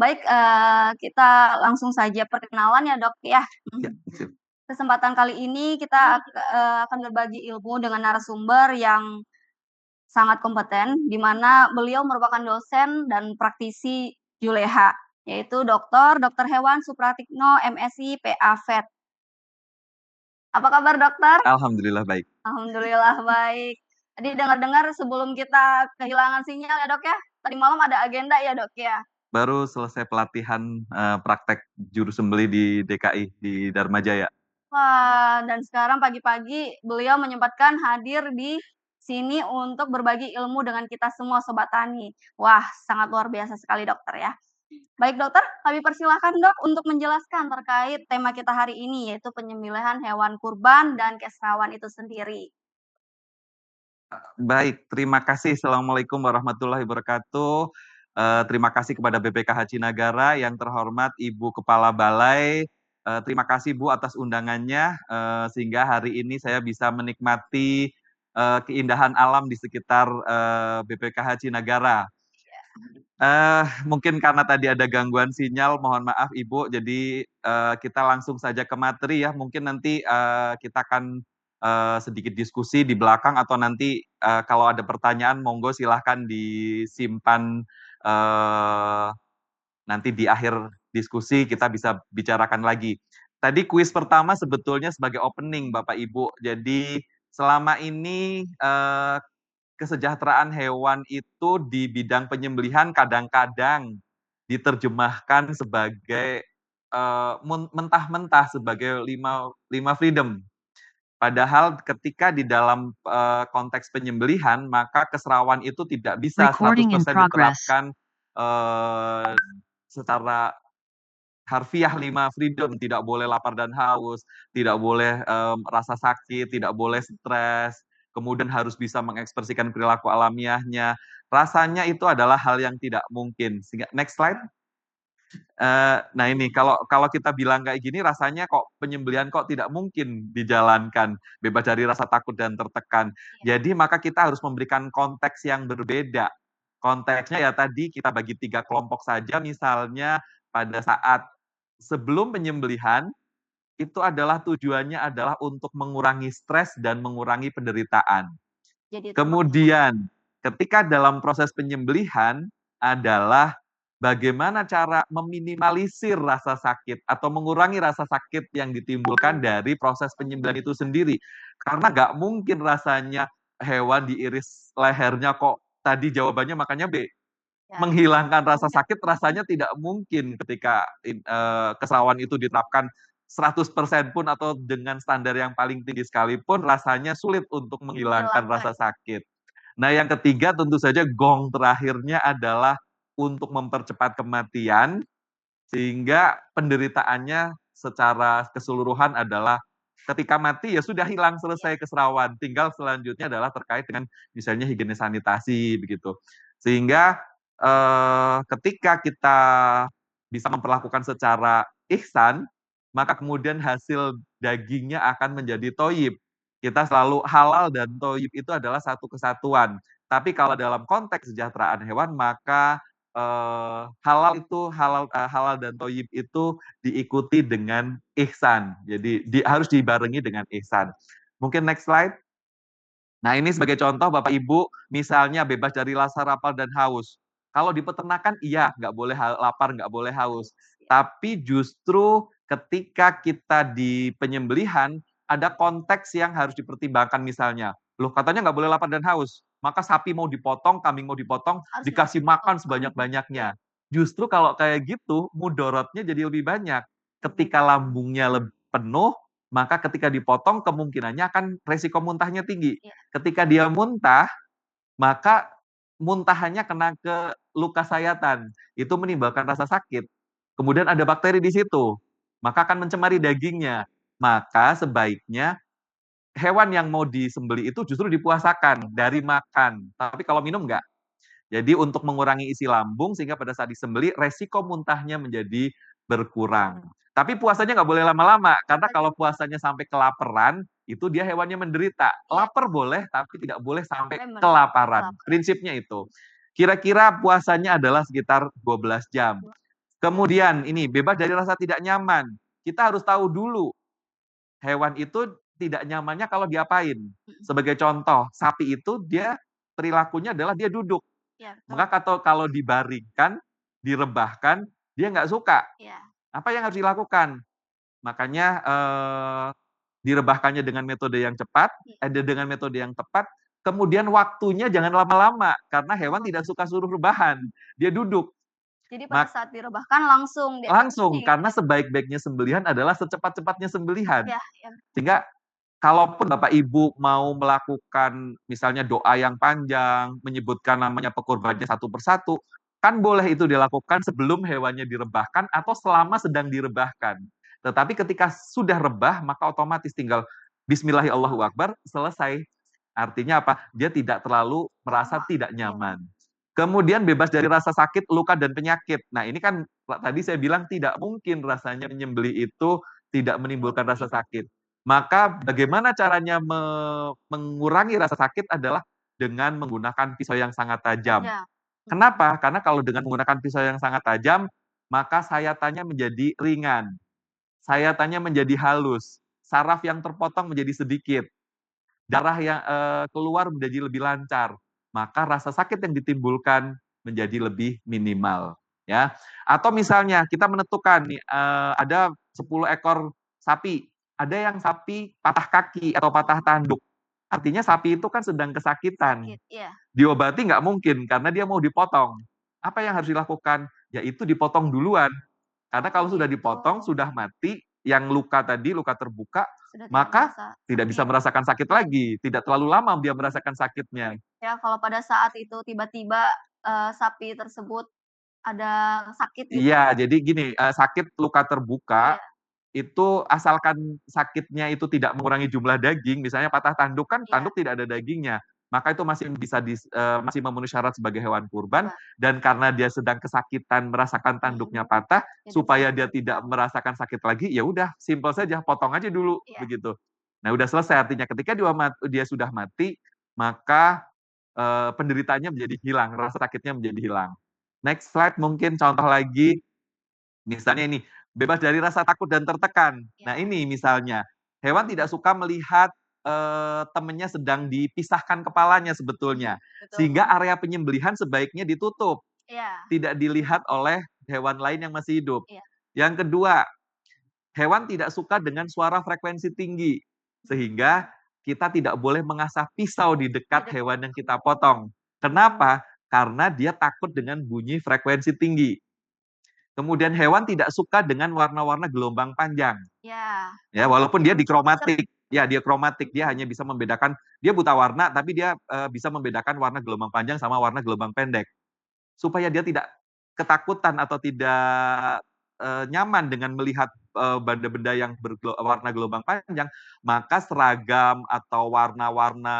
Baik, kita langsung saja perkenalan ya, Dok, ya. Ya, sip. Kesempatan kali ini kita akan berbagi ilmu dengan narasumber yang sangat kompeten, di mana beliau merupakan dosen dan praktisi Juleha, yaitu Dokter Hewan Supratikno, MSI, PA Vet. Apa kabar, dokter? Alhamdulillah baik. Alhamdulillah baik. Tadi dengar-dengar sebelum kita kehilangan sinyal ya, Dok, ya, tadi malam ada agenda ya, Dok, ya? Baru selesai pelatihan, praktek juru sembelih di DKI, di Dharma Jaya. Wah, dan sekarang pagi-pagi beliau menyempatkan hadir di sini untuk berbagi ilmu dengan kita semua sobat tani. Wah, sangat luar biasa sekali dokter ya. Baik dokter, kami persilahkan dok untuk menjelaskan terkait tema kita hari ini yaitu penyembelihan hewan kurban dan kesrawan itu sendiri. Baik, terima kasih. Assalamualaikum warahmatullahi wabarakatuh. Terima kasih kepada BPKH Cinagara, yang terhormat Ibu Kepala Balai. Terima kasih Bu atas undangannya, sehingga hari ini saya bisa menikmati keindahan alam di sekitar BPKH Cinagara. Mungkin karena tadi ada gangguan sinyal, mohon maaf Ibu. Jadi kita langsung saja ke materi ya. Mungkin nanti kita akan sedikit diskusi di belakang, atau nanti kalau ada pertanyaan monggo silahkan disimpan, nanti di akhir diskusi kita bisa bicarakan lagi. Tadi kuis pertama sebetulnya sebagai opening Bapak Ibu. Jadi selama ini kesejahteraan hewan itu di bidang penyembelihan kadang-kadang diterjemahkan sebagai mentah-mentah sebagai lima freedom. Padahal ketika di dalam konteks penyembelihan, maka keserawan itu tidak bisa 100% diterapkan secara harfiah 5 freedom. Tidak boleh lapar dan haus, tidak boleh rasa sakit, tidak boleh stres, kemudian harus bisa mengekspresikan perilaku alamiahnya. Rasanya itu adalah hal yang tidak mungkin. Next slide. Nah ini kalau kita bilang kayak gini, rasanya kok penyembelihan kok tidak mungkin dijalankan bebas dari rasa takut dan tertekan. Jadi maka kita harus memberikan konteks yang berbeda. Konteksnya ya tadi kita bagi 3 kelompok saja, misalnya pada saat sebelum penyembelihan, itu adalah tujuannya adalah untuk mengurangi stres dan mengurangi penderitaan. Jadi Kemudian ketika dalam proses penyembelihan adalah bagaimana cara meminimalisir rasa sakit atau mengurangi rasa sakit yang ditimbulkan dari proses penyembelihan itu sendiri. Karena nggak mungkin rasanya hewan diiris lehernya kok, tadi jawabannya makanya B. ya, Menghilangkan rasa sakit rasanya tidak mungkin ketika keserawan itu diterapkan 100% pun, atau dengan standar yang paling tinggi sekalipun, rasanya sulit untuk menghilangkan hilangkan. rasa sakit. Nah, yang ketiga tentu saja gong terakhirnya adalah untuk mempercepat kematian, sehingga penderitaannya secara keseluruhan adalah ketika mati ya sudah hilang, selesai keserawan. Tinggal selanjutnya adalah terkait dengan misalnya higiene sanitasi begitu. Sehingga ketika kita bisa memperlakukan secara ihsan, maka kemudian hasil dagingnya akan menjadi toyib. Kita selalu halal dan toyib itu adalah satu kesatuan. Tapi kalau dalam konteks kesejahteraan hewan, maka halal dan toyib itu diikuti dengan ihsan. Jadi harus dibarengi dengan ihsan. Mungkin next slide. Nah ini sebagai contoh Bapak Ibu, misalnya bebas dari rasa lapar dan haus. Kalau di peternakan iya, nggak boleh lapar, nggak boleh haus. Tapi justru ketika kita di penyembelihan, ada konteks yang harus dipertimbangkan, misalnya. Loh katanya nggak boleh lapar dan haus, maka sapi mau dipotong, kambing mau dipotong, dikasih makan sebanyak-banyaknya. Justru kalau kayak gitu, mudorotnya jadi lebih banyak. Ketika lambungnya lebih penuh, maka ketika dipotong kemungkinannya akan resiko muntahnya tinggi. Ya. Ketika dia muntah, maka muntahannya kena ke luka sayatan, itu menimbulkan rasa sakit. Kemudian ada bakteri di situ, maka akan mencemari dagingnya. Maka sebaiknya hewan yang mau disembeli itu justru dipuasakan dari makan, tapi kalau minum enggak. Jadi untuk mengurangi isi lambung, sehingga pada saat disembeli resiko muntahnya menjadi berkurang. Tapi puasanya nggak boleh lama-lama, karena kalau puasanya sampai kelaparan, itu dia hewannya menderita. Lapar boleh, tapi tidak boleh sampai kelaparan. Prinsipnya itu. Kira-kira puasanya adalah sekitar 12 jam. Kemudian ini bebas dari rasa tidak nyaman. Kita harus tahu dulu hewan itu tidak nyamannya kalau diapain. Sebagai contoh, sapi itu dia perilakunya adalah dia duduk. Iya, betul. Maka kalau dibaringkan, direbahkan, dia nggak suka. Iya. Apa yang harus dilakukan? Makanya direbahkannya dengan metode yang cepat, dengan metode yang tepat. Kemudian waktunya jangan lama-lama karena hewan tidak suka suruh rebahan. Dia duduk. Jadi pada saat direbahkan langsung Langsung dieksekusi. karena sebaik-baiknya sembelihan adalah secepat-cepatnya sembelihan. Iya, iya. Sehingga kalaupun Bapak Ibu mau melakukan misalnya doa yang panjang, menyebutkan namanya pekurbannya satu persatu, kan boleh itu dilakukan sebelum hewannya direbahkan atau selama sedang direbahkan. Tetapi ketika sudah rebah, maka otomatis tinggal Bismillahirrahmanirrahim, selesai. Artinya apa? Dia tidak terlalu merasa tidak nyaman. Kemudian bebas dari rasa sakit, luka, dan penyakit. Nah, ini kan tadi saya bilang tidak mungkin rasanya menyembelih itu tidak menimbulkan rasa sakit. Maka bagaimana caranya mengurangi rasa sakit adalah dengan menggunakan pisau yang sangat tajam. Ya. Kenapa? Karena kalau dengan menggunakan pisau yang sangat tajam, maka sayatannya menjadi ringan, sayatannya menjadi halus, saraf yang terpotong menjadi sedikit, darah yang keluar menjadi lebih lancar, maka rasa sakit yang ditimbulkan menjadi lebih minimal. Ya, atau misalnya kita menentukan nih ada 10 ekor sapi, ada yang sapi patah kaki atau patah tanduk. Artinya sapi itu kan sedang kesakitan. Sakit, iya. Diobati nggak mungkin karena dia mau dipotong. Apa yang harus dilakukan? Yaitu dipotong duluan. Karena kalau sudah dipotong, sudah mati, yang luka tadi, luka terbuka, maka tidak bisa merasakan sakit lagi. Tidak terlalu lama dia merasakan sakitnya. Ya, kalau pada saat itu tiba-tiba sapi tersebut ada sakit gitu. Iya, jadi gini, sakit luka terbuka, itu asalkan sakitnya itu tidak mengurangi jumlah daging, misalnya patah tanduk kan tanduk tidak ada dagingnya, maka itu masih bisa masih memenuhi syarat sebagai hewan kurban, dan karena dia sedang kesakitan merasakan tanduknya patah, supaya dia tidak merasakan sakit lagi, ya udah simpel saja, potong aja dulu begitu. Nah, udah selesai, artinya ketika dia sudah mati, maka penderitaannya menjadi hilang, rasa sakitnya menjadi hilang. Next slide mungkin contoh lagi, misalnya ini, bebas dari rasa takut dan tertekan. Nah ini misalnya, hewan tidak suka melihat temannya sedang dipisahkan kepalanya sebetulnya. Sehingga area penyembelihan sebaiknya ditutup. Tidak dilihat oleh hewan lain yang masih hidup. Yang kedua, hewan tidak suka dengan suara frekuensi tinggi. Sehingga kita tidak boleh mengasah pisau di dekat hewan yang kita potong. Kenapa? Karena dia takut dengan bunyi frekuensi tinggi. Kemudian hewan tidak suka dengan warna-warna gelombang panjang. Ya, walaupun dia dikromatik. Ya, dia kromatik, dia hanya bisa membedakan, dia buta warna, tapi dia bisa membedakan warna gelombang panjang sama warna gelombang pendek. Supaya dia tidak ketakutan atau tidak nyaman dengan melihat benda-benda yang berwarna gelombang panjang, maka seragam atau warna-warna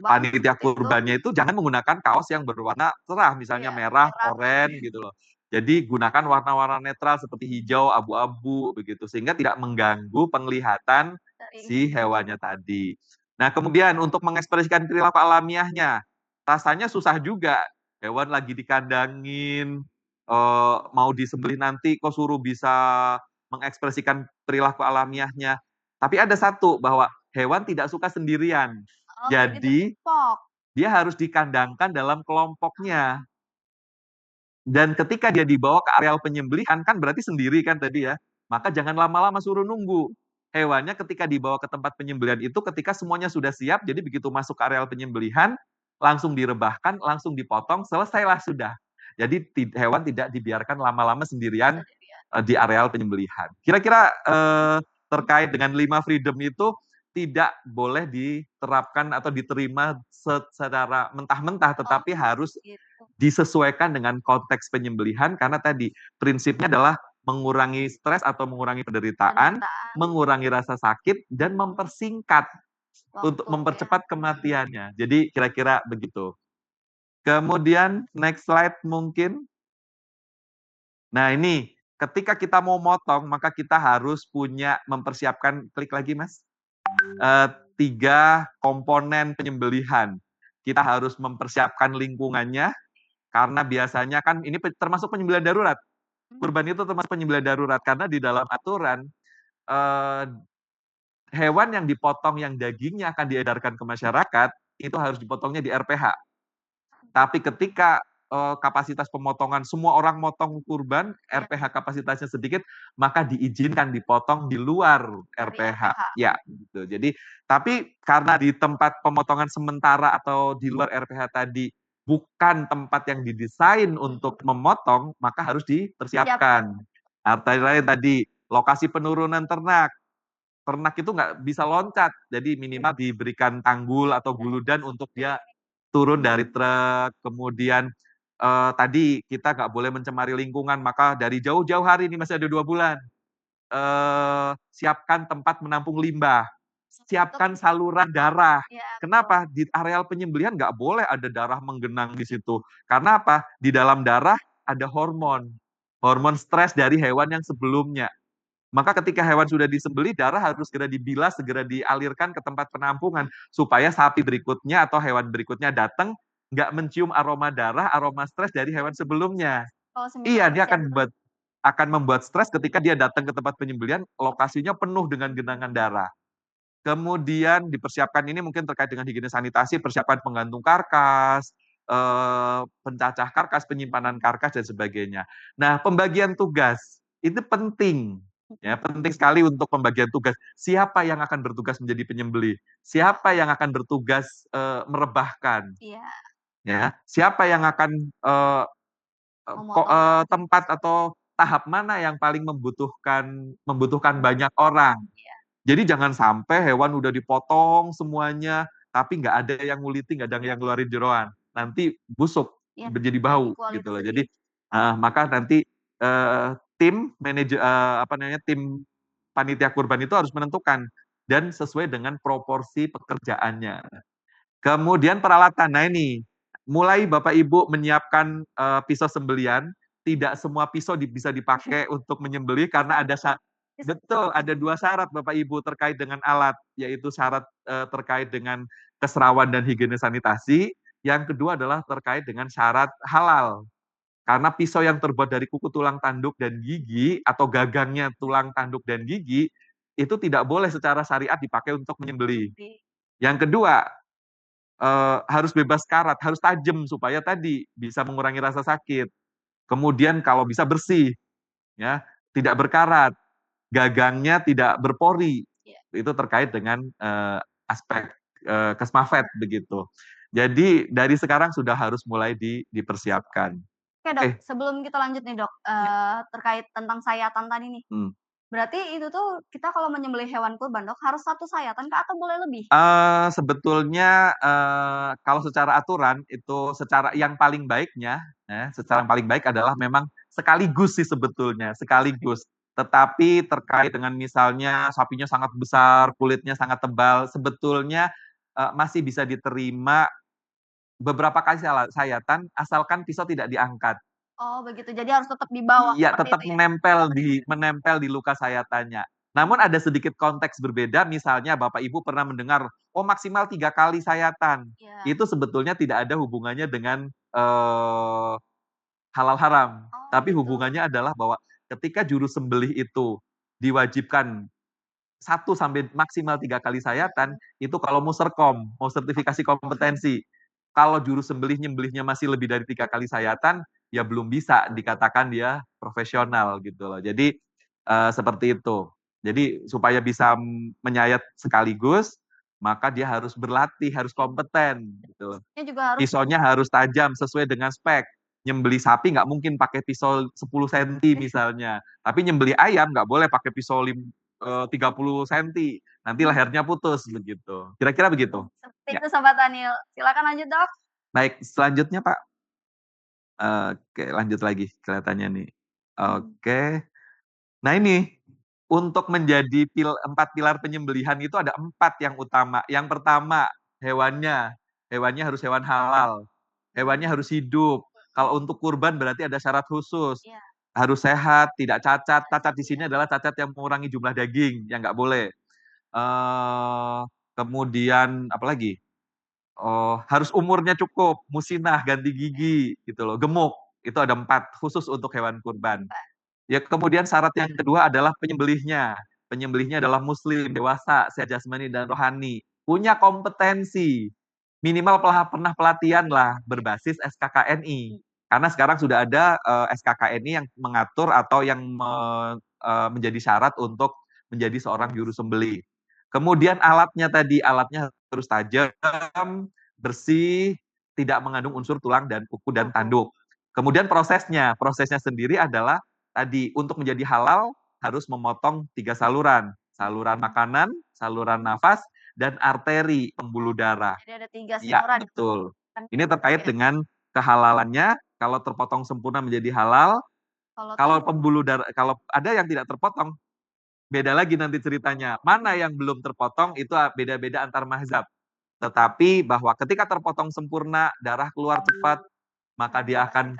panitia kurbannya itu jangan menggunakan kaos yang berwarna cerah, misalnya merah, oranye gitu loh. Jadi gunakan warna-warna netral seperti hijau, abu-abu begitu, sehingga tidak mengganggu penglihatan si hewannya tadi. Nah, kemudian untuk mengekspresikan perilaku alamiahnya, rasanya susah juga. Hewan lagi dikandangin, mau disembelih nanti kok suruh bisa mengekspresikan perilaku alamiahnya. Tapi ada satu, bahwa hewan tidak suka sendirian. Jadi dia harus dikandangkan dalam kelompoknya. Dan ketika dia dibawa ke areal penyembelihan, kan berarti sendiri kan tadi ya, maka jangan lama-lama suruh nunggu. Hewannya ketika dibawa ke tempat penyembelihan itu, ketika semuanya sudah siap, jadi begitu masuk ke areal penyembelihan, langsung direbahkan, langsung dipotong, selesailah sudah. Jadi hewan tidak dibiarkan lama-lama sendirian di areal penyembelihan. Kira-kira terkait dengan 5 freedom itu, tidak boleh diterapkan atau diterima secara mentah-mentah, tetapi harus disesuaikan dengan konteks penyembelihan, karena tadi prinsipnya adalah mengurangi stres atau mengurangi penderitaan, mengurangi rasa sakit, dan mempersingkat untuk mempercepat kematiannya. Jadi kira-kira begitu. Kemudian next slide mungkin. Nah ini, ketika kita mau motong, maka kita harus mempersiapkan, klik lagi Mas, 3 komponen penyembelihan. Kita harus mempersiapkan lingkungannya, karena biasanya kan ini termasuk penyembelihan darurat. kurban itu termasuk penyembelihan darurat karena di dalam aturan, eee, hewan yang dipotong yang dagingnya akan diedarkan ke masyarakat, itu harus dipotongnya di RPH. Tapi ketika, kapasitas pemotongan semua orang motong kurban, Iya, RPH kapasitasnya sedikit, maka diizinkan dipotong di luar dari RPH. RPH. Ya, gitu. Jadi tapi karena di tempat pemotongan sementara atau di luar RPH tadi, bukan tempat yang didesain untuk memotong, maka harus Siapkan. dipersiapkan. Artinya tadi, lokasi penurunan ternak. Ternak itu nggak bisa loncat, jadi minimal diberikan tanggul atau guludan untuk dia turun dari truk, kemudian, tadi kita nggak boleh mencemari lingkungan, maka dari jauh-jauh hari ini masih ada 2 bulan, siapkan tempat menampung limbah, Untuk siapkan saluran darah. ya betul. Kenapa? Di areal penyembelihan nggak boleh ada darah menggenang di situ. Karena apa? Di dalam darah ada hormon, hormon stres dari hewan yang sebelumnya. Maka ketika hewan sudah disembelih, darah harus segera dibilas, segera dialirkan ke tempat penampungan supaya sapi berikutnya atau hewan berikutnya datang nggak mencium aroma darah, aroma stres dari hewan sebelumnya. Oh, semisal Iya, dia ya akan membuat stres ketika dia datang ke tempat penyembelihan, lokasinya penuh dengan genangan darah. Kemudian dipersiapkan ini mungkin terkait dengan higienis sanitasi, persiapan penggantung karkas, pencacah karkas, penyimpanan karkas dan sebagainya. Nah, pembagian tugas itu penting, ya, penting sekali untuk pembagian tugas. Siapa yang akan bertugas menjadi penyembelih? Siapa yang akan bertugas, merebahkan, iya, ya? Siapa yang akan, memotong. tempat atau tahap mana yang paling membutuhkan membutuhkan banyak orang? Iya, Jadi jangan sampai hewan udah dipotong semuanya, tapi nggak ada yang nguliti, nggak ada yang ngeluarin jeroan. Nanti busuk, iya, menjadi jadi bau gitu kualitas loh. lebih Jadi maka nanti, apa namanya, tim panitia kurban itu harus menentukan dan sesuai dengan proporsi pekerjaannya. Kemudian peralatan, nah ini, mulai Bapak Ibu menyiapkan, pisau sembelian, tidak semua pisau bisa dipakai untuk menyembelih karena ada betul, ada 2 syarat Bapak Ibu terkait dengan alat, yaitu syarat, terkait dengan keserawan dan higienis sanitasi, yang kedua adalah terkait dengan syarat halal. Karena pisau yang terbuat dari kuku tulang tanduk dan gigi, atau gagangnya tulang tanduk dan gigi, itu tidak boleh secara syariat dipakai untuk menyembelih. Yang kedua, harus bebas karat, harus tajam supaya tadi bisa mengurangi rasa sakit. Kemudian kalau bisa bersih, ya, tidak berkarat, gagangnya tidak berpori. Iya. Itu terkait dengan aspek Kesmafet begitu. Jadi dari sekarang sudah harus mulai dipersiapkan. Oke, Dok, Eh, sebelum kita lanjut nih, Dok, ya. terkait tentang sayatan tadi nih. Hmm. Berarti itu tuh kita kalau menyembelih hewan kurban, Dok, harus satu sayatan kah atau boleh lebih? Sebetulnya, kalau secara aturan itu secara yang paling baiknya, ya, secara yang paling baik adalah memang sekaligus sih sebetulnya, sekaligus. Tetapi terkait dengan misalnya sapinya sangat besar, kulitnya sangat tebal, sebetulnya, masih bisa diterima beberapa kali sayatan asalkan pisau tidak diangkat. Oh, begitu. Jadi harus tetap di bawah Iya, seperti itu tetap ya? menempel di luka sayatannya. Namun ada sedikit konteks berbeda, misalnya Bapak Ibu pernah mendengar, "Oh, maksimal 3 kali sayatan." Iya. Itu sebetulnya tidak ada hubungannya dengan, halal haram, Oh, tapi gitu. hubungannya adalah bahwa ketika juru sembelih itu diwajibkan 1 sampai maksimal 3 kali sayatan, itu kalau Muserkom, mau sertifikasi kompetensi. Kalau juru sembelih nyembelihnya masih lebih dari 3 kali sayatan, ya belum bisa dikatakan dia profesional gitu loh. Jadi, seperti itu. Jadi supaya bisa menyayat sekaligus, maka dia harus berlatih, harus kompeten gitu loh. Pisaunya juga harus Pisaunya harus tajam sesuai dengan spek. Nyembelih sapi nggak mungkin pakai pisau 10 senti misalnya, tapi nyembelih ayam nggak boleh pakai pisau 30 senti, nanti lehernya putus begitu. Kira-kira begitu. seperti Ya. itu Sobat Tanil. Silakan lanjut, Dok. Baik, selanjutnya Pak. Oke, lanjut lagi kelihatannya nih. Oke. Nah ini, untuk menjadi 4 pilar penyembelihan itu ada 4 yang utama. Yang pertama, hewannya. Hewannya harus hewan halal. Hewannya harus hidup. Kalau untuk kurban berarti ada syarat khusus. Iya, Harus sehat, tidak cacat. Cacat di sini adalah cacat yang mengurangi jumlah daging, yang nggak boleh. Eee, Kemudian apalagi, harus umurnya cukup, musinah, ganti gigi, gitu loh, gemuk, itu ada 4 khusus untuk hewan kurban. Ya, kemudian syarat yang kedua adalah penyembelihnya. Penyembelihnya adalah muslim, dewasa, sehat jasmani dan rohani, punya kompetensi, minimal pernah pelatihan lah berbasis SKKNI. Karena sekarang sudah ada SKKNI yang mengatur atau yang menjadi syarat untuk menjadi seorang juru sembelih. Kemudian alatnya tadi, alatnya harus tajam, bersih, tidak mengandung unsur tulang dan kuku dan tanduk. Kemudian prosesnya sendiri adalah tadi untuk menjadi halal harus memotong 3 saluran, saluran makanan, saluran nafas, dan arteri pembuluh darah. Jadi ada 3 Ya, saluran. betul. Ini terkait dengan kehalalannya, kalau terpotong sempurna menjadi halal, kalau pembuluh darah, kalau ada yang tidak terpotong, beda lagi nanti ceritanya. Mana yang belum terpotong itu beda-beda antar mazhab. Tetapi bahwa ketika terpotong sempurna, darah keluar cepat, maka dia akan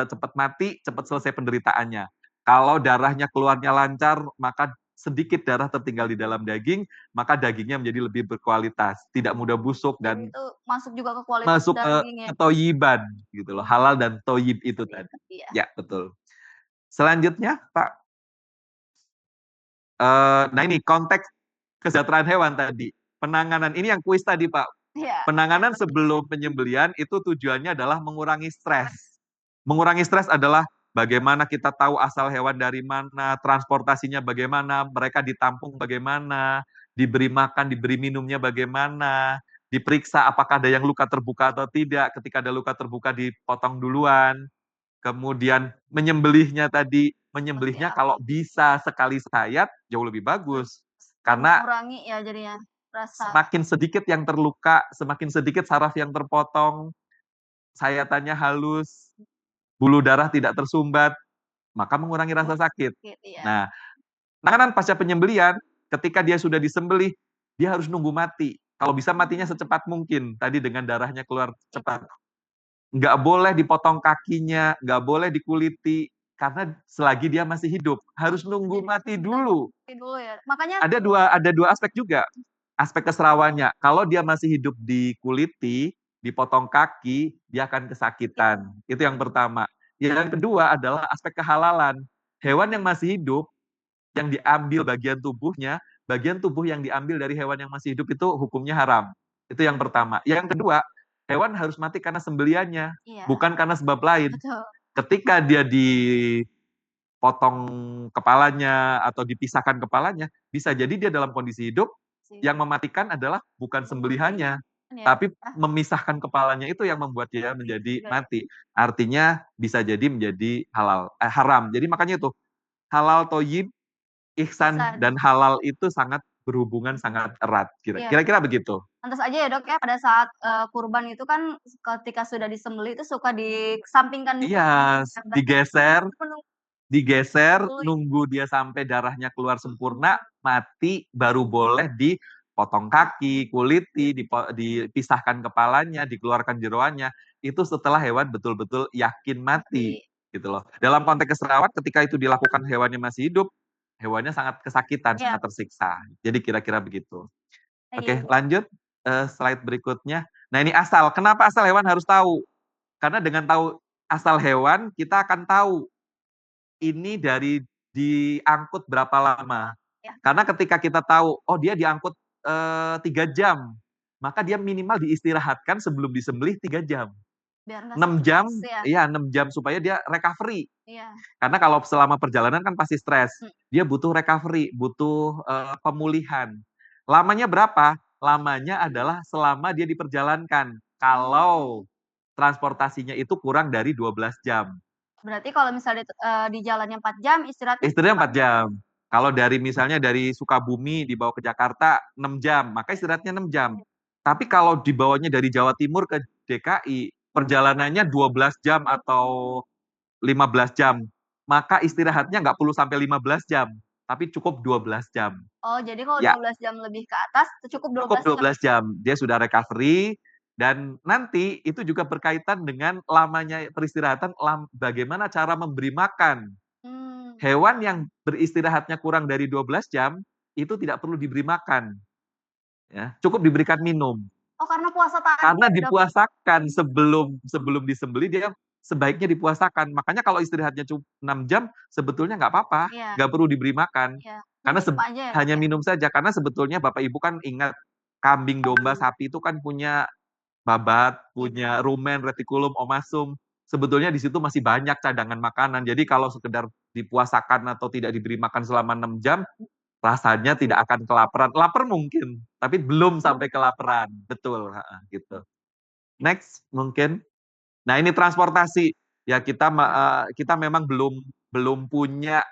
cepat mati, cepat selesai penderitaannya. Kalau darahnya keluarnya lancar, maka sedikit darah tertinggal di dalam daging, maka dagingnya menjadi lebih berkualitas, tidak mudah busuk dan itu masuk juga ke kualitas masuk ke daging ya. toyiban gitu loh. Halal dan toyib itu tadi. Iya. Ya, betul. Selanjutnya, Pak. Nah ini konteks kesejahteraan hewan tadi. Penanganan ini yang kuis tadi, Pak. Iya. Penanganan sebelum penyembelihan itu tujuannya adalah mengurangi stres. Mengurangi stres adalah bagaimana kita tahu asal hewan dari mana, transportasinya bagaimana, mereka ditampung bagaimana, diberi makan, diberi minumnya bagaimana, diperiksa apakah ada yang luka terbuka atau tidak. Ketika ada luka terbuka dipotong duluan. Kemudian menyembelihnya tadi, menyembelihnya kalau bisa sekali sayat jauh lebih bagus. Karena mengurangi ya jadinya rasa. Semakin sedikit yang terluka, semakin sedikit saraf yang terpotong, sayatannya halus, buluh darah tidak tersumbat, maka mengurangi rasa sakit. Iya. Nah, penanganan pasca penyembelihan, ketika dia sudah disembelih, dia harus nunggu mati. Kalau bisa matinya secepat mungkin, tadi dengan darahnya keluar cepat. Nggak boleh dipotong kakinya, nggak boleh dikuliti, karena selagi dia masih hidup, harus nunggu mati dulu. Dulu ya. Makanya Ada dua aspek juga. Aspek keserawannya, kalau dia masih hidup dikuliti, dipotong kaki, dia akan kesakitan. Itu yang pertama. Yang kedua adalah aspek kehalalan. Hewan yang masih hidup, yang diambil bagian tubuh yang diambil dari hewan yang masih hidup itu hukumnya haram. Itu yang pertama. Yang kedua, hewan harus mati karena sembeliannya, bukan karena sebab lain. betul. Ketika dia dipotong kepalanya atau dipisahkan kepalanya, bisa jadi dia dalam kondisi hidup, yang mematikan adalah bukan sembelihannya, tapi memisahkan kepalanya itu yang membuat dia menjadi mati. Artinya bisa jadi menjadi haram. Jadi makanya itu halal toyib, ihsan dan halal itu sangat berhubungan sangat erat. Kira-kira begitu. Pantas aja ya Dok ya pada saat kurban itu kan ketika sudah disembelih itu suka dikesampingkan. Iya, digeser, nunggu dia sampai darahnya keluar sempurna, mati, baru boleh dipotong kaki, kuliti, dipisahkan kepalanya, dikeluarkan jeroannya. Itu setelah hewan betul-betul yakin mati, gitu loh. Dalam konteks keserawat, ketika itu dilakukan hewannya masih hidup, hewannya sangat kesakitan, sangat tersiksa. Jadi kira-kira begitu. Oke, lanjut slide berikutnya. Nah ini asal. Kenapa asal hewan harus tahu? Karena dengan tahu asal hewan, kita akan tahu ini dari diangkut berapa lama. Karena ketika kita tahu, oh dia diangkut 3 jam, maka dia minimal diistirahatkan sebelum disembelih 3 jam. 6 jam, iya 6 jam supaya dia recovery. Karena kalau selama perjalanan kan pasti stres. Dia butuh recovery, butuh pemulihan. Lamanya berapa? Lamanya adalah selama dia diperjalankan. Kalau transportasinya itu kurang dari 12 jam. Berarti kalau misalnya di jalannya 4 jam, istirahatnya 4 jam. Kalau dari misalnya dari Sukabumi dibawa ke Jakarta 6 jam, maka istirahatnya 6 jam. Tapi kalau dibawanya dari Jawa Timur ke DKI, perjalanannya 12 jam atau 15 jam, maka istirahatnya nggak perlu sampai 15 jam, tapi cukup 12 jam. Oh, jadi kalau 12 jam lebih ke atas, cukup 12 jam. Dia sudah recovery, dan nanti itu juga berkaitan dengan lamanya peristirahatan, bagaimana cara memberi makan. Hewan yang beristirahatnya kurang dari 12 jam, itu tidak perlu diberi makan. Ya, cukup diberikan minum. Oh, karena puasa tahan. Karena dipuasakan sebelum disembelih, dia sebaiknya dipuasakan. Makanya kalau istirahatnya 6 jam, sebetulnya nggak apa-apa, Iya nggak perlu diberi makan. iya, Karena minum aja ya, Dok, hanya ya? minum saja, karena sebetulnya Bapak Ibu kan ingat, kambing, domba, sapi itu kan punya babat, Iya. punya rumen, retikulum, omasum. Sebetulnya di situ masih banyak cadangan makanan. Jadi kalau sekedar dipuasakan atau tidak diberi makan selama 6 jam, rasanya tidak akan kelaparan. Lapar mungkin, tapi belum sampai kelaparan. Betul, heeh, gitu. Next, mungkin. Nah, ini transportasi. Ya kita memang belum belum punya,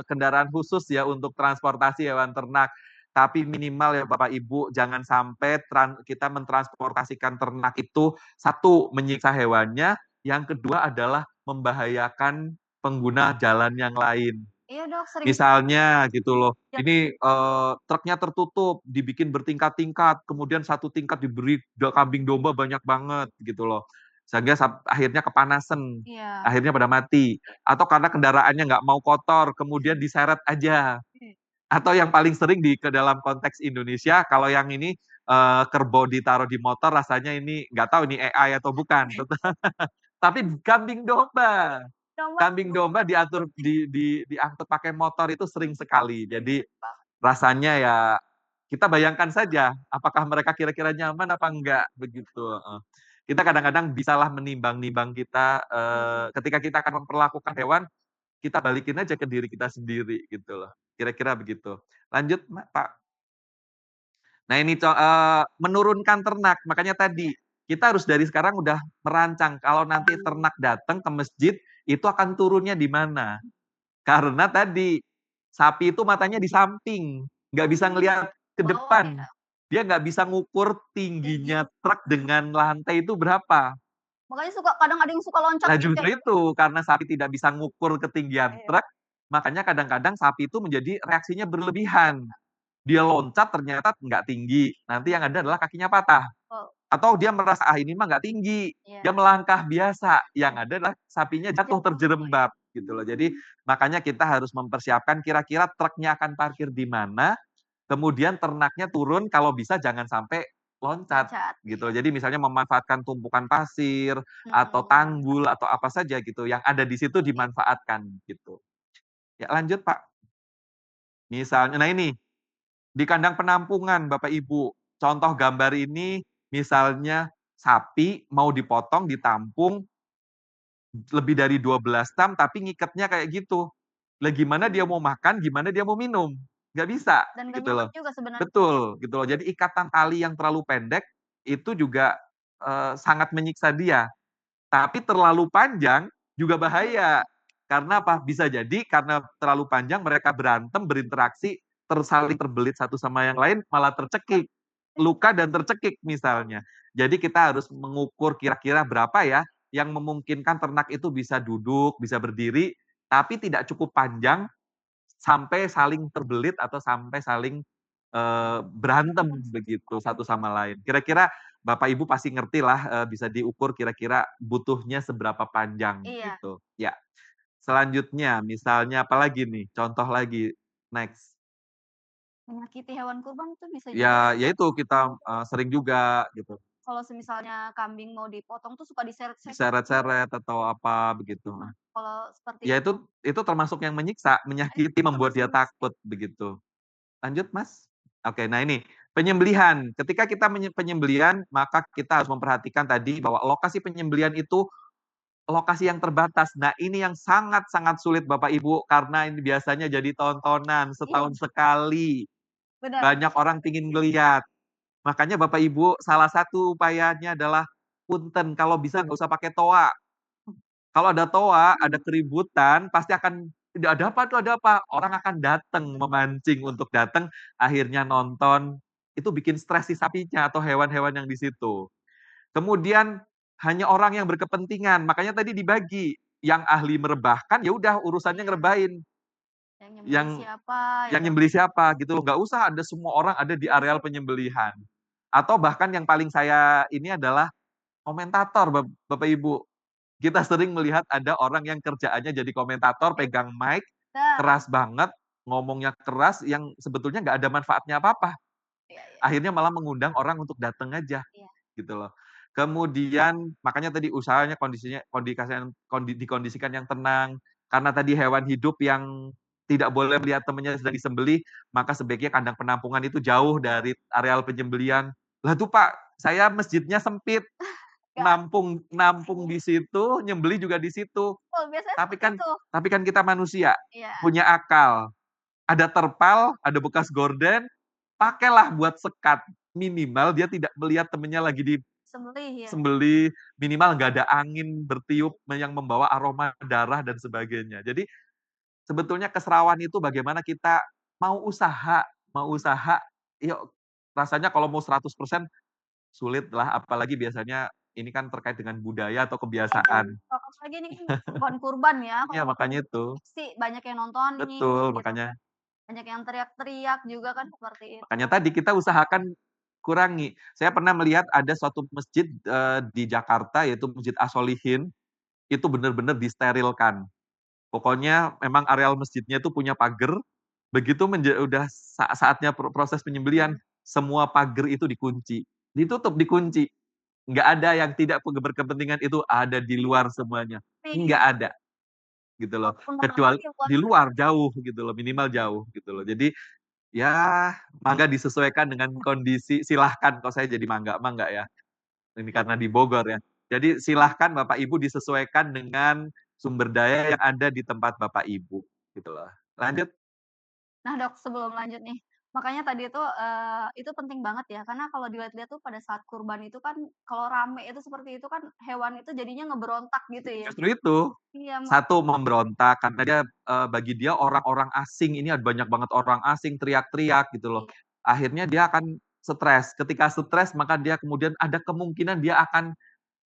kendaraan khusus ya untuk transportasi hewan ternak. Tapi minimal ya Bapak Ibu, jangan sampai kita mentransportasikan ternak itu, satu, menyiksa hewannya, yang kedua adalah membahayakan pengguna jalan yang lain. Iya, Dok, sering Misalnya gitu loh, lihat ini, truknya tertutup, dibikin bertingkat-tingkat, kemudian satu tingkat diberi kambing domba banyak banget gitu loh. Sehingga akhirnya kepanasan, iya. akhirnya pada mati. Atau karena kendaraannya nggak mau kotor, kemudian diseret aja. Atau yang paling sering ke dalam konteks Indonesia, kalau yang ini, kerbau ditaruh di motor rasanya ini nggak tahu ini AI atau bukan. Tapi kambing domba. Domba Kambing domba diatur diangkut pakai motor itu sering sekali. Jadi rasanya ya kita bayangkan saja apakah mereka kira-kira nyaman apa enggak begitu, heeh. Kita kadang-kadang bisalah menimbang-nimbang kita, ketika kita akan memperlakukan hewan, kita balikin aja ke diri kita sendiri gitu loh, kira-kira begitu. Lanjut Pak. Nah ini menurunkan ternak, makanya tadi, kita harus dari sekarang udah merancang kalau nanti ternak datang ke masjid, itu akan turunnya di mana. Karena tadi, sapi itu matanya di samping, nggak bisa ngelihat ke bawah depan. ya, Dia nggak bisa ngukur tinggi. tingginya truk dengan lantai itu berapa. Makanya kadang ada yang suka loncat Nah gitu ya, justru Dok, ya? itu, karena sapi tidak bisa ngukur ketinggian Iya. truk, makanya kadang-kadang sapi itu menjadi reaksinya berlebihan. Dia loncat ternyata nggak tinggi, nanti yang ada adalah kakinya patah. Oh, Atau dia merasa, "Ah, ini mah nggak tinggi." Dia iya. melangkah biasa, yang ada adalah sapinya jatuh Jatuh. terjerembab, gitu loh. Jadi, makanya kita harus mempersiapkan kira-kira truknya akan parkir di mana, kemudian ternaknya turun, kalau bisa jangan sampai loncat, Loncat, gitu iya. loh. Jadi misalnya memanfaatkan tumpukan pasir, atau Mhm. tanggul, atau apa saja gitu, yang ada di situ Iya. dimanfaatkan, gitu. Ya lanjut, Pak. Misalnya nah ini, di kandang penampungan Bapak Ibu, contoh gambar ini misalnya sapi mau dipotong, ditampung lebih dari 12 jam tapi ngikatnya kayak gitu. Lah gimana dia mau makan, gimana dia mau minum? Nggak bisa, Dan gak gitu nyaman loh. juga sebenarnya. Betul, gitu loh. Jadi ikatan tali yang terlalu pendek itu juga, sangat menyiksa dia. Tapi terlalu panjang juga bahaya. Karena apa? Bisa jadi karena terlalu panjang mereka berantem, berinteraksi, saling terbelit satu sama yang lain, malah tercekik. Luka dan tercekik misalnya. Jadi kita harus mengukur kira-kira berapa ya yang memungkinkan ternak itu bisa duduk, bisa berdiri, tapi tidak cukup panjang sampai saling terbelit atau sampai saling, berantem begitu satu sama lain. Kira-kira Bapak Ibu pasti ngertilah, bisa diukur kira-kira butuhnya seberapa panjang Iya, gitu. Ya, selanjutnya misalnya apalagi nih, contoh lagi, next. menyakiti hewan kurban itu bisa juga Ya ya itu kita, sering juga gitu, kalau semisalnya kambing mau dipotong tuh suka diseret-seret. diseret-seret atau apa begitu. Kalau seperti Ya itu itu termasuk yang menyiksa, menyakiti, membuat dia takut begitu. Lanjut, Mas. Oke, nah ini penyembelihan. Ketika kita penyembelihan, maka kita harus memperhatikan tadi bahwa lokasi penyembelihan itu lokasi yang terbatas. Nah, ini yang sangat-sangat sulit Bapak Ibu karena ini biasanya jadi tontonan iya, setahun sekali. benar. Banyak orang pingin ngelihat. Makanya Bapak Ibu salah satu upayanya adalah punten kalau bisa nggak usah pakai toa. Kalau ada toa, ada keributan, pasti akan, "Ada apa tuh, ada apa?" Orang akan datang, memancing untuk datang, akhirnya nonton, itu bikin stres si sapinya atau hewan-hewan yang di situ. Kemudian hanya orang yang berkepentingan, makanya tadi dibagi, yang ahli merebahkan, ya udah urusannya Iya, ngerebahin, yang nyembelih yang siapa ya, yang Dok? nyembelih siapa gitu loh, nggak usah ada semua orang ada di areal penyembelihan. Atau bahkan yang paling saya ini adalah komentator Bapak Ibu. Kita sering melihat ada orang yang kerjaannya jadi komentator, Iya, pegang mic, benar. keras banget, ngomongnya keras yang sebetulnya nggak ada manfaatnya apa-apa. Iya iya Akhirnya malah mengundang orang untuk datang aja, iya. gitu loh. Kemudian makanya tadi usahanya dikondisikan yang tenang, karena tadi hewan hidup yang tidak boleh melihat temannya sedang disembelih, maka sebaiknya kandang penampungan itu jauh dari areal penyembelihan. Lah tuh Pak, saya masjidnya sempit, Nggak nampung nampung di situ, nyembelih juga di situ. betul, biasanya Tapi seperti kan itu. tapi kan kita manusia, Iya, punya akal. Ada terpal, ada bekas gorden, pakailah buat sekat. Minimal dia tidak melihat temannya lagi sembelih ya. disembelih, minimal nggak ada angin bertiup yang membawa aroma darah dan sebagainya. Jadi sebetulnya keserawan itu bagaimana kita mau usaha, yuk rasanya kalau mau 100% sulit lah, apalagi biasanya ini kan terkait dengan budaya atau kebiasaan. Apalagi ini kan kurban ya, Ya kalau makanya itu, pasti banyak yang nontonin betul, gitu makanya kan, banyak yang teriak-teriak juga kan seperti itu. makanya tadi kita usahakan kurangi. Saya pernah melihat ada suatu masjid, di Jakarta yaitu Masjid Ash-Sholihin, itu benar-benar disterilkan. Pokoknya memang areal masjidnya itu punya pagar, begitu udah saatnya proses penyembelihan, Mhm. semua pagar itu dikunci, ditutup, dikunci. Nggak ada yang tidak berkepentingan itu ada di luar semuanya, Nih, nggak ada, gitu loh. walaupun malam Kecuali hari luar di luar jauh gitu loh, minimal jauh gitu loh. Jadi ya mangga disesuaikan dengan kondisi, silahkan, kok saya jadi mangga ya, ini karena di Bogor ya. Jadi silahkan Bapak Ibu disesuaikan dengan sumber daya yang ada di tempat Bapak Ibu, gitu loh. Lanjut. nah Dok, sebelum lanjut nih, makanya tadi itu penting banget ya, karena kalau dilihat-lihat tuh pada saat kurban itu kan, kalau rame itu seperti itu kan, hewan itu jadinya ngeberontak gitu ya. Justru itu, Iya, satu memberontak karena dia, bagi dia orang-orang asing, ini ada banyak banget orang asing teriak-teriak gitu loh. iya, Akhirnya dia akan stres, ketika stres maka dia kemudian ada kemungkinan dia akan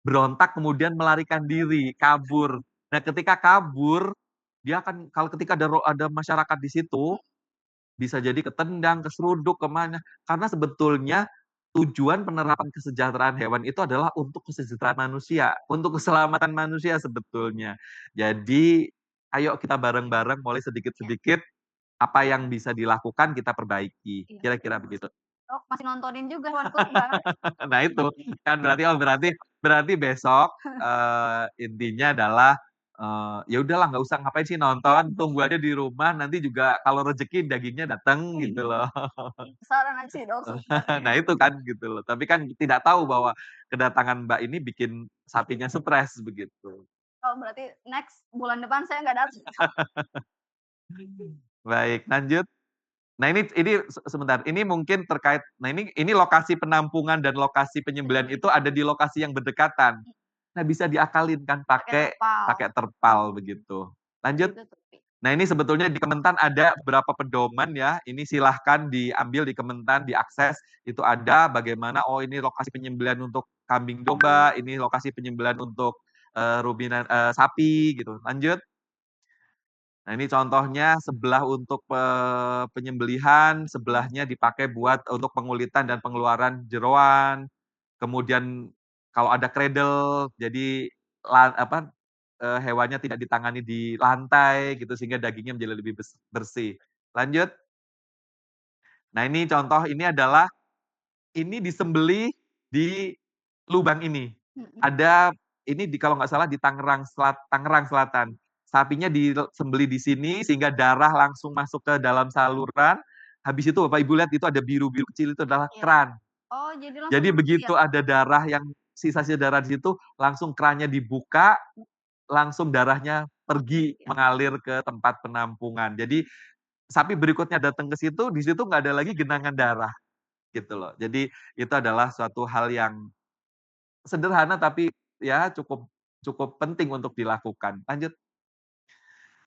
berontak kemudian melarikan diri, kabur. Nah ketika kabur, dia akan kalau ketika ada masyarakat di situ, bisa jadi ketendang, keseruduk, kemana. Karena sebetulnya tujuan penerapan kesejahteraan hewan itu adalah untuk kesejahteraan manusia, untuk keselamatan manusia sebetulnya. Jadi, ayo kita bareng-bareng mulai iya, sedikit-sedikit, apa yang bisa dilakukan kita perbaiki, iya. kira-kira begitu. Dok, masih nontonin juga hewan kurban. Nah itu, kan berarti berarti berarti besok, intinya adalah, ya udahlah nggak usah ngapain sih nonton, tunggu aja di rumah nanti juga kalau rezeki dagingnya dateng gitu loh. Penasaran aja sih Dok sebenarnya. Nah itu kan gitu loh, tapi kan tidak tahu bahwa kedatangan Mbak ini bikin sapinya stres begitu. Oh berarti next bulan depan saya nggak datang. Baik lanjut. Nah ini sebentar, ini mungkin terkait nah ini lokasi penampungan dan lokasi penyembelihan itu ada di lokasi yang berdekatan. Nah bisa diakalin kan Pakai pakai terpal, pakai terpal begitu. Lanjut. ditutupi. Nah ini sebetulnya di Kementan ada beberapa pedoman ya, ini silahkan diambil di Kementan, diakses, itu ada bagaimana, oh ini lokasi penyembelihan untuk kambing domba, ini lokasi penyembelihan untuk, ruminan sapi gitu. Lanjut. Nah ini contohnya sebelah untuk, penyembelihan, sebelahnya dipakai buat untuk pengulitan dan pengeluaran jeroan, kemudian kalau ada cradle, jadi apa, hewannya tidak ditangani di lantai gitu, sehingga dagingnya menjadi lebih bersih. Lanjut. Nah ini contoh ini adalah, ini disembelih di lubang ini. Mhm, Ada ini kalau nggak salah di Tangerang Selatan. Sapinya disembelih di sini sehingga darah langsung masuk ke dalam saluran, habis itu Bapak Ibu lihat itu ada biru-biru kecil itu adalah iya. keran. Oh jadi langsung Jadi masuk ya? begitu ada darah yang sisa-sisa darah di situ, langsung kerannya dibuka, langsung darahnya Masuk pergi ya? mengalir ke tempat penampungan. Jadi sapi berikutnya datang ke situ, di situ nggak ada lagi genangan darah, gitu loh. Jadi itu adalah suatu hal yang sederhana tapi ya cukup cukup penting untuk dilakukan. Lanjut.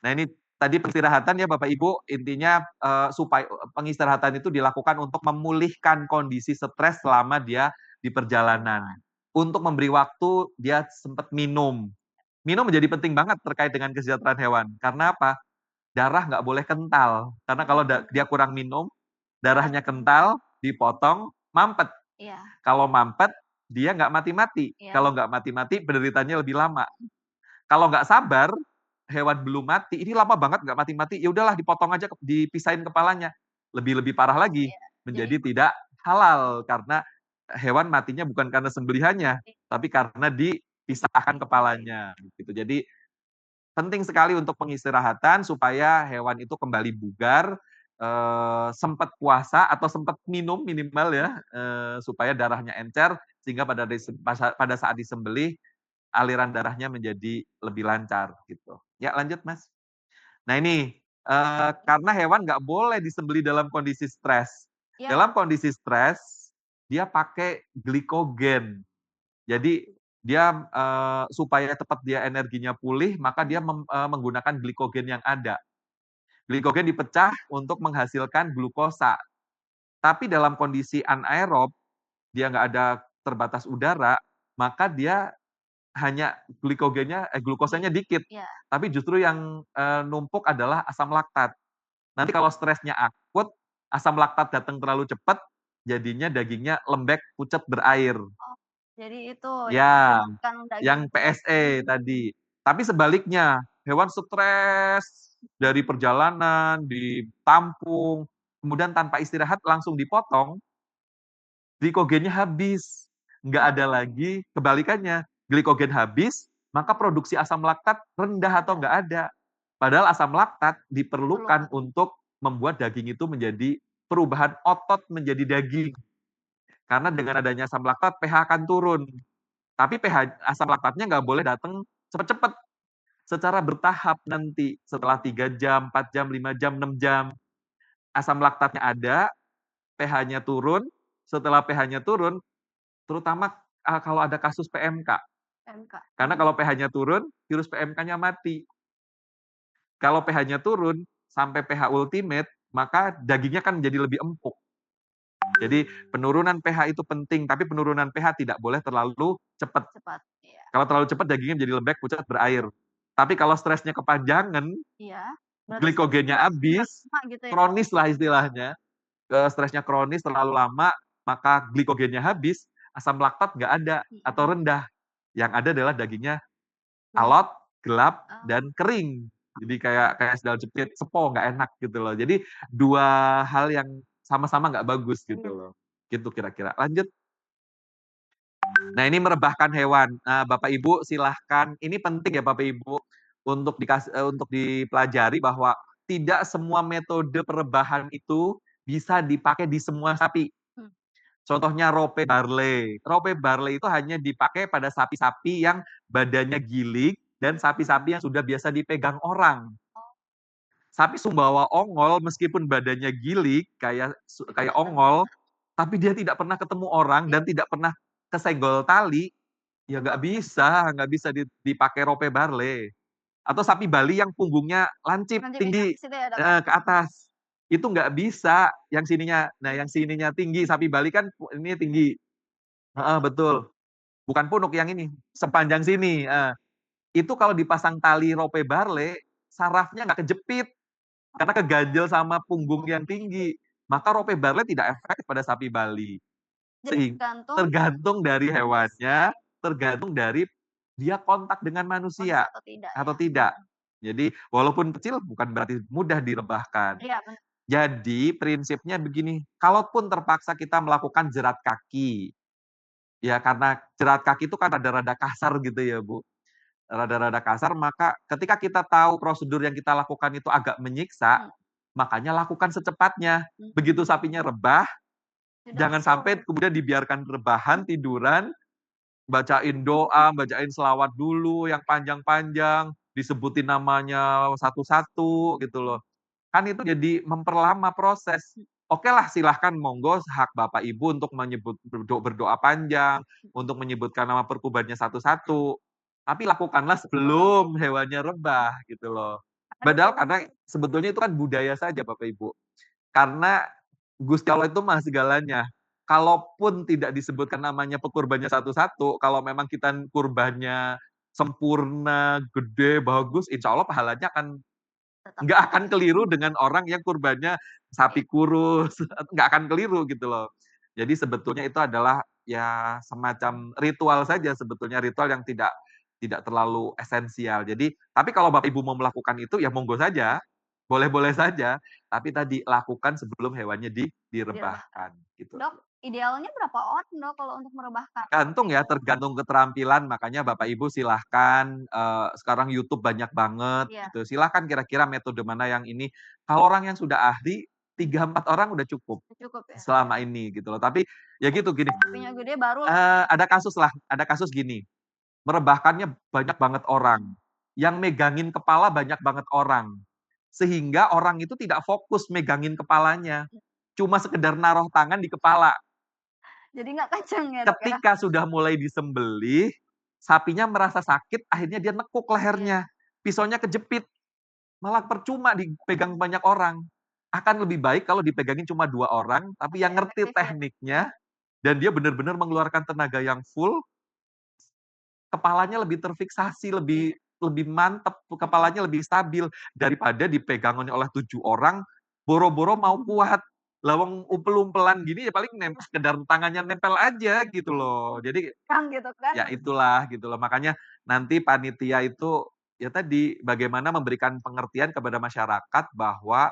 Nah ini tadi peristirahatan ya Bapak Ibu, intinya, supaya pengistirahatan itu dilakukan untuk memulihkan kondisi stres selama dia di perjalanan. Untuk memberi waktu dia sempat minum. Minum menjadi penting banget terkait dengan kesejahteraan hewan. Karena apa? Darah nggak boleh kental. Karena kalau dia kurang minum, darahnya Darahnya kental, dipotong, mampet. iya, Kalau mampet, dia nggak mati-mati. iya, Kalau nggak mati-mati, penderitanya lebih lama. Kalau nggak sabar, hewan belum mati, ini lama banget nggak mati-mati, ya udahlah dipotong aja, dipisahin kepalanya. Lebih-lebih parah lagi, iya. Jadi menjadi tidak halal karena hewan matinya bukan karena sembelihannya, tapi karena dipisahkan kepalanya, gitu. Jadi penting sekali untuk pengistirahatan supaya hewan itu kembali bugar, sempat puasa atau sempat minum minimal ya, supaya darahnya encer sehingga pada saat disembelih aliran darahnya menjadi lebih lancar gitu. Ya lanjut Mas. Nah ini, karena hewan nggak boleh disembelih dalam kondisi stres. Iya, Dalam kondisi stres, dia pakai glikogen. Jadi dia, supaya cepat dia energinya pulih, maka dia menggunakan glikogen yang ada. Glikogen dipecah untuk menghasilkan glukosa. Tapi dalam kondisi anaerob, dia nggak ada terbatas udara, maka dia hanya glukosanya dikit, iya. tapi justru yang, numpuk adalah asam laktat. Nanti kalau stresnya akut, asam laktat datang terlalu cepat, jadinya dagingnya lembek, pucet, berair. Oh, jadi itu yang Ya, menyebabkan daging yang tidak PSE tadi. Tapi sebaliknya, hewan stres dari perjalanan, ditampung, kemudian tanpa istirahat langsung dipotong, glikogennya habis. Nggak ada oh, lagi kebalikannya, glikogen habis, maka produksi asam laktat rendah atau ada nggak ada. Padahal asam laktat diperlukan perlukan. untuk membuat daging itu menjadi perubahan otot menjadi daging. Karena dengan adanya asam laktat, pH akan turun. Tapi pH asam laktatnya nggak boleh datang cepet-cepet, secara bertahap nanti. Setelah 3 jam, 4 jam, 5 jam, 6 jam, asam laktatnya ada, pH-nya turun. Setelah pH-nya turun, terutama kalau ada kasus PMK. PMK. Karena kalau pH-nya turun, virus PMK-nya mati. Kalau pH-nya turun sampai pH ultimate, maka dagingnya kan menjadi lebih empuk. Jadi penurunan pH itu penting, tapi penurunan pH tidak boleh terlalu cepat. Cepat, iya. Kalau terlalu cepat dagingnya menjadi lembek, pucat, berair. Tapi kalau stresnya kepanjangan, Iya, berarti glikogennya sudah habis, lama gitu ya, Dok? kronis lah istilahnya, stresnya kronis terlalu lama, maka glikogennya habis, asam laktat nggak ada atau Mhm. rendah. Yang ada adalah dagingnya Bening. alot, gelap, Oh, dan kering. Jadi kayak kayak sendal jepit, sepo, nggak enak gitu loh. Jadi dua hal yang sama-sama nggak bagus gitu mhm. loh. Gitu kira-kira. Lanjut. Nah ini merebahkan hewan. Nah, Bapak Ibu silahkan, ini penting ya Bapak Ibu untuk dipelajari bahwa tidak semua metode perebahan itu bisa dipakai di semua sapi. Mmm, Contohnya Rope Barley. Rope Barley itu hanya dipakai pada sapi-sapi yang badannya gilik dan sapi-sapi yang sudah biasa dipegang orang. oh, Sapi Sumbawa Ongol meskipun badannya gilik kayak tidak ongol, terbiasa. tapi dia tidak pernah ketemu orang Iya, dan tidak pernah kesenggol tali, ya nggak bisa dipakai Rope Barley. Atau sapi Bali yang punggungnya lancip nanti tinggi, gitu ya, Dok, ya? ke atas, itu nggak bisa yang sininya tinggi, sapi Bali kan ini tinggi, heeh, betul, bukan punuk yang ini, sepanjang sini, itu kalau dipasang tali Rope Barley, sarafnya nggak kejepit, karena keganjel sama punggung yang tinggi, maka Rope Barley tidak efektif pada sapi Bali. Jadi tergantung Tergantung dari kondisi hewannya, tergantung dari dia kontak dengan kondisi manusia atau tidak atau ya? tidak. Jadi walaupun kecil bukan berarti mudah direbahkan. Iya, bener. Jadi prinsipnya begini, kalaupun terpaksa kita melakukan jerat kaki, ya karena jerat kaki itu kan rada-rada kasar gitu ya Bu, rada-rada kasar, maka ketika kita tahu prosedur yang kita lakukan itu agak menyiksa, Mhm, makanya lakukan secepatnya. mmm, Begitu sapinya rebah, sudah jangan sampai langsung kemudian dibiarkan rebahan, tiduran, bacain doa, bacain selawat dulu yang panjang-panjang, disebutin namanya satu-satu gitu loh. Kan itu jadi memperlama proses. Okelah silahkan monggo hak Bapak Ibu untuk berdoa panjang, untuk menyebutkan nama perkubannya satu-satu. Tapi lakukanlah sebelum sebelum hewannya rebah gitu loh. Padahal karena sebetulnya itu kan budaya saja Bapak Ibu. Karena Gusti Allah itu Maha segalanya. Kalaupun tidak disebutkan namanya pekurbannya satu-satu, kalau memang kita kurbannya sempurna, gede, bagus, insya Allah pahalanya tetap nggak akan keliru dengan orang yang kurbannya iya, sapi kurus, nggak akan keliru gitu loh. Jadi sebetulnya itu adalah ya semacam ritual saja sebetulnya, ritual yang tidak tidak terlalu esensial. Jadi tapi kalau Bapak Ibu mau melakukan itu ya monggo saja, boleh-boleh saja, tapi tadi lakukan sebelum hewannya Direbahkan. direbahkan, gitu. Dok, idealnya berapa orang Dok kalau untuk merebahkan Tergantung sapi? ya, tergantung keterampilan, makanya Bapak Ibu silahkan, sekarang YouTube banyak banget Iya, gitu, silahkan kira-kira metode mana yang ini, kalau orang yang sudah ahli, 3 4 orang udah cukup, cukup ya? selama ini gitu loh. Tapi ya gitu gini, Sapinya gede baru ada kasus gini, merebahkannya banyak banget orang, yang megangin kepala banyak banget orang, sehingga orang itu tidak fokus megangin kepalanya, cuma sekedar naruh tangan di kepala. jadi nggak kenceng ya Dok ya? Ketika sudah mulai disembelih, sapinya merasa sakit, akhirnya dia nekuk Iya, lehernya, pisaunya kejepit, malah percuma dipegang banyak orang. Akan lebih baik kalau dipegangin cuma 2 orang, tapi lebih yang ngerti efektif ya? tekniknya, dan dia benar-benar mengeluarkan tenaga yang full, kepalanya lebih terfiksasi, Iya, lebih lebih mantep, mhm. kepalanya lebih stabil, daripada dipegangannya oleh 7 orang, boro-boro mau kuat. Lah wong umpel-umpelan gini ya paling sekedar tangannya nempel aja gitu loh. Jadi Kang gitu kan? ya itulah gitu loh, makanya nanti panitia itu, ya tadi, bagaimana memberikan pengertian kepada masyarakat bahwa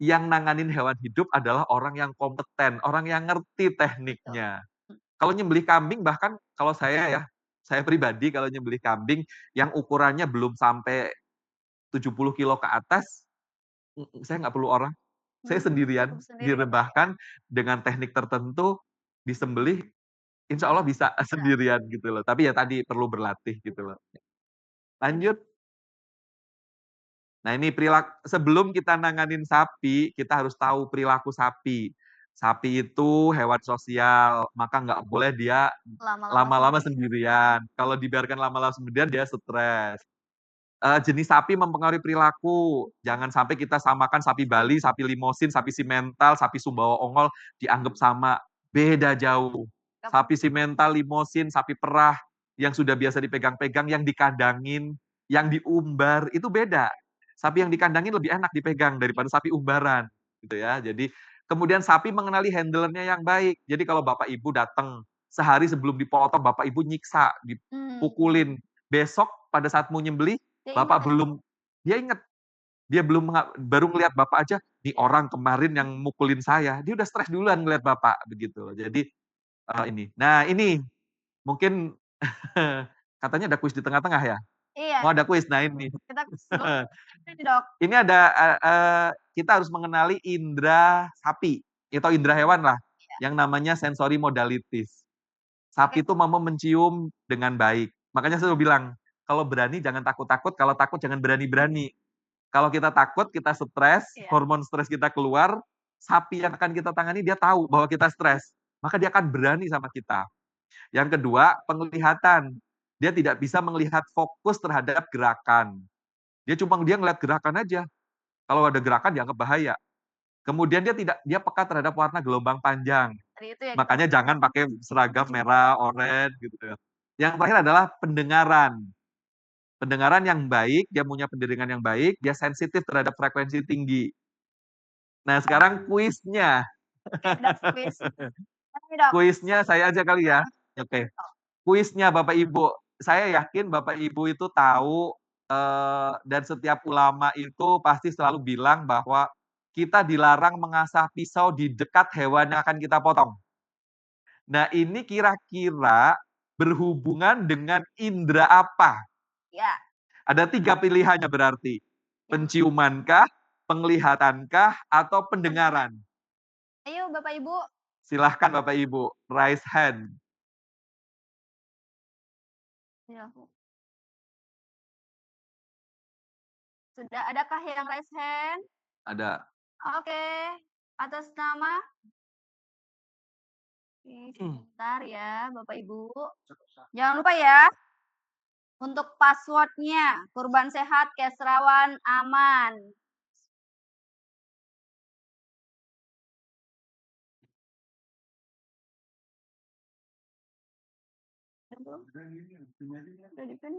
yang nanganin hewan hidup adalah orang yang kompeten, orang yang ngerti Betul. tekniknya. Kalau nyembelih kambing bahkan kalau saya ya, saya pribadi kalau nyembelih kambing yang ukurannya belum sampai 70 kilo ke atas, saya nggak perlu orang, saya Cukup sendirian, sendiri Dok ya? direbahkan dengan teknik tertentu, disembelih, insya Allah bisa Bisa. sendirian gitu loh, tapi ya tadi perlu berlatih gitu loh. Lanjut. Nah ini sebelum kita nanganin sapi, kita harus tahu perilaku sapi. Sapi itu hewan sosial, maka nggak boleh dia Lama-lama lama-lama sendiri. sendirian. Kalau dibiarkan lama-lama sendirian, dia stres. Jenis sapi mempengaruhi perilaku. Jangan sampai kita samakan sapi Bali, sapi Limosin, sapi Simental, sapi Sumbawa Ongol dianggap sama. Beda jauh. Sapi Simental, Limosin, sapi perah yang sudah biasa dipegang-pegang, yang dikandangin, yang diumbar, itu beda. Sapi yang dikandangin lebih enak dipegang daripada sapi umbaran, gitu ya. Jadi kemudian sapi mengenali handlernya yang baik. Jadi kalau Bapak Ibu datang sehari sebelum dipotong, Bapak Ibu nyiksa, Mmm, dipukulin. Besok pada saat mau nyembelih, dia inget Bapak ya? belum dia inget, dia belum baru ngelihat Bapak aja, "Nih Iya. orang kemarin yang mukulin saya," dia udah stres duluan ngelihat Bapak, begitu. Jadi, ini. Nah ini, mungkin katanya ada kuis di tengah-tengah ya? Iya, Oh ada kuis, nah ini. kita sebelum ini Dok, Ini ada, kita harus mengenali indera sapi, atau indera hewan lah, iya. yang namanya sensory modalities. Oke, Sapi itu mau mencium dengan baik. Makanya saya bilang, kalau berani jangan takut-takut, kalau takut jangan berani-berani. Kalau kita takut, kita stres, iya. hormon stres kita keluar, sapi yang akan kita tangani dia tahu bahwa kita stres, maka dia akan berani sama kita. Yang kedua, penglihatan. Dia tidak bisa melihat fokus terhadap gerakan. Dia ngelihat gerakan aja. Kalau ada gerakan dianggap bahaya. Kemudian dia peka terhadap warna gelombang panjang. Tadi itu ya kita Makanya jangan pakai seragam merah, oranye gitu ya. Yang terakhir adalah pendengaran. Pendengaran yang baik, dia punya pendengaran yang baik, dia sensitif terhadap frekuensi tinggi. Nah, sekarang kuisnya. ada kuis. Ini Dok, Kuisnya saya aja kali ya. Oke. Kuisnya Bapak Ibu. Saya yakin Bapak Ibu itu tahu, dan setiap ulama itu pasti selalu bilang bahwa kita dilarang mengasah pisau di dekat hewan yang akan kita potong. Nah, ini kira-kira berhubungan dengan indera apa? ya, Ada 3 pilihannya berarti. yang Penciumankah, penglihatankah, atau pendengaran? ayo Bapak Ibu, Silahkan Bapak Ibu, raise hand. iya, sudah adakah yang raise hand? Ada. Oke, atas nama oke, Hmm. sebentar ya Bapak Ibu. Jangan lupa ya, untuk password-nya, Kurban Sehat, Kesrawan, Aman. Udah belum? Udah di-pin?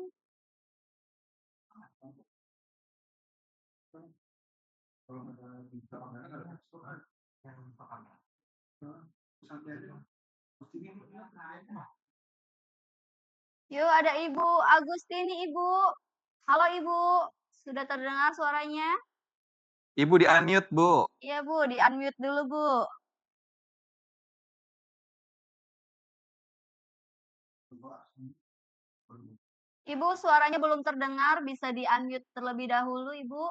Yuk, ada Ibu Agustini, Ibu. Halo Ibu, sudah terdengar suaranya? Ibu di-unmute, Bu. Iya, Bu, di-unmute dulu, Bu. Ibu, suaranya belum terdengar, bisa di-unmute terlebih dahulu, Ibu.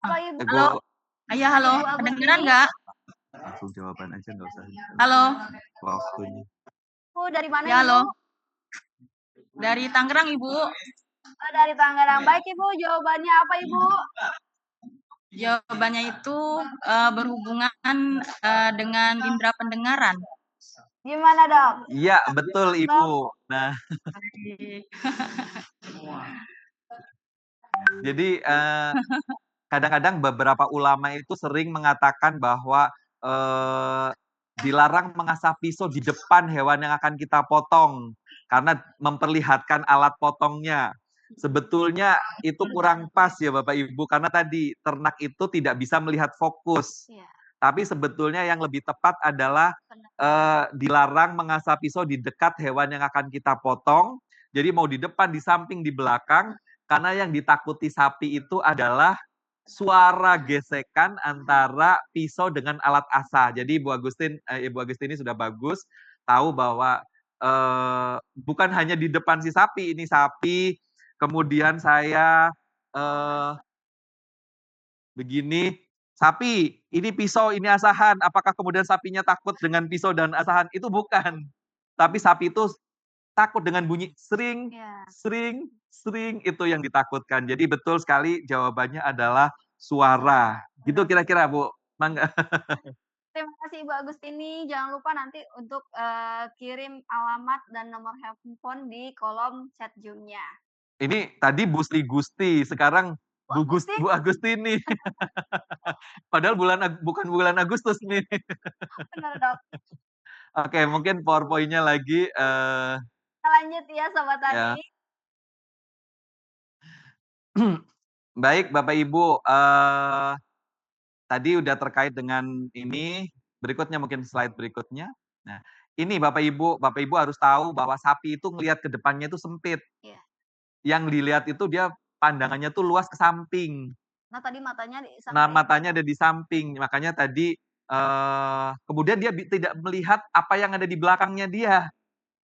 Apa Ibu? Ibu Halo? Iya, halo. Ibu Kedengeran Agustini? nggak? langsung jawaban aja nggak usah Halo? waktunya. Bu, dari mana, Ya, Ibu? halo. Dari Tangerang, Ibu. Oh, dari Tangerang. Baik, Ibu, jawabannya apa, Ibu? Jawabannya itu berhubungan dengan indera pendengaran. Gimana, Dok? Iya, betul, Ibu. Nah, jadi kadang-kadang beberapa ulama itu sering mengatakan bahwa dilarang mengasah pisau di depan hewan yang akan kita potong karena memperlihatkan alat potongnya. Sebetulnya itu kurang pas ya Bapak Ibu karena tadi ternak itu tidak bisa melihat fokus. Iya. Tapi sebetulnya yang lebih tepat adalah dilarang mengasah pisau di dekat hewan yang akan kita potong. Jadi mau di depan, di samping, di belakang, karena yang ditakuti sapi itu adalah suara gesekan antara pisau dengan alat asah. Jadi Ibu Agustini sudah bagus tahu bahwa bukan hanya di depan si sapi, ini sapi, kemudian saya begini, sapi, ini pisau, ini asahan. Apakah kemudian sapinya takut dengan pisau dan asahan? Itu bukan. Tapi sapi itu takut dengan bunyi sering, Iya. sering, sering itu yang ditakutkan. Jadi betul sekali jawabannya adalah suara. Gitu kira-kira, Bu. Mangga. Terima kasih Ibu Agustini. Jangan lupa nanti untuk kirim alamat dan nomor handphone di kolom chat Zoom-nya. Ini tadi Bu Sri Gusti, sekarang Bu Agustini. Padahal bukan bulan Agustus nih. Benar, Dok. Oke, mungkin PowerPoint-nya lagi Kita lanjut ya, Sobat ya. Tani. Baik, Bapak Ibu, tadi udah terkait dengan ini, berikutnya mungkin slide berikutnya. Nah, ini Bapak Ibu harus tahu bahwa sapi itu ngelihat ke depannya itu sempit. Iya. Yang dilihat itu dia pandangannya tuh luas ke samping. Nah, tadi matanya di Nah, samping. matanya ada di samping. Makanya tadi kemudian dia tidak melihat apa yang ada di belakangnya dia.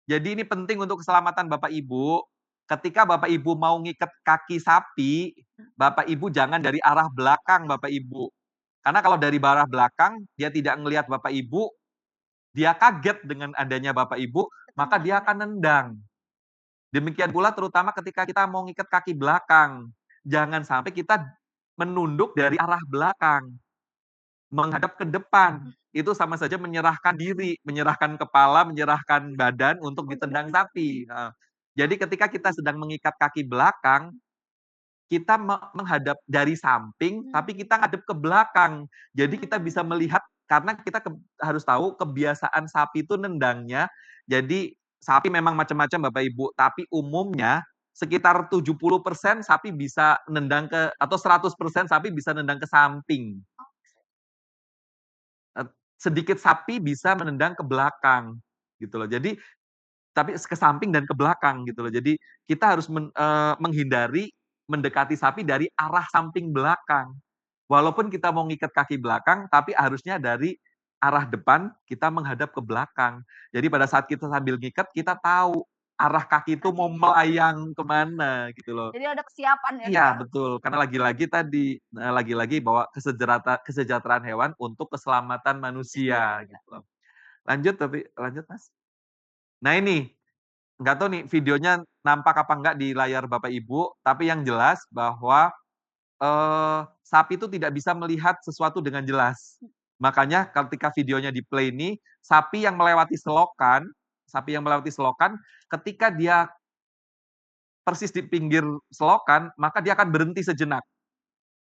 Jadi ini penting untuk keselamatan Bapak Ibu. Ketika Bapak Ibu mau ngikat kaki sapi, Bapak Ibu jangan dari arah belakang Bapak Ibu. Karena kalau dari arah belakang, dia tidak melihat Bapak Ibu, dia kaget dengan adanya Bapak Ibu, maka dia akan nendang. Demikian pula terutama ketika kita mau ngikat kaki belakang. Jangan sampai kita menunduk dari arah belakang, menghadap ke depan. Itu sama saja menyerahkan diri, menyerahkan kepala, menyerahkan badan untuk ditendang sapi. Nah, jadi ketika kita sedang mengikat kaki belakang, kita menghadap dari samping, tapi kita ngadep ke belakang. Jadi kita bisa melihat, karena kita harus tahu kebiasaan sapi itu nendangnya. Jadi sapi memang macam-macam Bapak Ibu, tapi umumnya sekitar 70% sapi bisa nendang ke, atau 100% sapi bisa nendang ke samping. Sedikit sapi bisa menendang ke belakang gitu loh. Jadi tapi ke samping dan ke belakang gitu loh. Jadi kita harus menghindari mendekati sapi dari arah samping belakang. Walaupun kita mau ngikat kaki belakang, tapi harusnya dari arah depan kita menghadap ke belakang. Jadi pada saat kita sambil ngikat, kita tahu arah kaki itu mau melayang kemana gitu loh. Jadi ada kesiapan ya, Iya, Dok? betul. Karena lagi-lagi bahwa kesejahteraan hewan untuk keselamatan manusia gitu loh. Lanjut Mas. Nah ini, nggak tahu nih videonya nampak apa enggak di layar Bapak Ibu, tapi yang jelas bahwa sapi itu tidak bisa melihat sesuatu dengan jelas. Makanya ketika videonya di-play ini, sapi yang melewati selokan, ketika dia persis di pinggir selokan, maka dia akan berhenti sejenak.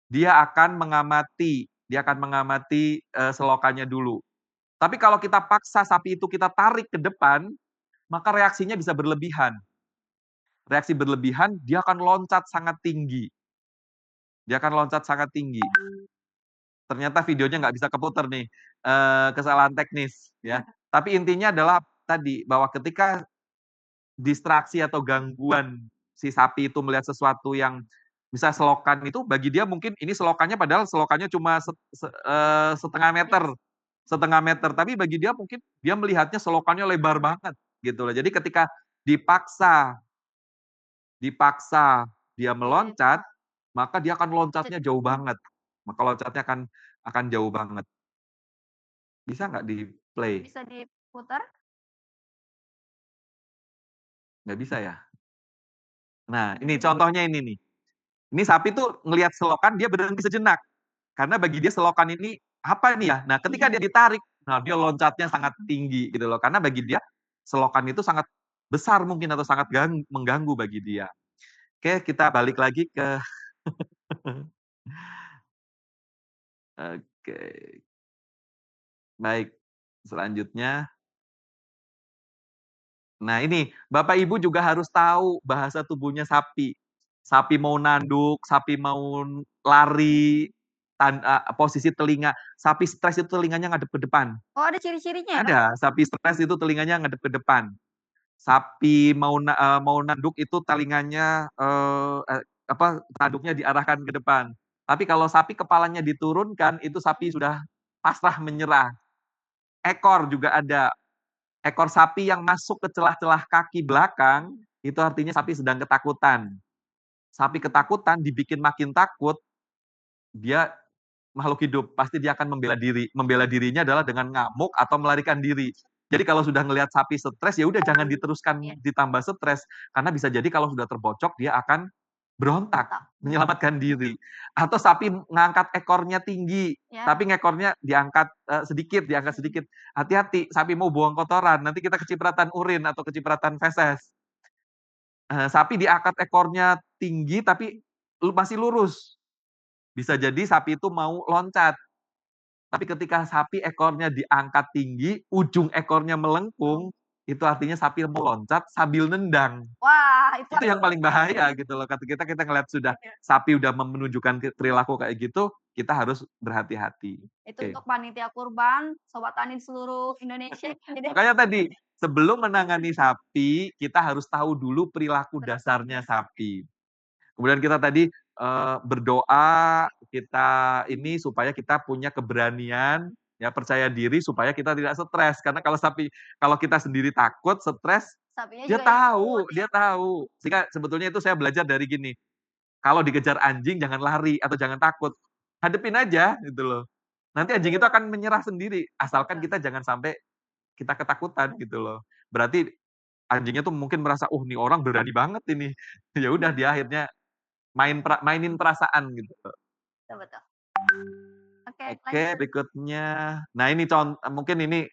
Dia akan mengamati selokannya dulu. Tapi kalau kita paksa sapi itu kita tarik ke depan, maka reaksinya bisa berlebihan. Reaksi berlebihan, dia akan loncat sangat tinggi. Dia akan loncat sangat tinggi. Ternyata videonya nggak bisa keputar nih, kesalahan teknis ya. Tapi intinya adalah tadi, bahwa ketika distraksi atau gangguan si sapi itu melihat sesuatu yang bisa selokan itu bagi dia mungkin ini selokannya padahal selokannya cuma setengah meter, setengah meter, tapi bagi dia mungkin dia melihatnya selokannya lebar banget gitu loh. Jadi ketika dipaksa dipaksa dia meloncat, maka dia akan loncatnya jauh banget. Maka loncatnya akan jauh banget. Bisa nggak di-play? Bisa diputar? Nggak bisa ya? Nah, ini contohnya ini nih. Ini sapi tuh ngelihat selokan, dia berhenti sejenak. Karena bagi dia selokan ini apa nih ya? Nah, ketika dia ditarik, nah dia loncatnya sangat tinggi gitu loh. Karena bagi dia selokan itu sangat besar mungkin atau sangat mengganggu bagi dia. Oke, kita balik lagi ke oke. Baik. Selanjutnya, nah ini Bapak Ibu juga harus tahu bahasa tubuhnya sapi. Sapi mau nanduk, sapi mau lari, posisi telinga. Sapi stres itu telinganya ngadep ke depan. Oh, ada ciri-cirinya ya, Dok? Ada, sapi stres itu telinganya ngadep ke depan. Sapi mau nanduk itu telinganya tanduknya diarahkan ke depan. Tapi kalau sapi kepalanya diturunkan, itu sapi sudah pasrah menyerah. Ekor juga ada. Ekor sapi yang masuk ke celah-celah kaki belakang, itu artinya sapi sedang ketakutan. Sapi ketakutan dibikin makin takut, dia makhluk hidup, pasti dia akan membela diri. Membela dirinya adalah dengan ngamuk atau melarikan diri. Jadi kalau sudah ngelihat sapi stres, ya udah jangan diteruskan ditambah stres, karena bisa jadi kalau sudah terbocok dia akan berontak, menyelamatkan diri. Atau sapi ngangkat ekornya tinggi, tapi ekornya diangkat sedikit. Hati-hati, sapi mau buang kotoran, nanti kita kecipratan urin atau kecipratan feses. Sapi diangkat ekornya tinggi tapi masih lurus. Bisa jadi sapi itu mau loncat. Tapi ketika sapi ekornya diangkat tinggi, ujung ekornya melengkung, itu artinya sapi mau loncat sambil nendang. Wah, Itu yang paling bahaya gitu loh. Kita ngelihat sudah sapi udah menunjukkan perilaku kayak gitu, kita harus berhati-hati. Itu untuk panitia kurban, Sobat Tani di seluruh Indonesia. Makanya tadi, sebelum menangani sapi, kita harus tahu dulu perilaku dasarnya sapi. Kemudian kita tadi berdoa, kita ini supaya kita punya keberanian, ya percaya diri supaya kita tidak stres. Karena kalau kita sendiri takut, stres, dia tahu. Sehingga sebetulnya itu saya belajar dari gini, kalau dikejar anjing jangan lari atau jangan takut, hadepin aja gitu loh. Nanti anjing itu akan menyerah sendiri, asalkan kita jangan sampai kita ketakutan gitu loh. Berarti anjingnya tuh mungkin merasa, "Oh, nih orang berani banget ini." Ya udah dia akhirnya mainin perasaan gitu. Betul, betul. Oke, berikutnya. Nah, ini mungkin ini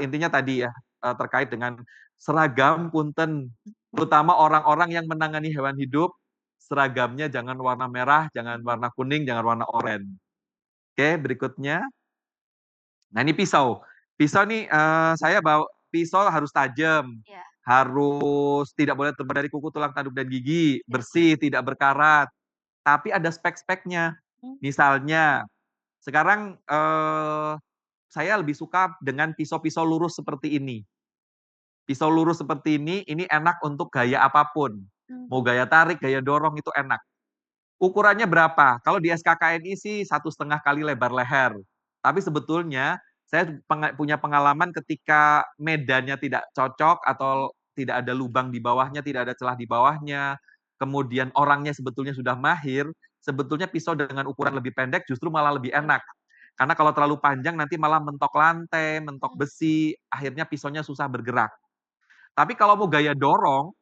intinya tadi ya, terkait dengan seragam punten, terutama orang-orang yang menangani hewan hidup, seragamnya jangan warna merah, jangan warna kuning, jangan warna oranye. Oke, berikutnya. Nah, ini pisau. Pisau nih saya bawa pisau harus tajam, harus tidak boleh terbuat dari kuku, tulang, tanduk, dan gigi, bersih, tidak berkarat. Tapi ada spek-speknya. Misalnya, sekarang saya lebih suka dengan pisau-pisau lurus seperti ini. Pisau lurus seperti ini enak untuk gaya apapun. Mau gaya tarik, gaya dorong itu enak. Ukurannya berapa? Kalau di SKKNI sih 1,5 kali lebar leher. Tapi sebetulnya saya punya pengalaman ketika medannya tidak cocok atau tidak ada lubang di bawahnya, tidak ada celah di bawahnya, kemudian orangnya sebetulnya sudah mahir, sebetulnya pisau dengan ukuran lebih pendek justru malah lebih enak. Karena kalau terlalu panjang nanti malah mentok lantai, mentok besi, akhirnya pisaunya susah bergerak. Tapi kalau mau gaya dorong,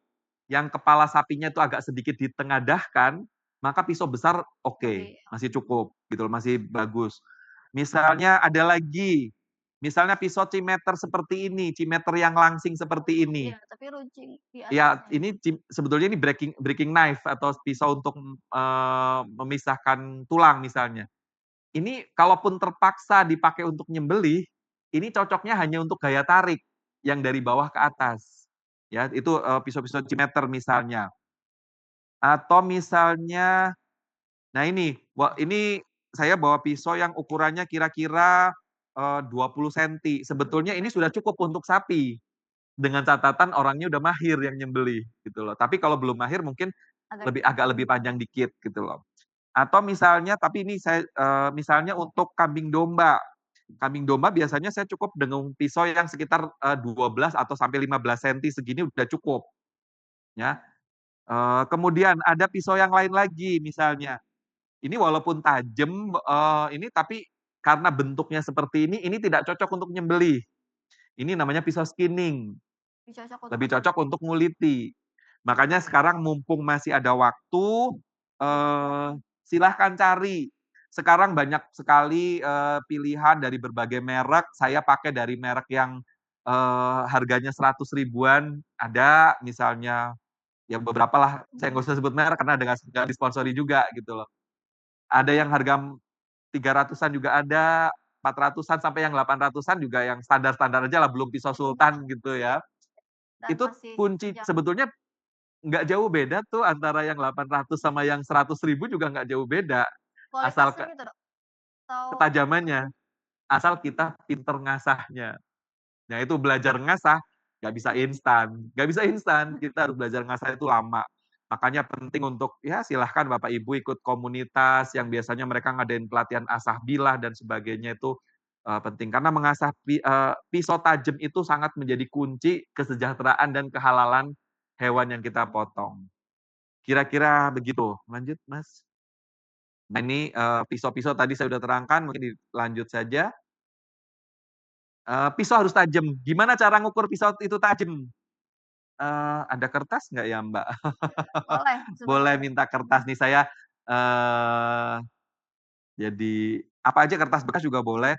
yang kepala sapinya itu agak sedikit ditengadahkan, maka pisau besar oke, masih cukup gitu loh, masih bagus. Misalnya ada lagi, misalnya pisau cimeter seperti ini, cimeter yang langsing seperti ini. Iya, tapi runcing di Ya, atasnya. ini sebetulnya ini breaking knife atau pisau untuk memisahkan tulang misalnya. Ini kalaupun terpaksa dipakai untuk nyembelih, ini cocoknya hanya untuk gaya tarik yang dari bawah ke atas. Ya, itu pisau-pisau cimeter misalnya. Atau misalnya, nah ini saya bawa pisau yang ukurannya kira-kira 20 cm. Sebetulnya ini sudah cukup untuk sapi. dengan catatan orangnya udah mahir yang nyembelih gitu loh. Tapi kalau belum mahir mungkin agak lebih panjang dikit gitu loh. Atau misalnya tapi ini saya misalnya untuk kambing domba. Kambing domba biasanya saya cukup dengan pisau yang sekitar 12 atau sampai 15 senti segini udah cukup ya. Kemudian ada pisau yang lain lagi misalnya. Ini walaupun tajam ini tapi karena bentuknya seperti ini tidak cocok untuk nyembelih. Ini namanya pisau skinning. Cocok untuk Lebih cocok untuk nguliti. Makanya sekarang mumpung masih ada waktu, silahkan cari. Sekarang banyak sekali pilihan dari berbagai merek. Saya pakai dari merek yang harganya 100 ribuan. Ada misalnya, ya beberapa lah, saya nggak usah sebut merek karena nggak disponsori juga gitu loh. Ada yang harga 300-an juga ada, 400-an sampai yang 800-an juga yang standar-standar aja lah, belum pisau sultan gitu ya. dan Itu masih kunci panjang. sebetulnya nggak jauh beda tuh antara yang 800 sama yang 100 ribu juga nggak jauh beda. Asal Kualitasnya gitu, Dok? Atau ketajamannya, asal kita pinter ngasahnya. Nah itu belajar ngasah, nggak bisa instan, kita harus belajar ngasah itu lama. Makanya penting untuk, ya silahkan Bapak Ibu ikut komunitas yang biasanya mereka ngadain pelatihan asah bilah dan sebagainya itu penting. Karena mengasah pisau tajam itu sangat menjadi kunci kesejahteraan dan kehalalan hewan yang kita potong. Kira-kira begitu. Lanjut Mas. Nah ini pisau-pisau tadi saya sudah terangkan, mungkin dilanjut saja. Pisau harus tajam. Gimana cara ngukur pisau itu tajam? Ada kertas nggak ya Mbak? boleh Boleh sebentar. minta kertas nih saya, eee, jadi apa aja kertas bekas juga boleh.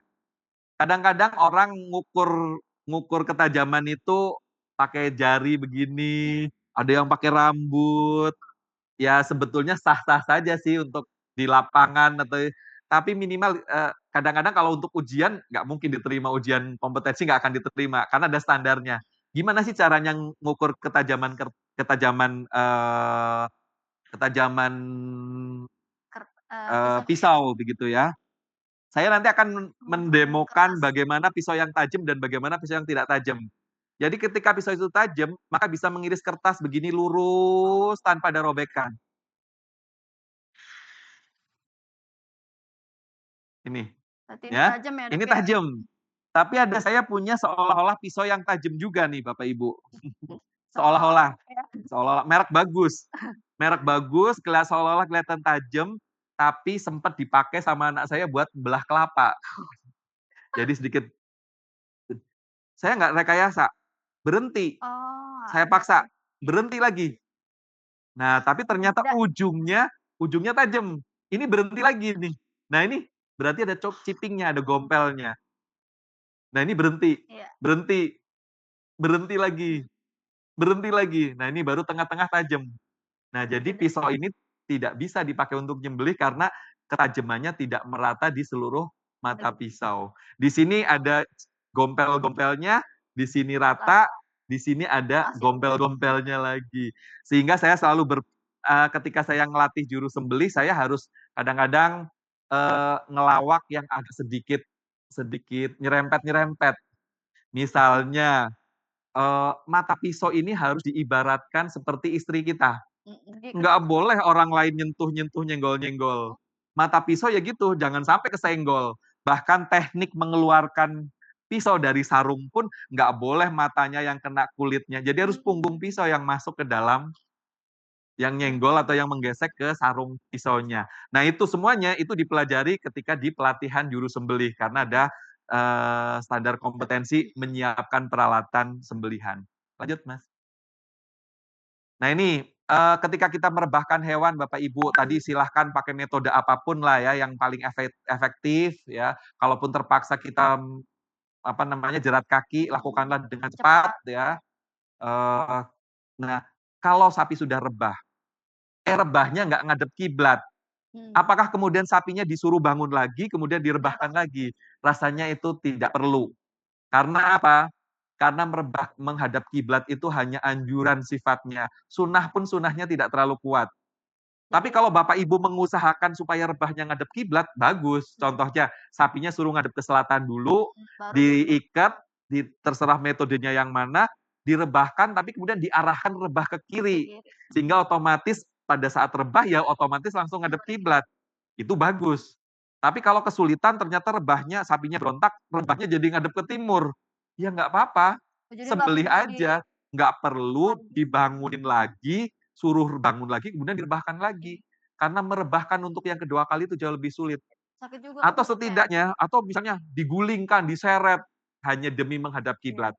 Kadang-kadang orang ngukur ngukur ketajaman itu pakai jari begini, ada yang pakai rambut. Ya sebetulnya sah-sah saja sih untuk di lapangan tapi minimal, kadang-kadang kalau untuk ujian nggak mungkin diterima, ujian kompetensi nggak akan diterima karena ada standarnya. Gimana sih caranya ngukur ketajaman, ketajaman, Pisau pisau begitu ya? Saya nanti akan mendemokan kertas. bagaimana pisau yang tajam dan bagaimana pisau yang tidak tajam. Jadi ketika pisau itu tajam, maka bisa mengiris kertas begini lurus tanpa ada robekan. Ini, Berarti ini ya. tajam ya, Dok, Ini ya? tajam. Tapi saya punya seolah-olah pisau yang tajam juga nih Bapak Ibu. Seolah-olah Seolah-olah, ya. seolah-olah merek bagus. Merek bagus, seolah-olah kelihatan tajam, tapi sempat dipakai sama anak saya buat belah kelapa. Jadi sedikit, saya nggak rekayasa, berhenti, Oh, saya ada paksa, ya. berhenti lagi. Nah, tapi ternyata Ada. ujungnya tajam. Ini berhenti lagi nih. Nah, ini berarti ada chipping-nya, ada gompelnya. Nah, ini berhenti, Iya. berhenti, berhenti lagi. Nah, ini baru tengah-tengah tajam. Nah, jadi pisau ini tidak bisa dipakai untuk nyembelih karena ketajamannya tidak merata di seluruh mata pisau. Di sini ada gompel-gompelnya, di sini rata, di sini ada Masih gompel-gompelnya lagi. Sehingga saya selalu ketika saya ngelatih juru sembelih, saya harus kadang-kadang ngelawak yang agak sedikit nyerempet-nyerempet. Misalnya, mata pisau ini harus diibaratkan seperti istri kita. Nggak kenapa? boleh orang lain nyentuh-nyentuh, nyenggol-nyenggol. Mata pisau ya gitu, jangan sampai kesenggol. Bahkan teknik mengeluarkan pisau dari sarung pun nggak boleh matanya yang kena kulitnya. Jadi harus punggung pisau yang masuk ke dalam, yang nyenggol atau yang menggesek ke sarung pisaunya. Nah itu semuanya itu dipelajari ketika di pelatihan juru sembelih karena ada standar kompetensi menyiapkan peralatan sembelihan. Lanjut Mas. Nah ini, ketika kita merebahkan hewan Bapak Ibu, tadi silahkan pakai metode apapun lah ya yang paling efektif ya. Kalaupun terpaksa kita, jerat kaki, lakukanlah dengan cepat ya. Eee, nah, kalau sapi sudah rebahnya nggak ngadep kiblat, apakah kemudian sapinya disuruh bangun lagi, kemudian direbahkan lagi? Rasanya itu tidak perlu. Karena apa? Karena menghadap kiblat itu hanya anjuran sifatnya. Sunnah pun sunnahnya tidak terlalu kuat. Tapi kalau Bapak Ibu mengusahakan supaya rebahnya ngadep kiblat, bagus. Contohnya, sapinya suruh ngadep ke selatan dulu, Baru diikat, terserah metodenya yang mana, direbahkan tapi kemudian diarahkan rebah ke kiri. Sehingga otomatis pada saat rebah ya otomatis langsung ngadep kiblat. Itu bagus. Tapi kalau kesulitan ternyata rebahnya sapinya berontak, rebahnya jadi ngadep ke timur. Ya nggak apa-apa, Jadi nggak sembelih perlu aja, nggak perlu dibangunin lagi, suruh bangun lagi kemudian direbahkan lagi. Karena merebahkan untuk yang kedua kali itu jauh lebih sulit. sakit juga kan Atau Dok, ya? setidaknya, atau misalnya digulingkan, diseret hanya demi menghadap kiblat.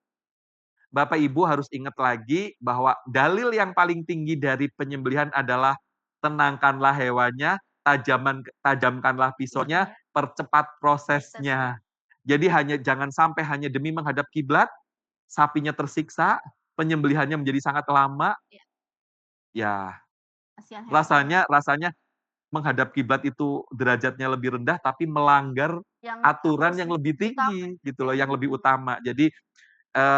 Bapak Ibu harus ingat lagi bahwa dalil yang paling tinggi dari penyembelihan adalah tenangkanlah hewannya, tajamkanlah pisaunya, percepat prosesnya. Jadi jangan sampai hanya demi menghadap kiblat, sapinya tersiksa, penyembelihannya menjadi sangat lama. Ya, Kasihan hewan. rasanya menghadap kiblat itu derajatnya lebih rendah tapi melanggar Yang aturan harus yang lebih utama. tinggi gitu loh, yang lebih utama. Jadi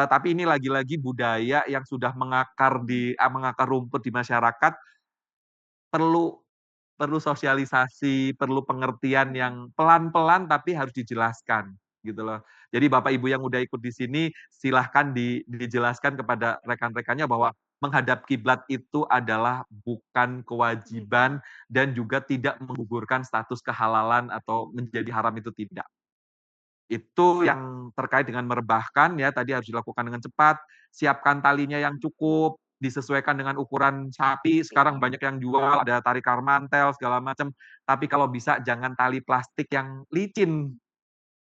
tapi ini lagi-lagi budaya yang sudah mengakar rumput di masyarakat, perlu perlu sosialisasi, perlu pengertian yang pelan-pelan tapi harus dijelaskan, gitu loh. Jadi Bapak Ibu yang udah ikut di sini, silahkan dijelaskan kepada rekan-rekannya bahwa menghadap kiblat itu adalah bukan kewajiban dan juga tidak menggugurkan status kehalalan atau menjadi haram, itu tidak. Itu yang terkait dengan merebahkan ya, tadi harus dilakukan dengan cepat, siapkan talinya yang cukup, disesuaikan dengan ukuran sapi, sekarang banyak yang jual, ada tali karmantel segala macam, tapi kalau bisa jangan tali plastik yang licin,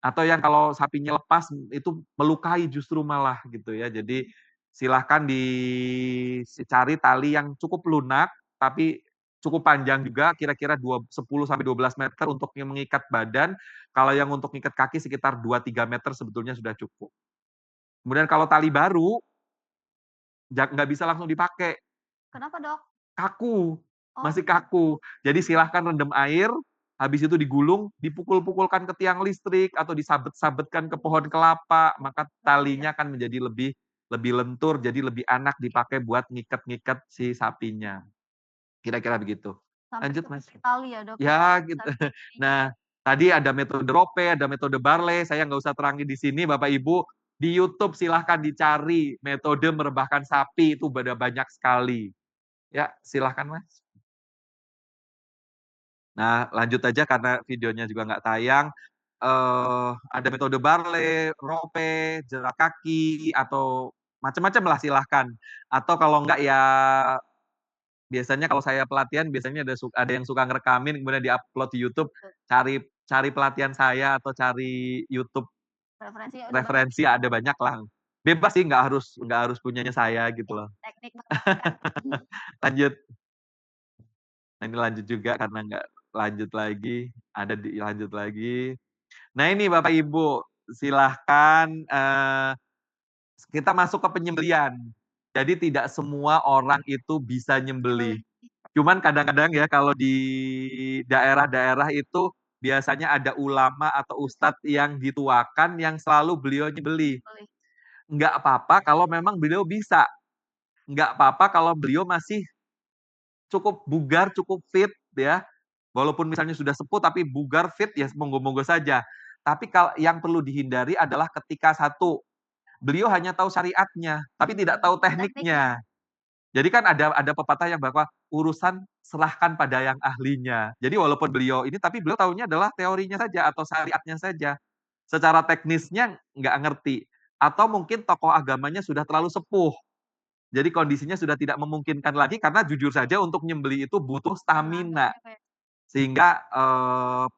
atau yang kalau sapinya lepas itu melukai justru malah gitu ya. Jadi silahkan dicari tali yang cukup lunak, tapi cukup panjang juga, kira-kira 10 sampai 12 meter untuk yang mengikat badan, kalau yang untuk mengikat kaki sekitar 2-3 meter sebetulnya sudah cukup. Kemudian kalau tali baru, nggak bisa langsung dipakai, Kenapa Dok? kaku, Oh, masih kaku. Jadi silahkan rendam air, habis itu digulung, dipukul-pukulkan ke tiang listrik atau disabet-sabetkan ke pohon kelapa, maka talinya akan menjadi lebih lebih lentur, jadi lebih enak dipakai buat ngikat-ngikat si sapinya. Kira-kira begitu. sampai Lanjut, Mas. seperti tali ya Dok ya? Ya, gitu. Sampai Nah, tadi ada metode rope, ada metode barley, saya nggak usah terangin di sini, Bapak Ibu. Di YouTube silahkan dicari metode merebahkan sapi, itu ada banyak sekali. Ya, silahkan, Mas. Nah, lanjut aja karena videonya juga nggak tayang. Ada metode barley, rope, jerat kaki, atau macam-macam lah silahkan. Atau kalau enggak ya biasanya kalau saya pelatihan biasanya ada yang suka ngerekamin kemudian di-upload di YouTube, cari cari pelatihan saya atau cari YouTube referensinya udah banyak referensi ada banyak lah. Bebas sih nggak harus punyanya saya gitu loh. teknik banget ya. Lanjut. Nah, ini lanjut juga karena nggak lanjut lagi, lanjut lagi. Nah, ini Bapak Ibu, silahkan, kita masuk ke penyembelihan. Jadi tidak semua orang itu bisa nyembelih. Cuman kadang-kadang ya kalau di daerah-daerah itu biasanya ada ulama atau ustadz yang dituakan yang selalu beliau nyembelih. Nggak apa-apa kalau memang beliau bisa. Nggak apa-apa kalau beliau masih cukup bugar, cukup fit ya. Walaupun misalnya sudah sepuh tapi bugar, fit ya monggo-monggo saja. Tapi yang perlu dihindari adalah ketika satu, beliau hanya tahu syariatnya, tapi tidak tahu tekniknya. Jadi kan ada pepatah yang bahwa urusan serahkan pada yang ahlinya. Jadi walaupun beliau ini, tapi beliau tahunya adalah teorinya saja atau syariatnya saja. Secara teknisnya nggak ngerti. Atau mungkin tokoh agamanya sudah terlalu sepuh. Jadi kondisinya sudah tidak memungkinkan lagi karena jujur saja untuk nyembeli itu butuh stamina. Sehingga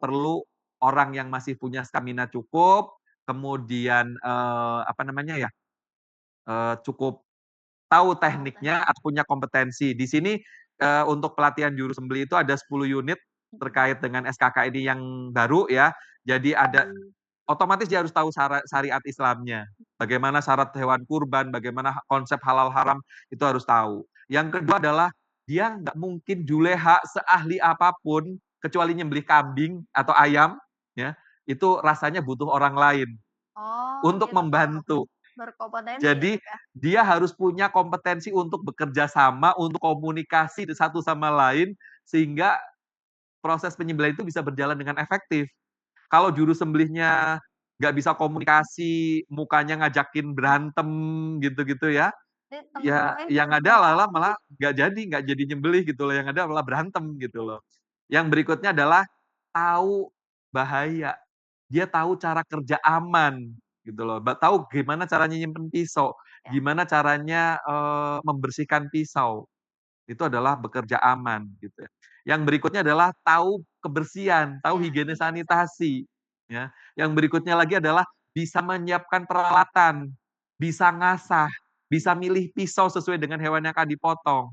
perlu orang yang masih punya stamina cukup, kemudian apa namanya ya, cukup tahu tekniknya atau punya kompetensi. Di sini untuk pelatihan juru sembelih itu ada 10 unit terkait dengan SKK ini yang baru ya. Jadi otomatis dia harus tahu syariat Islamnya. Bagaimana syarat hewan kurban, bagaimana konsep halal haram, itu harus tahu. Yang kedua adalah dia nggak mungkin juleha seahli apapun kecuali nyembelih kambing atau ayam, ya itu rasanya butuh orang lain Oh, untuk gitu. membantu. Berkompetensi Jadi ya. dia harus punya kompetensi untuk bekerja sama, untuk komunikasi satu sama lain, sehingga proses penyembelihan itu bisa berjalan dengan efektif. Kalau juru sembelihnya nggak bisa komunikasi, mukanya ngajakin berantem gitu-gitu ya, Ya, yang ada malah nggak jadi nyembelih gitu loh, yang ada malah berantem gitu loh. Yang berikutnya adalah tahu bahaya. Dia tahu cara kerja aman gitu loh, tahu gimana caranya nyimpen pisau, Ya. gimana caranya, membersihkan pisau. Itu adalah bekerja aman gitu ya. Yang berikutnya adalah tahu kebersihan, tahu Ya, higiene higienis. sanitasi, ya. Yang berikutnya lagi adalah bisa menyiapkan peralatan, bisa ngasah, bisa milih pisau sesuai dengan hewan yang akan dipotong,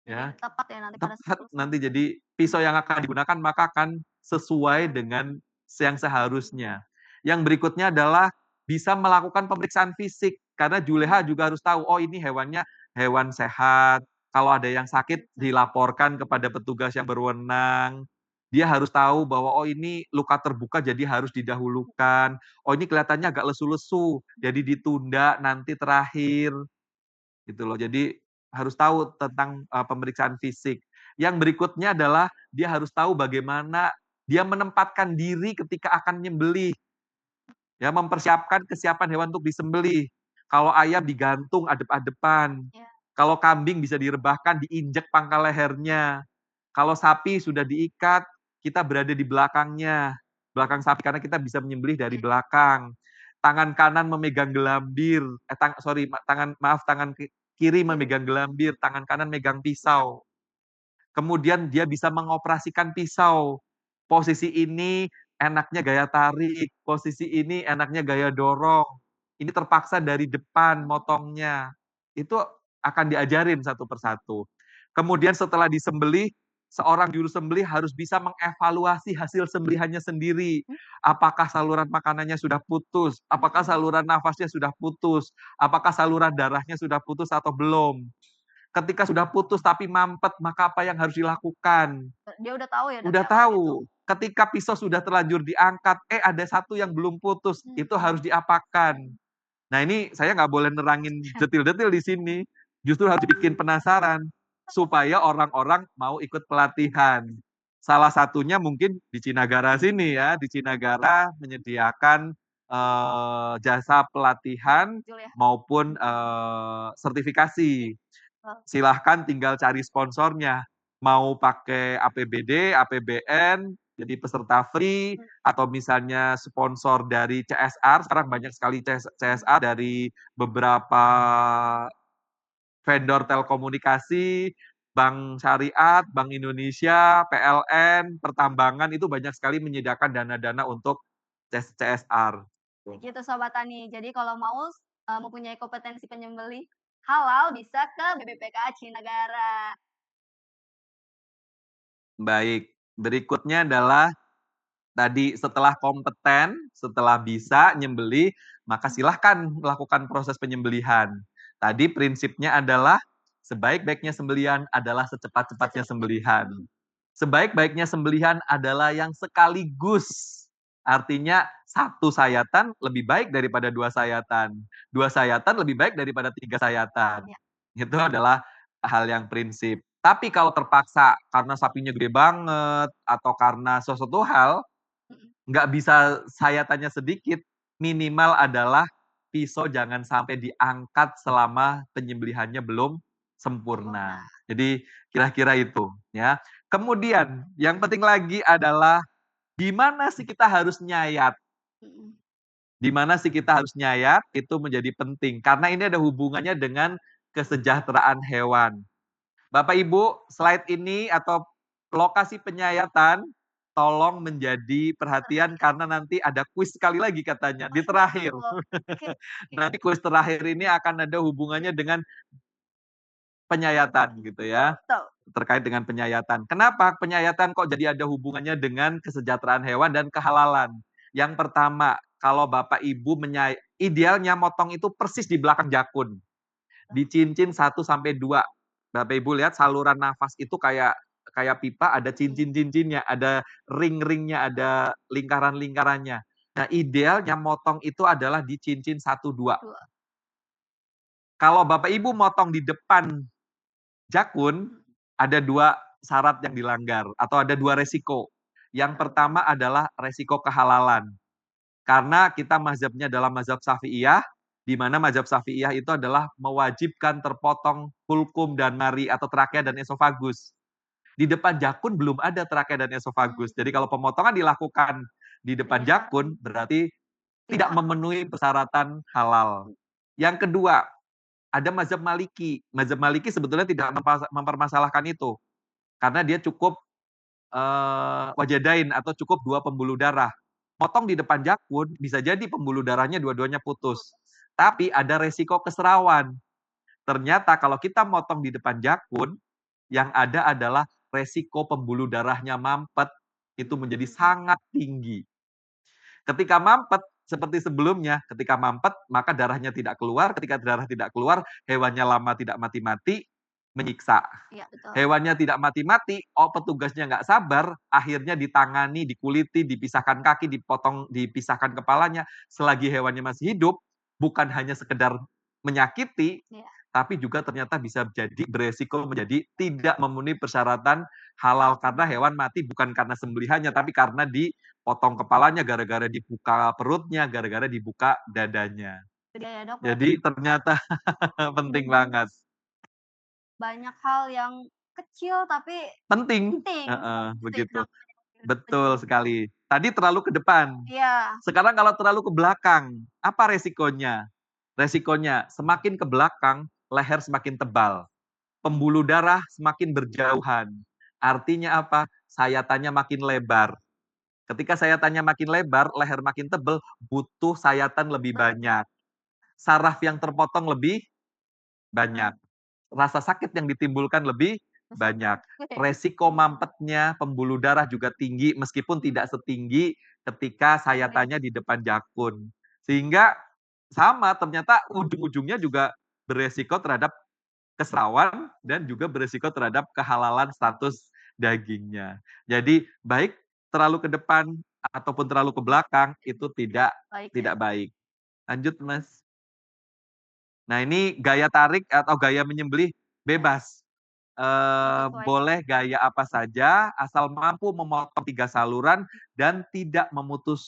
ya. Jadi tepat ya nanti pada Tepat saat nanti jadi pisau yang akan digunakan maka akan sesuai dengan yang seharusnya. Yang berikutnya adalah bisa melakukan pemeriksaan fisik, karena juleha juga harus tahu, oh ini hewannya hewan sehat, kalau ada yang sakit dilaporkan kepada petugas yang berwenang. Dia harus tahu bahwa, oh ini luka terbuka jadi harus didahulukan, oh ini kelihatannya agak lesu-lesu, jadi ditunda nanti terakhir. Gitu loh. Jadi harus tahu tentang, pemeriksaan fisik. Yang berikutnya adalah dia harus tahu bagaimana dia menempatkan diri ketika akan nyembelih, ya mempersiapkan kesiapan hewan untuk disembelih. Kalau ayam digantung adep-adepan, Ya. kalau kambing bisa direbahkan, diinjek pangkal lehernya. Kalau sapi sudah diikat, kita berada di belakangnya, belakang sapi karena kita bisa menyembelih dari belakang. Tangan kanan memegang gelambir, tangan kiri memegang gelambir, tangan kanan megang pisau. Kemudian dia bisa mengoperasikan pisau. Posisi ini enaknya gaya tarik, posisi ini enaknya gaya dorong. Ini terpaksa dari depan motongnya. Itu akan diajarin satu persatu. Kemudian setelah disembelih, seorang juru sembelih harus bisa mengevaluasi hasil sembelihannya sendiri. Apakah saluran makanannya sudah putus? Apakah saluran nafasnya sudah putus? Apakah saluran darahnya sudah putus atau belum? Ketika sudah putus tapi mampet, maka apa yang harus dilakukan? Dia udah tahu ya Dok Udah ya kalau gitu? tahu. Ketika pisau sudah terlanjur diangkat, ada satu yang belum putus, itu harus diapakan. Nah ini saya nggak boleh nerangin detil-detil di sini, justru harus bikin penasaran, supaya orang-orang mau ikut pelatihan. Salah satunya mungkin di Cinagara sini ya, di Cinagara menyediakan, jasa pelatihan Betul ya? maupun, sertifikasi. Silahkan tinggal cari sponsornya, mau pakai APBD, APBN, jadi peserta free, atau misalnya sponsor dari CSR, sekarang banyak sekali CSR dari beberapa vendor telekomunikasi, bank syariah, Bank Indonesia, PLN, pertambangan, itu banyak sekali menyediakan dana-dana untuk CSR. Gitu Sobat Tani. Jadi kalau mau, mempunyai kompetensi penyembelih halal bisa ke BPPKA Cinagara. Baik, berikutnya adalah tadi setelah kompeten, setelah bisa nyembelih, maka silahkan melakukan proses penyembelihan. Tadi prinsipnya adalah sebaik-baiknya sembelihan adalah secepat-cepatnya sembelihan. Sebaik-baiknya sembelihan adalah yang sekaligus. Artinya satu sayatan lebih baik daripada dua sayatan. Dua sayatan lebih baik daripada tiga sayatan. Ya. Itu adalah hal yang prinsip. Tapi kalau terpaksa karena sapinya gede banget atau karena sesuatu hal, nggak bisa sayatannya sedikit, minimal adalah pisau jangan sampai diangkat selama penyembelihannya belum sempurna. Jadi kira-kira itu ya. Kemudian yang penting lagi adalah di mana sih kita harus nyayat? Di mana sih kita harus nyayat? Itu menjadi penting karena ini ada hubungannya dengan kesejahteraan hewan. Bapak Ibu, slide ini atau lokasi penyayatan tolong menjadi perhatian karena nanti ada kuis sekali lagi katanya di terakhir. Nanti kuis terakhir ini akan ada hubungannya dengan penyayatan gitu ya. Betul. Terkait dengan penyayatan. Kenapa penyayatan kok jadi ada hubungannya dengan kesejahteraan hewan dan kehalalan? Yang pertama, kalau Bapak Ibu idealnya motong itu persis di belakang jakun. Di cincin 1 sampai 2. Bapak Ibu lihat saluran nafas itu kayak pipa ada cincin-cincinnya, ada ring-ringnya, ada lingkaran-lingkarannya. Nah, idealnya motong itu adalah di cincin 1, 2. Kalau Bapak Ibu motong di depan jakun, ada 2 syarat yang dilanggar atau ada 2 resiko. Yang pertama adalah resiko kehalalan. Karena kita mazhabnya adalah mazhab Syafi'iyah, di mana mazhab Syafi'iyah itu adalah mewajibkan terpotong hulkum dan mari atau trakea dan esofagus. Di depan jakun belum ada trakea dan esofagus. Jadi kalau pemotongan dilakukan di depan jakun berarti tidak memenuhi persyaratan halal. Yang kedua, ada mazhab Maliki. Mazhab Maliki sebetulnya tidak mempermasalahkan itu. Karena dia cukup wajadain atau cukup 2 pembuluh darah. Potong di depan jakun, bisa jadi pembuluh darahnya dua-duanya putus. Tapi ada resiko keserawan. Ternyata kalau kita motong di depan jakun, yang ada adalah resiko pembuluh darahnya mampet, itu menjadi sangat tinggi. Ketika mampet, seperti sebelumnya, ketika mampet, maka darahnya tidak keluar. Ketika darah tidak keluar, hewannya lama tidak mati-mati, menyiksa. Iya, betul. Hewannya tidak mati-mati, petugasnya nggak sabar, akhirnya ditangani, dikuliti, dipisahkan kaki, dipotong, dipisahkan kepalanya. Selagi hewannya masih hidup, bukan hanya sekedar menyakiti, tapi juga ternyata bisa jadi beresiko menjadi tidak memenuhi persyaratan halal karena hewan mati bukan karena sembelihannya, tapi karena dipotong kepalanya, gara-gara dibuka perutnya, gara-gara dibuka dadanya. Ya, Dok. Jadi ternyata penting banget. Banyak hal yang kecil tapi penting. Begitu. Betul sekali. Tadi terlalu ke depan. Iya. Sekarang kalau terlalu ke belakang, apa resikonya? Resikonya semakin ke belakang, leher semakin tebal. Pembuluh darah semakin berjauhan. Artinya apa? Sayatannya makin lebar. Ketika sayatannya makin lebar, leher makin tebal, butuh sayatan lebih banyak. Saraf yang terpotong lebih banyak. Rasa sakit yang ditimbulkan lebih banyak. Resiko mampetnya pembuluh darah juga tinggi meskipun tidak setinggi ketika sayatannya di depan jakun. Sehingga sama ternyata ujung-ujungnya juga beresiko terhadap keserawan dan juga beresiko terhadap kehalalan status dagingnya. Jadi baik terlalu ke depan ataupun terlalu ke belakang itu tidak baik. Lanjut, Mas. Nah, ini gaya tarik atau gaya menyembelih bebas. Boleh gaya apa saja, asal mampu memotong 3 saluran dan tidak memutus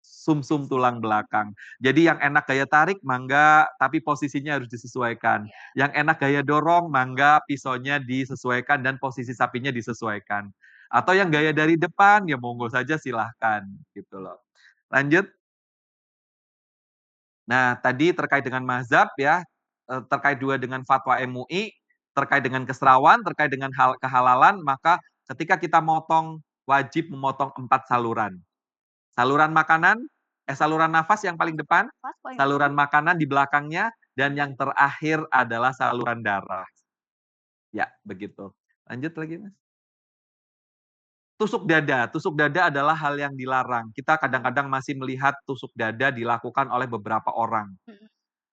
sumsum tulang belakang. Jadi yang enak gaya tarik, mangga, tapi posisinya harus disesuaikan. Yang enak gaya dorong, mangga, pisaunya disesuaikan dan posisi sapinya disesuaikan. Atau yang gaya dari depan, ya monggo saja silahkan. Gitu loh. Lanjut. Nah, tadi terkait dengan mazhab ya, terkait juga dengan fatwa MUI, terkait dengan keserawan, terkait dengan kehalalan, maka ketika kita motong, wajib memotong 4 saluran. Saluran makanan, saluran nafas yang paling depan, saluran makanan di belakangnya, dan yang terakhir adalah saluran darah. Ya, begitu. Lanjut lagi, Mas. Tusuk dada adalah hal yang dilarang. Kita kadang-kadang masih melihat tusuk dada dilakukan oleh beberapa orang.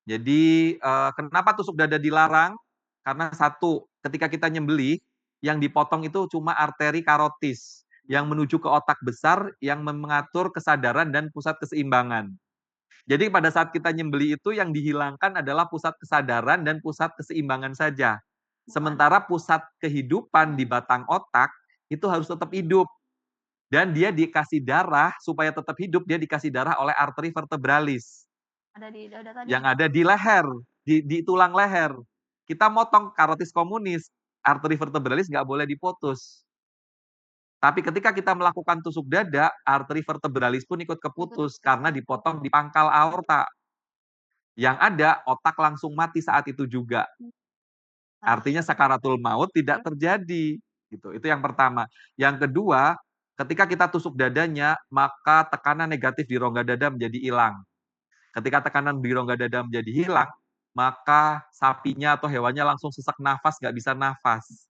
Jadi kenapa tusuk dada dilarang? Karena satu, ketika kita nyembelih, yang dipotong itu cuma arteri karotis yang menuju ke otak besar yang mengatur kesadaran dan pusat keseimbangan. Jadi pada saat kita nyembelih itu yang dihilangkan adalah pusat kesadaran dan pusat keseimbangan saja. Sementara pusat kehidupan di batang otak itu harus tetap hidup. Dan dia dikasih darah, supaya tetap hidup, dia dikasih darah oleh arteri vertebralis. Ada di dada tadi. Yang ada di leher, di tulang leher. Kita motong karotis komunis, arteri vertebralis nggak boleh diputus. Tapi ketika kita melakukan tusuk dada, arteri vertebralis pun ikut keputus karena dipotong di pangkal aorta. Yang ada, otak langsung mati saat itu juga. Artinya sakaratul maut tidak terjadi. Gitu. Itu yang pertama. Yang kedua, ketika kita tusuk dadanya, maka tekanan negatif di rongga dada menjadi hilang. Ketika tekanan di rongga dada menjadi hilang, maka sapinya atau hewannya langsung sesak nafas, nggak bisa nafas.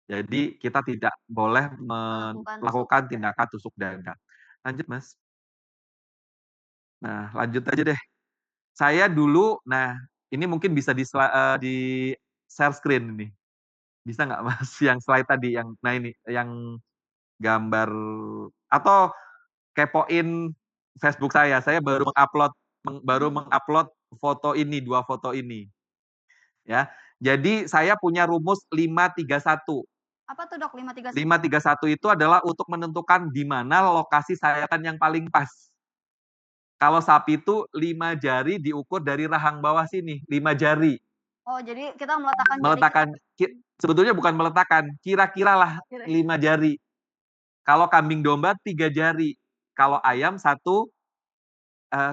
Jadi kita tidak boleh melakukan tindakan tusuk dada. Lanjut, Mas. Nah, lanjut aja deh. Saya dulu, nah ini mungkin bisa di share screen nih. Bisa nggak, Mas? Yang slide tadi, yang nah ini, yang gambar atau kepoin Facebook saya. Saya baru mengupload foto ini, 2 foto ini. Ya. Jadi saya punya rumus 531. Apa tuh, Dok, 531? 531 itu adalah untuk menentukan di mana lokasi sayatan yang paling pas. Kalau sapi itu 5 jari diukur dari rahang bawah sini, 5 jari. Oh, jadi kita meletakkan jari kita Meletakkan, sebetulnya bukan meletakkan, kira-kira lah kira 5 jari. Kalau kambing domba 3 jari. Kalau ayam 1,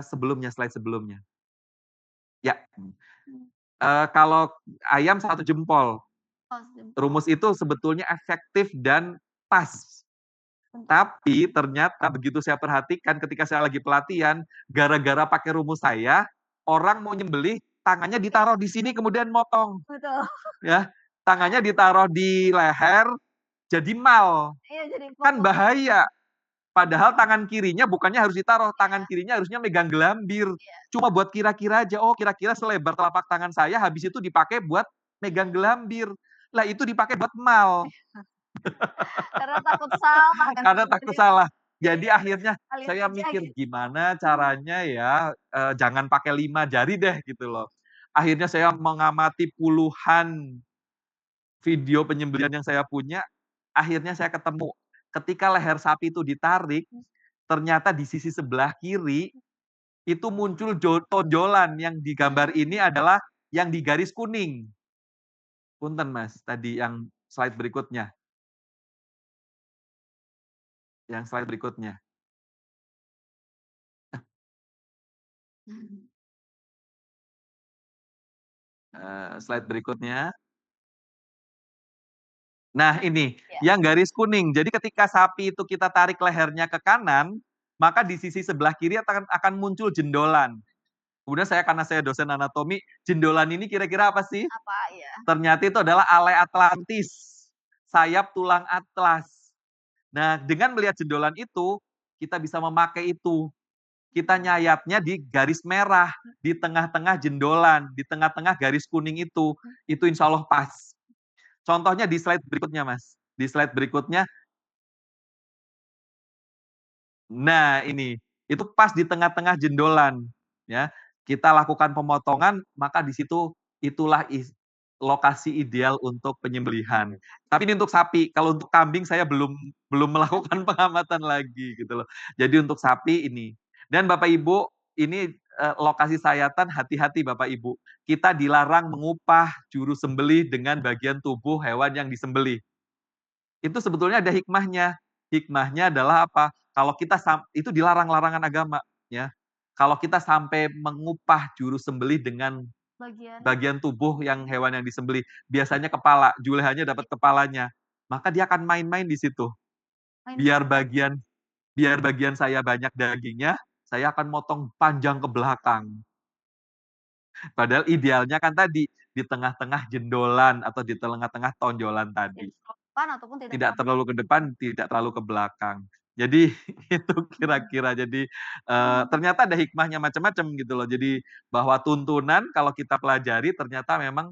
sebelumnya, slide sebelumnya. Ya, kalau ayam 1 jempol. oh, jempol. Rumus itu sebetulnya efektif dan pas. Tapi ternyata begitu saya perhatikan ketika saya lagi pelatihan, gara-gara pakai rumus saya, orang mau nyembelih, tangannya ditaruh di sini kemudian motong. Betul. Ya, tangannya ditaruh di leher, jadi mal. Iya, jadi Kan fokus. bahaya. Padahal tangan kirinya bukannya harus ditaruh, tangan kirinya harusnya megang gelambir. Cuma buat kira-kira aja, oh kira-kira selebar telapak tangan saya, habis itu dipakai buat megang gelambir. Lah itu dipakai buat mal. Karena takut salah kan. Karena takut salah. Jadi Iya. akhirnya Alih saya aja mikir gitu. gimana caranya ya, jangan pakai 5 jari deh gitu loh. Akhirnya saya mengamati puluhan video penyembelihan yang saya punya, akhirnya saya ketemu ketika leher sapi itu ditarik, ternyata di sisi sebelah kiri itu muncul tonjolan, yang di gambar ini adalah yang di garis kuning. Punten Mas, tadi yang slide berikutnya. Yang slide berikutnya. Slide berikutnya. Nah ini, Ya. yang garis kuning. Jadi ketika sapi itu kita tarik lehernya ke kanan, maka di sisi sebelah kiri akan muncul jendolan. Kemudian karena saya dosen anatomi, jendolan ini kira-kira apa sih? Apa ya? Ternyata itu adalah alai atlantis, sayap tulang atlas. Nah, dengan melihat jendolan itu, kita bisa memakai itu. Kita nyayatnya di garis merah, di tengah-tengah jendolan, di tengah-tengah garis kuning itu insya Allah pas. Contohnya di slide berikutnya, Mas. Di slide berikutnya, nah ini, itu pas di tengah-tengah jendolan. Ya, kita lakukan pemotongan, maka di situ itulah lokasi ideal untuk penyembelihan. Tapi ini untuk sapi, kalau untuk kambing saya belum melakukan pengamatan lagi gitu loh. Jadi untuk sapi ini. Dan Bapak Ibu, ini lokasi sayatan, hati-hati Bapak Ibu. Kita dilarang mengupah juru sembelih dengan bagian tubuh hewan yang disembelih. Itu sebetulnya ada hikmahnya. Hikmahnya adalah apa? Kalau kita itu dilarang larangan agama, ya. Kalau kita sampai mengupah juru sembelih dengan bagian tubuh yang hewan yang disembelih, biasanya kepala, julehannya dapat kepalanya, maka dia akan main-main di situ. Biar bagian saya banyak dagingnya, saya akan motong panjang ke belakang. Padahal idealnya kan tadi di tengah-tengah jendolan atau di tengah-tengah tonjolan tadi. Ataupun Tidak terlalu ke depan, tidak terlalu ke belakang. Jadi itu kira-kira. Jadi ternyata ada hikmahnya macam-macam gitu loh. Jadi bahwa tuntunan kalau kita pelajari ternyata memang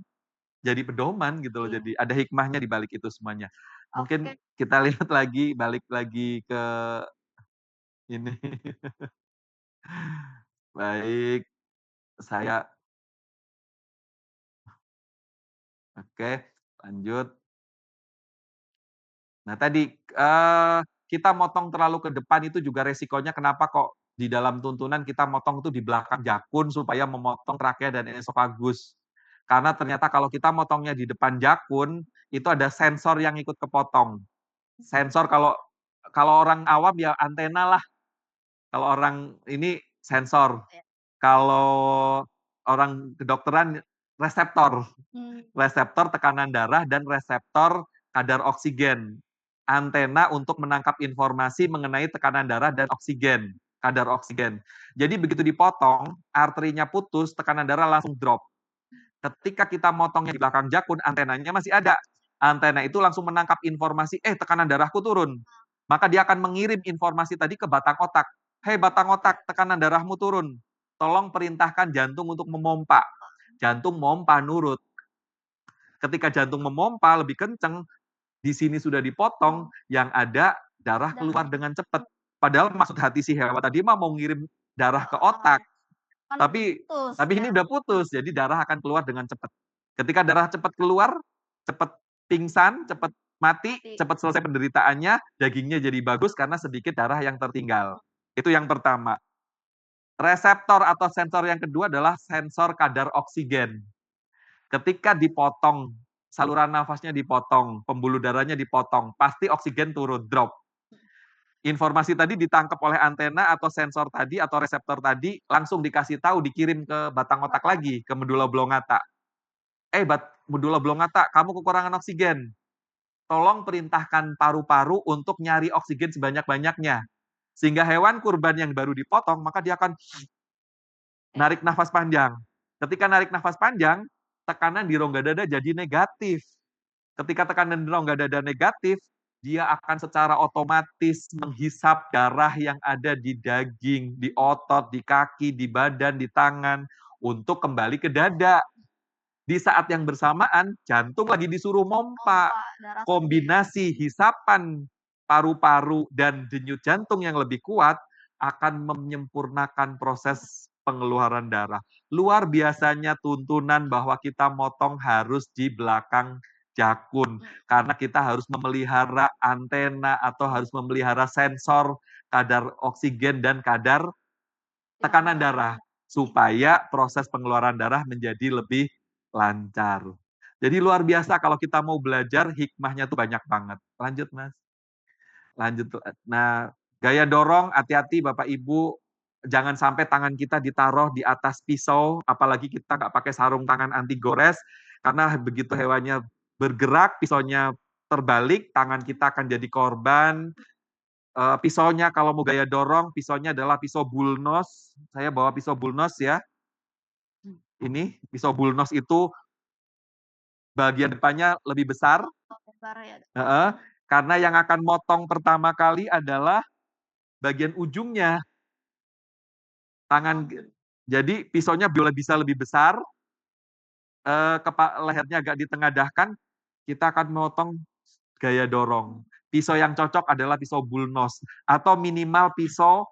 jadi pedoman gitu loh. Iya. Jadi ada hikmahnya di balik itu semuanya. Mungkin Oke. kita lihat lagi, balik lagi ke ini. Baik, saya oke, lanjut. Nah tadi, kita motong terlalu ke depan itu juga resikonya kenapa kok di dalam tuntunan kita motong itu di belakang jakun supaya memotong trakea dan esofagus. Karena ternyata kalau kita motongnya di depan jakun, itu ada sensor yang ikut kepotong. Sensor kalau orang awam ya antena lah, kalau orang ini sensor. Kalau orang kedokteran reseptor. Reseptor tekanan darah dan reseptor kadar oksigen. Antena untuk menangkap informasi mengenai tekanan darah dan oksigen, kadar oksigen. Jadi begitu dipotong, arterinya putus, tekanan darah langsung drop. Ketika kita motongnya di belakang jakun, antenanya masih ada. Antena itu langsung menangkap informasi, tekanan darahku turun. Maka dia akan mengirim informasi tadi ke batang otak. Hei batang otak, tekanan darahmu turun. Tolong perintahkan jantung untuk memompa. Jantung mompa nurut. Ketika jantung memompa lebih kencang, di sini sudah dipotong, yang ada darah keluar dengan cepat. Padahal maksud hati si hewan tadi mah mau ngirim darah ke otak. Tapi ini udah putus, jadi darah akan keluar dengan cepat. Ketika darah cepat keluar, cepat pingsan, cepat mati, cepat selesai penderitaannya, dagingnya jadi bagus karena sedikit darah yang tertinggal. Itu yang pertama. Reseptor atau sensor yang kedua adalah sensor kadar oksigen. Ketika dipotong, saluran nafasnya dipotong, pembuluh darahnya dipotong, pasti oksigen turun, drop. Informasi tadi ditangkap oleh antena atau sensor tadi atau reseptor tadi, langsung dikasih tahu, dikirim ke batang otak lagi, ke medula oblongata. Medula oblongata, kamu kekurangan oksigen. Tolong perintahkan paru-paru untuk nyari oksigen sebanyak-banyaknya. Sehingga hewan kurban yang baru dipotong, maka dia akan narik nafas panjang. Ketika narik nafas panjang, tekanan di rongga dada jadi negatif. Ketika tekanan di rongga dada negatif, dia akan secara otomatis menghisap darah yang ada di daging, di otot, di kaki, di badan, di tangan, untuk kembali ke dada. Di saat yang bersamaan, jantung lagi disuruh mompa. Kombinasi hisapan paru-paru dan denyut jantung yang lebih kuat akan menyempurnakan proses pengeluaran darah. Luar biasanya tuntunan bahwa kita motong harus di belakang jakun. Karena kita harus memelihara antena atau harus memelihara sensor kadar oksigen dan kadar tekanan darah. Supaya proses pengeluaran darah menjadi lebih lancar. Jadi luar biasa kalau kita mau belajar, hikmahnya tuh banyak banget. Lanjut, Mas. Lanjut. Nah, gaya dorong, hati-hati Bapak Ibu, jangan sampai tangan kita ditaruh di atas pisau, apalagi kita nggak pakai sarung tangan anti gores, karena begitu hewannya bergerak, pisaunya terbalik, tangan kita akan jadi korban. Pisaunya kalau mau gaya dorong, pisaunya adalah pisau bullnose. Saya bawa pisau bullnose ya. Ini pisau bullnose itu bagian depannya lebih besar. Karena yang akan motong pertama kali adalah bagian ujungnya. Jadi pisaunya bisa lebih besar, lehernya agak ditengadahkan, kita akan memotong gaya dorong. Pisau yang cocok adalah pisau bullnose atau minimal pisau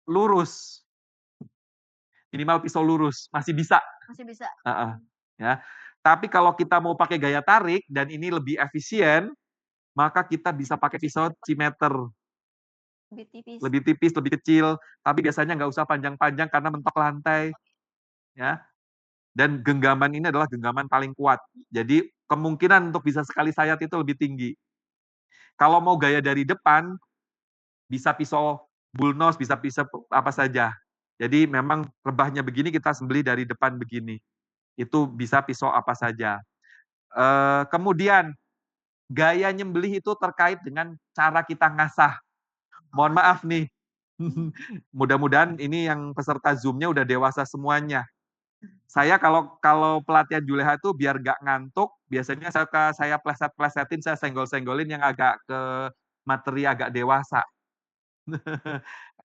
lurus. Minimal pisau lurus, masih bisa. Masih bisa. Ya. Tapi kalau kita mau pakai gaya tarik dan ini lebih efisien, maka kita bisa pakai pisau cimeter. Lebih tipis, lebih kecil, tapi biasanya nggak usah panjang-panjang karena mentok lantai. Ya. Dan genggaman ini adalah genggaman paling kuat. Jadi kemungkinan untuk bisa sekali sayat itu lebih tinggi. Kalau mau gaya dari depan, bisa pisau bullnose, bisa pisau apa saja. Jadi memang rebahnya begini, kita sembelih dari depan begini. Itu bisa pisau apa saja. Kemudian, gaya nyembelih itu terkait dengan cara kita ngasah. Mohon maaf nih, mudah-mudahan ini yang peserta Zoom-nya udah dewasa semuanya. Saya kalau pelatihan Juleha itu biar nggak ngantuk, biasanya saya pleset-plesetin, saya senggol-senggolin yang agak ke materi agak dewasa.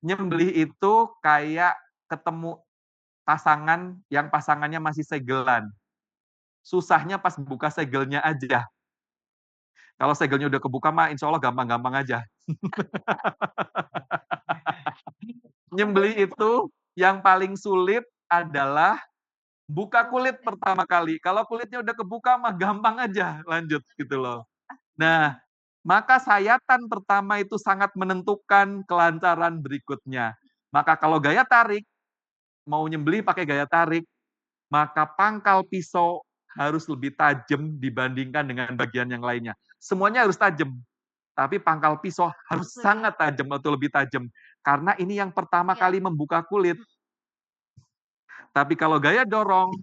Nyembelih itu kayak ketemu pasangan yang pasangannya masih segelan. Susahnya pas buka segelnya aja. Kalau segelnya udah kebuka mah insya Allah gampang-gampang aja. Nyembelih itu yang paling sulit adalah buka kulit pertama kali. Kalau kulitnya udah kebuka mah gampang aja lanjut gitu loh. Nah, maka sayatan pertama itu sangat menentukan kelancaran berikutnya. Maka kalau gaya tarik, mau nyembelih pakai gaya tarik, maka pangkal pisau harus lebih tajam dibandingkan dengan bagian yang lainnya. Semuanya harus tajam, tapi pangkal pisau harus sangat tajam atau lebih tajam. Karena ini yang pertama kali membuka kulit. Tapi kalau gaya dorong,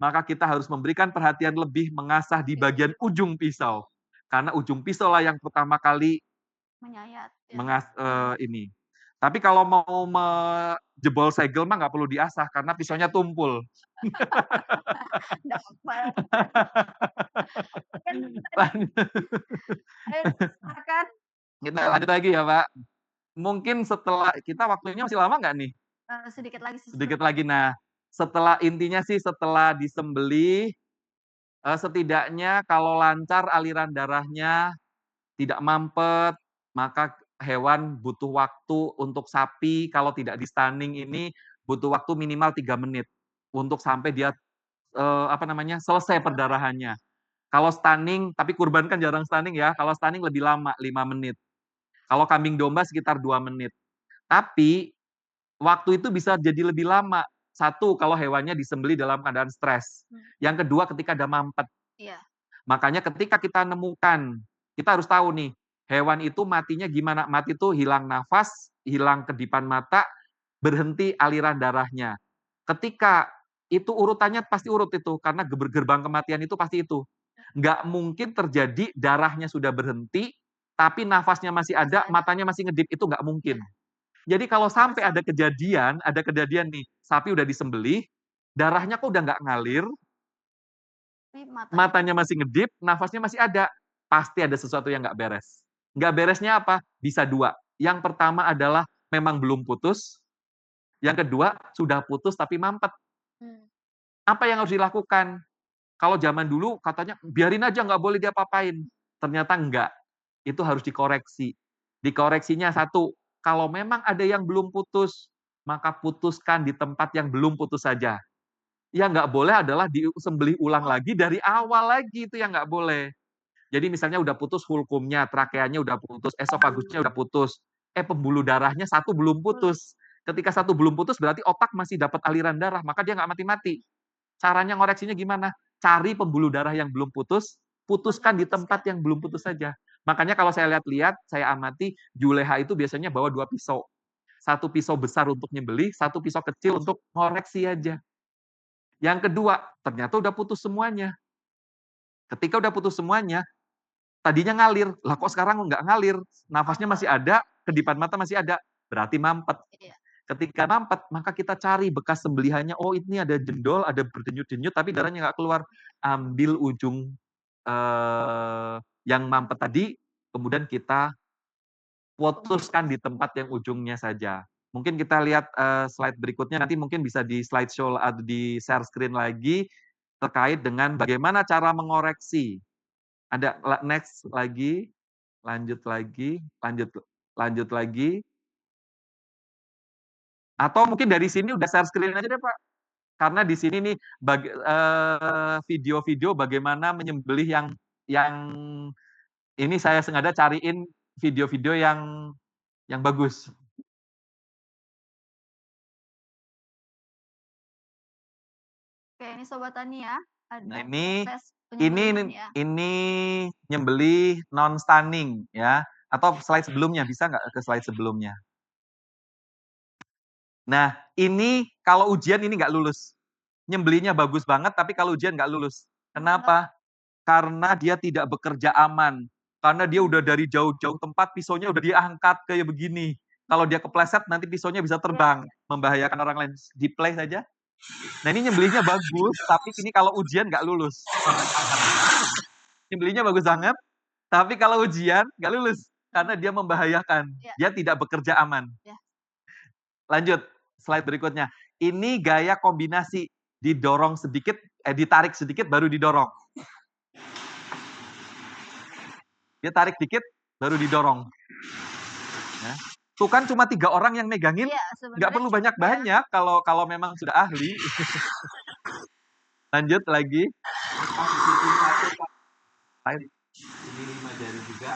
maka kita harus memberikan perhatian lebih mengasah di bagian ujung pisau. Karena ujung pisau lah yang pertama kali menyayat. Ini. Tapi kalau mau jebol segel mah nggak perlu diasah karena pisaunya tumpul. Kita lanjut lagi ya Pak. Mungkin setelah kita waktunya masih lama nggak nih? Sedikit lagi. Sedikit lagi. Nah, setelah intinya sih setelah disembelih, setidaknya kalau lancar aliran darahnya, tidak mampet, maka hewan butuh waktu untuk sapi kalau tidak di stunning ini butuh waktu minimal 3 menit untuk sampai dia selesai perdarahannya. Kalau stunning, tapi kurban kan jarang stunning ya. Kalau stunning lebih lama, 5 menit. Kalau kambing domba sekitar 2 menit. Tapi waktu itu bisa jadi lebih lama. Satu, kalau hewannya disembelih dalam keadaan stres. Yang kedua, ketika ada mampet. Iya. Makanya ketika kita nemukan, kita harus tahu nih, hewan itu matinya gimana? Mati itu hilang nafas, hilang kedipan mata, berhenti aliran darahnya. Ketika itu urutannya pasti urut itu, karena gerbang kematian itu pasti itu. Nggak mungkin terjadi darahnya sudah berhenti, tapi nafasnya masih ada, matanya masih ngedip, itu nggak mungkin. Jadi kalau sampai ada kejadian nih, sapi udah disembelih, darahnya kok udah nggak ngalir, matanya masih ngedip, nafasnya masih ada, pasti ada sesuatu yang nggak beres. Nggak beresnya apa? Bisa dua. Yang pertama adalah memang belum putus, yang kedua sudah putus tapi mampet. Apa yang harus dilakukan? Kalau zaman dulu katanya biarin aja nggak boleh diapa-apain. Ternyata enggak. Itu harus dikoreksi. Dikoreksinya satu, kalau memang ada yang belum putus, maka putuskan di tempat yang belum putus saja. Yang nggak boleh adalah disembelih ulang lagi dari awal lagi, itu yang nggak boleh. Jadi misalnya udah putus hulkumnya, trakeanya udah putus, esofagusnya udah putus, pembuluh darahnya satu belum putus. Ketika satu belum putus berarti otak masih dapat aliran darah, maka dia nggak mati-mati. Caranya ngoreksinya gimana? Cari pembuluh darah yang belum putus, putuskan di tempat yang belum putus saja. Makanya kalau saya lihat-lihat, saya amati, juleha itu biasanya bawa 2 pisau. Satu pisau besar untuk nyembelih, satu pisau kecil untuk ngoreksi aja. Yang kedua, ternyata udah putus semuanya. Ketika udah putus semuanya, tadinya ngalir, lah kok sekarang nggak ngalir, nafasnya masih ada, kedipan mata masih ada, berarti mampet. Ketika mampet, maka kita cari bekas sembelihannya, oh ini ada jendol, ada berdenyut-denyut, tapi darahnya nggak keluar. Ambil ujung yang mampet tadi, kemudian kita putuskan di tempat yang ujungnya saja. Mungkin kita lihat slide berikutnya, nanti mungkin bisa di slideshow atau di share screen lagi, terkait dengan bagaimana cara mengoreksi. Ada next lagi, lanjut lagi, lanjut lagi. Atau mungkin dari sini udah share screen aja deh Pak. Karena di sini nih video-video bagaimana menyembelih yang ini saya sengaja cariin video-video yang bagus. Oke, ini Sobat Tani ya. Nah, Ada proses penyembelihan ya. ini nyembelih non stunning ya. Atau slide sebelumnya, bisa nggak ke slide sebelumnya? Nah, ini kalau ujian ini nggak lulus. Nyembelihnya bagus banget, tapi kalau ujian nggak lulus. Kenapa? Karena dia tidak bekerja aman. Karena dia udah dari jauh-jauh tempat, pisaunya udah diangkat kayak begini. Kalau dia kepleset, nanti pisaunya bisa terbang, membahayakan orang lain. Di play saja. Nah, ini nyembelihnya bagus, tapi ini kalau ujian nggak lulus. Nyembelihnya bagus banget, tapi kalau ujian nggak lulus. Karena dia membahayakan. Dia tidak bekerja aman. Lanjut, slide berikutnya. Ini gaya kombinasi. Didorong sedikit, ditarik sedikit, baru didorong. Dia tarik dikit, baru didorong. Ya. Tuh kan cuma 3 orang yang megangin, nggak perlu banyak-banyak kalau memang sudah ahli. Lanjut lagi. Ini 5 jari juga.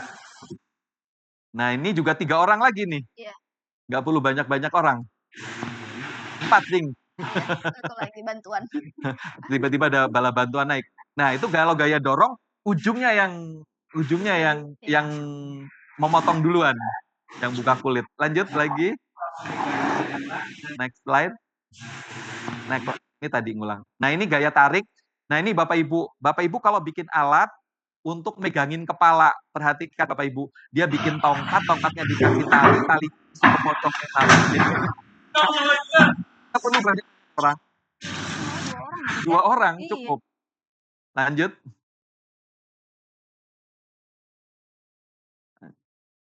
Nah ini juga 3 orang lagi nih. Nggak perlu banyak-banyak orang. 4 ding. Satu lagi bantuan. Tiba-tiba ada bala bantuan naik. Nah itu kalau gaya dorong, ujungnya yang memotong duluan, yang buka kulit. Lanjut lagi. Next slide. Next. Ini tadi ngulang. Nah ini gaya tarik. Nah ini Bapak Ibu kalau bikin alat untuk megangin kepala, perhatikan Bapak Ibu, dia bikin tongkatnya dikasih tali super pocongnya tarik. Kita perlu banyak orang. 2 orang cukup. Lanjut.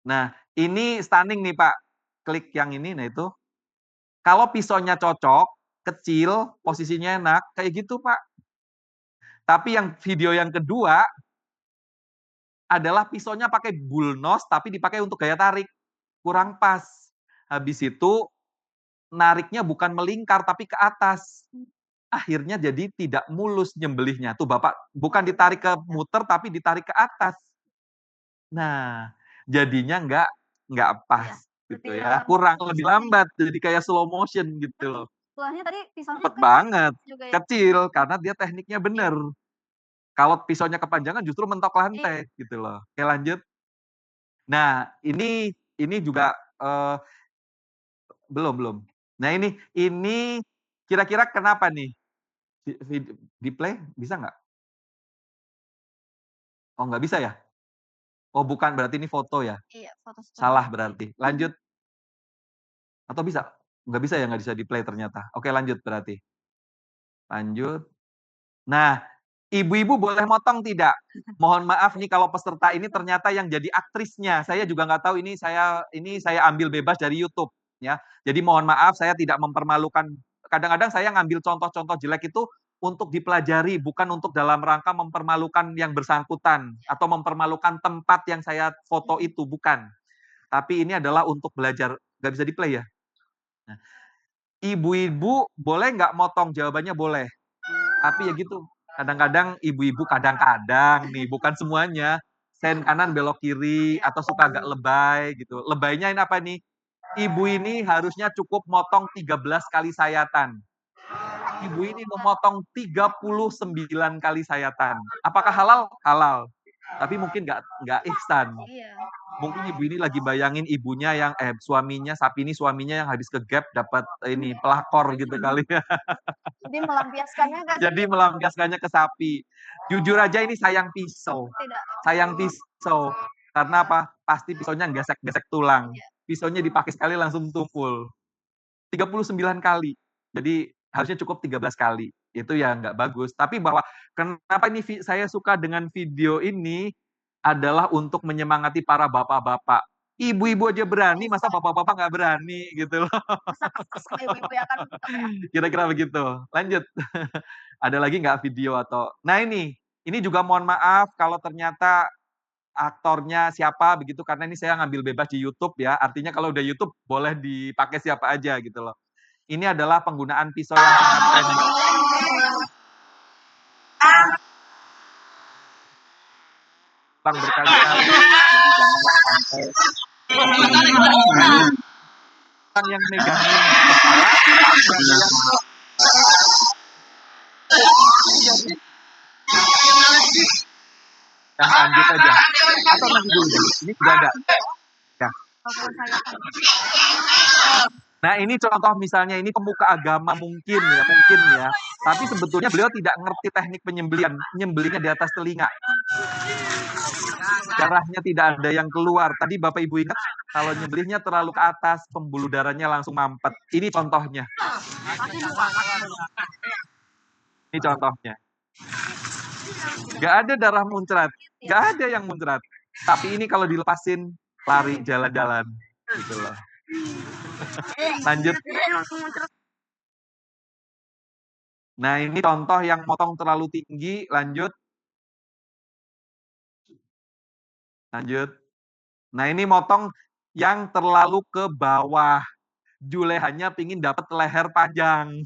Nah, ini stunning nih Pak. Klik yang ini, nah itu. Kalau pisaunya cocok, kecil, posisinya enak, kayak gitu Pak. Tapi yang video yang kedua, adalah pisaunya pakai bullnose, tapi dipakai untuk gaya tarik. Kurang pas. Habis itu, nariknya bukan melingkar, tapi ke atas. Akhirnya jadi tidak mulus nyembelihnya. Tuh Bapak, bukan ditarik ke muter, tapi ditarik ke atas. Nah, jadinya nggak pas. gitu ya. Kurang, lebih lambat, jadi kayak slow motion gitu loh. Istilahnya tadi pisaunya Cepet kecil banget, juga ya? kecil, karena dia tekniknya bener. Kalau pisaunya kepanjangan justru mentok Iya. lantai gitu loh. Oke lanjut. Nah ini juga, belum. Nah ini kira-kira kenapa nih? Di-play bisa nggak? Oh nggak bisa ya? Oh bukan, berarti ini foto ya? Iya, foto Salah story. berarti. Lanjut. Atau bisa? Nggak bisa ya, nggak bisa di-play ternyata. Oke lanjut berarti. Lanjut. Nah, ibu-ibu boleh motong tidak? Mohon maaf nih kalau peserta ini ternyata yang jadi aktrisnya. Saya juga nggak tahu, ini saya ambil bebas dari YouTube ya. Jadi mohon maaf saya tidak mempermalukan. Kadang-kadang saya ngambil contoh-contoh jelek itu untuk dipelajari, bukan untuk dalam rangka mempermalukan yang bersangkutan atau mempermalukan tempat yang saya foto itu, bukan. Tapi ini adalah untuk belajar. Nggak bisa di-play ya? Nah, ibu-ibu boleh nggak motong? Jawabannya boleh. Tapi ya gitu, kadang-kadang ibu-ibu kadang-kadang nih, bukan semuanya, sen kanan belok kiri atau suka agak lebay gitu. Lebaynya ini apa nih? Ibu ini harusnya cukup motong 13 kali sayatan. Ibu ini memotong 39 kali sayatan. Apakah halal? Halal. Tapi mungkin nggak ihsan. Iya. Mungkin ibu ini lagi bayangin ibunya yang suaminya, sapi ini suaminya yang habis ke Gap dapat ini pelakor gitu kali ya. Jadi melampiaskannya ke Jadi melampiaskannya ke sapi. Jujur aja ini sayang pisau. tidak. Sayang pisau. Karena apa? Pasti pisaunya gesek-gesek tulang. Iya. Pisaunya dipakai sekali langsung tumpul. 39 kali. Jadi harusnya cukup 13 kali. Itu ya nggak bagus. Tapi bahwa kenapa ini saya suka dengan video ini adalah untuk menyemangati para bapak-bapak. Ibu-ibu aja berani, masa bapak-bapak nggak berani gitu loh. Masa sama ibu-ibu ya kan tetap ya. Kira-kira begitu. Lanjut. Ada lagi nggak video atau nah ini juga mohon maaf kalau ternyata aktornya siapa begitu, karena ini saya ngambil bebas di YouTube ya, artinya kalau udah YouTube boleh dipakai siapa aja gitu loh. Ini adalah penggunaan pisau yang sangat pendek. Bang berkali-kali. Yang megangin kepala, yang lanjut aja. Atau nanti dulu deh. Ini sudah ada. Ya. Nah ini contoh misalnya ini pemuka agama mungkin ya. Tapi sebetulnya beliau tidak ngerti teknik penyembelihan. Nyembelihnya di atas telinga. Darahnya tidak ada yang keluar. Tadi Bapak Ibu ingat kalau nyembelihnya terlalu ke atas, pembuluh darahnya langsung mampet. Ini contohnya. Ini contohnya. Gak ada darah muncrat. Gak ada yang muncrat. Tapi ini kalau dilepasin, lari jalan-jalan. Gitu loh. Lanjut. Nah ini contoh yang motong terlalu tinggi. Lanjut. Nah ini motong yang terlalu ke bawah. Julehannya pingin dapat leher panjang.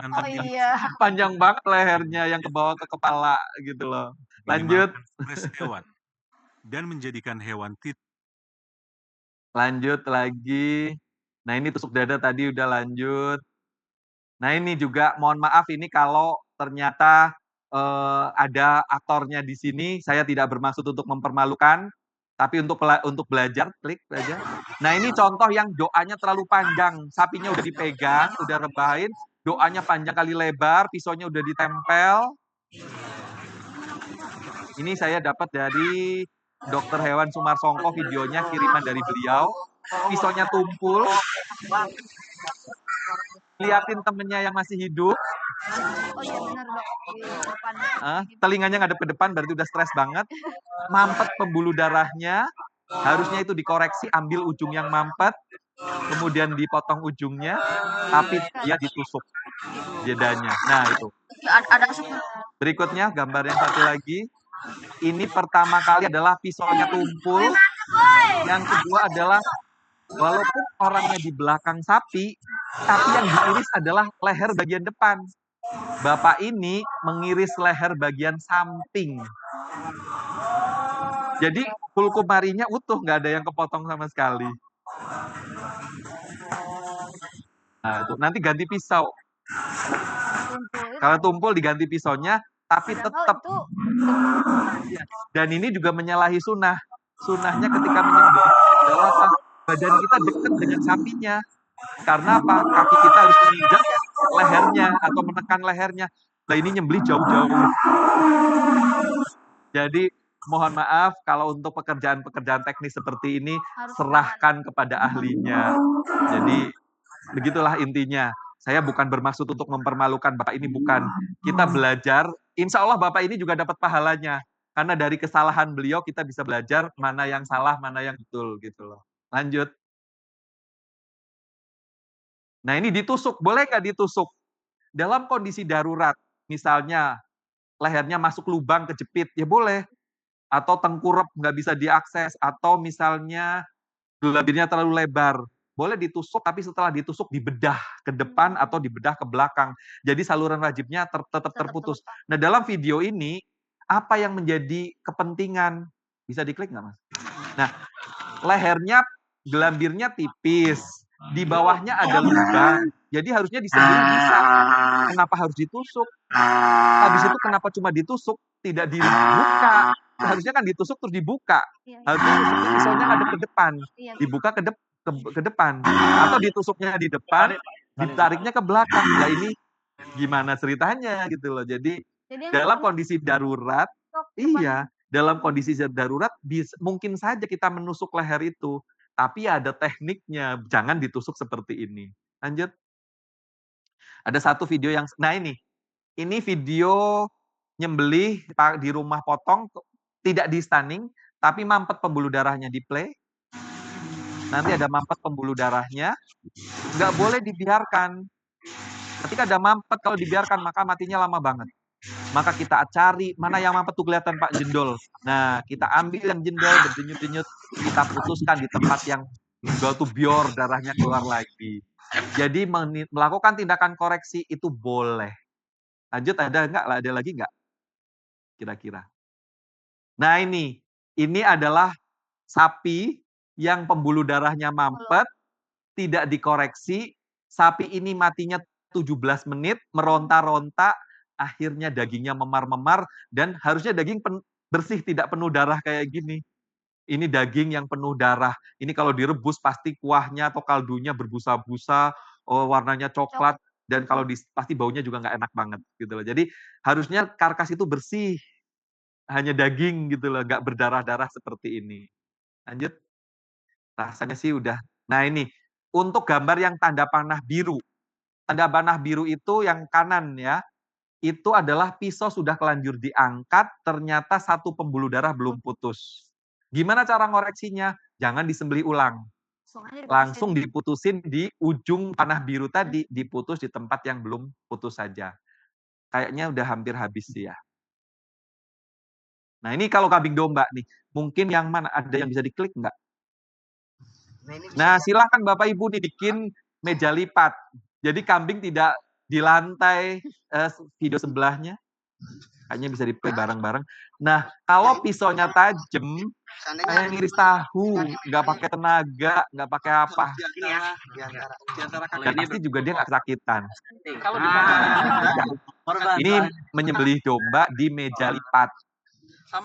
Oh iya. Panjang banget lehernya yang ke bawah ke kepala gitu loh. Lanjut. Hewan dan menjadikan hewan Lanjut lagi. Nah ini tusuk dada tadi udah lanjut. Nah ini juga mohon maaf ini kalau ternyata ada aktornya di sini, saya tidak bermaksud untuk mempermalukan, tapi untuk belajar, klik aja. Nah ini contoh yang doanya terlalu panjang, sapinya udah dipegang, udah rebahin, doanya panjang kali lebar, pisaunya udah ditempel. Ini saya dapat dari Dokter Hewan Sumarsongko, videonya kiriman dari beliau. Pisaunya tumpul. Liatin temennya yang masih hidup. Oh iya benar dok, di depan. Telinganya ngadep ke depan berarti udah stres banget. Mampet pembuluh darahnya. Harusnya itu dikoreksi, ambil ujung yang mampet. Kemudian dipotong ujungnya. Tapi dia ditusuk jedanya. Nah itu. Ada Berikutnya gambar yang satu lagi. Ini pertama kali adalah pisaunya tumpul. Yang kedua adalah walaupun orangnya di belakang sapi, tapi yang diiris adalah leher bagian depan. Bapak ini mengiris leher bagian samping. Jadi pulkumarinya utuh, nggak ada yang kepotong sama sekali. Nah, itu nanti ganti pisau. Kalau tumpul diganti pisaunya, tapi tetap. Dan ini juga menyalahi sunnah. Sunnahnya ketika menyembelih adalah badan kita dekat dengan sapinya. Karena apa? Kaki kita harus menginjak lehernya atau menekan lehernya. Nah, ini nyembelih jauh-jauh. Jadi mohon maaf kalau untuk pekerjaan-pekerjaan teknis seperti ini serahkan kepada ahlinya. Jadi begitulah intinya. Saya bukan bermaksud untuk mempermalukan Bapak ini, bukan. Kita belajar, insya Allah Bapak ini juga dapat pahalanya. Karena dari kesalahan beliau kita bisa belajar mana yang salah, mana yang betul gitu loh. Lanjut. Nah ini ditusuk, boleh nggak ditusuk? Dalam kondisi darurat, misalnya lehernya masuk lubang kejepit, ya boleh. Atau tengkurap nggak bisa diakses, atau misalnya gelambirnya terlalu lebar, boleh ditusuk, tapi setelah ditusuk dibedah ke depan atau dibedah ke belakang. Jadi saluran wajibnya tetap terputus. Nah dalam video ini, apa yang menjadi kepentingan? Bisa diklik nggak Mas? Nah, lehernya, gelambirnya tipis, di bawahnya ada lubang, jadi harusnya disembelih bisa. Kenapa harus ditusuk? Habis itu kenapa cuma ditusuk, tidak dibuka? Harusnya kan ditusuk terus dibuka. Harusnya tusuknya pisaunya ngadep ke depan, dibuka ke depan. Atau ditusuknya di depan, ditariknya ke belakang. Nah ini gimana ceritanya gitu loh. Jadi dalam kondisi darurat, iya, dalam kondisi darurat mungkin saja kita menusuk leher itu. Tapi ada tekniknya, jangan ditusuk seperti ini. Lanjut. Ada satu video yang, nah ini video nyembelih di rumah potong, tidak di stunning, tapi mampet pembuluh darahnya di play. Nanti ada mampet pembuluh darahnya, nggak boleh dibiarkan. Ketika ada mampet, kalau dibiarkan maka matinya lama banget. Maka kita cari, mana yang mampet tuh kelihatan Pak, jendol. Nah, kita ambil yang jendol, berdenyut-denyut, kita putuskan di tempat yang jendol tuh bior, darahnya keluar lagi. Jadi melakukan tindakan koreksi itu boleh. Lanjut, ada nggak? Ada lagi nggak? Kira-kira. Nah ini adalah sapi yang pembuluh darahnya mampet, tidak dikoreksi, sapi ini matinya 17 menit, meronta-ronta, akhirnya dagingnya memar-memar, dan harusnya daging bersih, tidak penuh darah kayak gini. Ini daging yang penuh darah. Ini kalau direbus pasti kuahnya atau kaldunya berbusa-busa, warnanya coklat, dan kalau pasti baunya juga nggak enak banget gitu loh. Jadi harusnya karkas itu bersih, hanya daging gitu loh, nggak berdarah-darah seperti ini. Lanjut. Rasanya sih udah. Nah ini, untuk gambar yang tanda panah biru. Tanda panah biru itu yang kanan ya, itu adalah pisau sudah kelanjur diangkat, ternyata satu pembuluh darah belum putus. Gimana cara ngoreksinya? Jangan disembelih ulang. Langsung diputusin di ujung panah biru tadi, diputus di tempat yang belum putus saja. Kayaknya udah hampir habis sih ya. Nah ini kalau kambing domba nih, mungkin yang mana? Ada yang bisa diklik nggak? Nah silakan Bapak Ibu nih bikin meja lipat. Jadi kambing tidak di lantai video sebelahnya. Kayaknya bisa di-play bareng-bareng. Nah kalau pisaunya tajam, kayak ngiris tahu, nggak pakai tenaga, nggak pakai apa. Dan pasti juga dia nggak kesakitan. Ini menyembelih domba di meja lipat.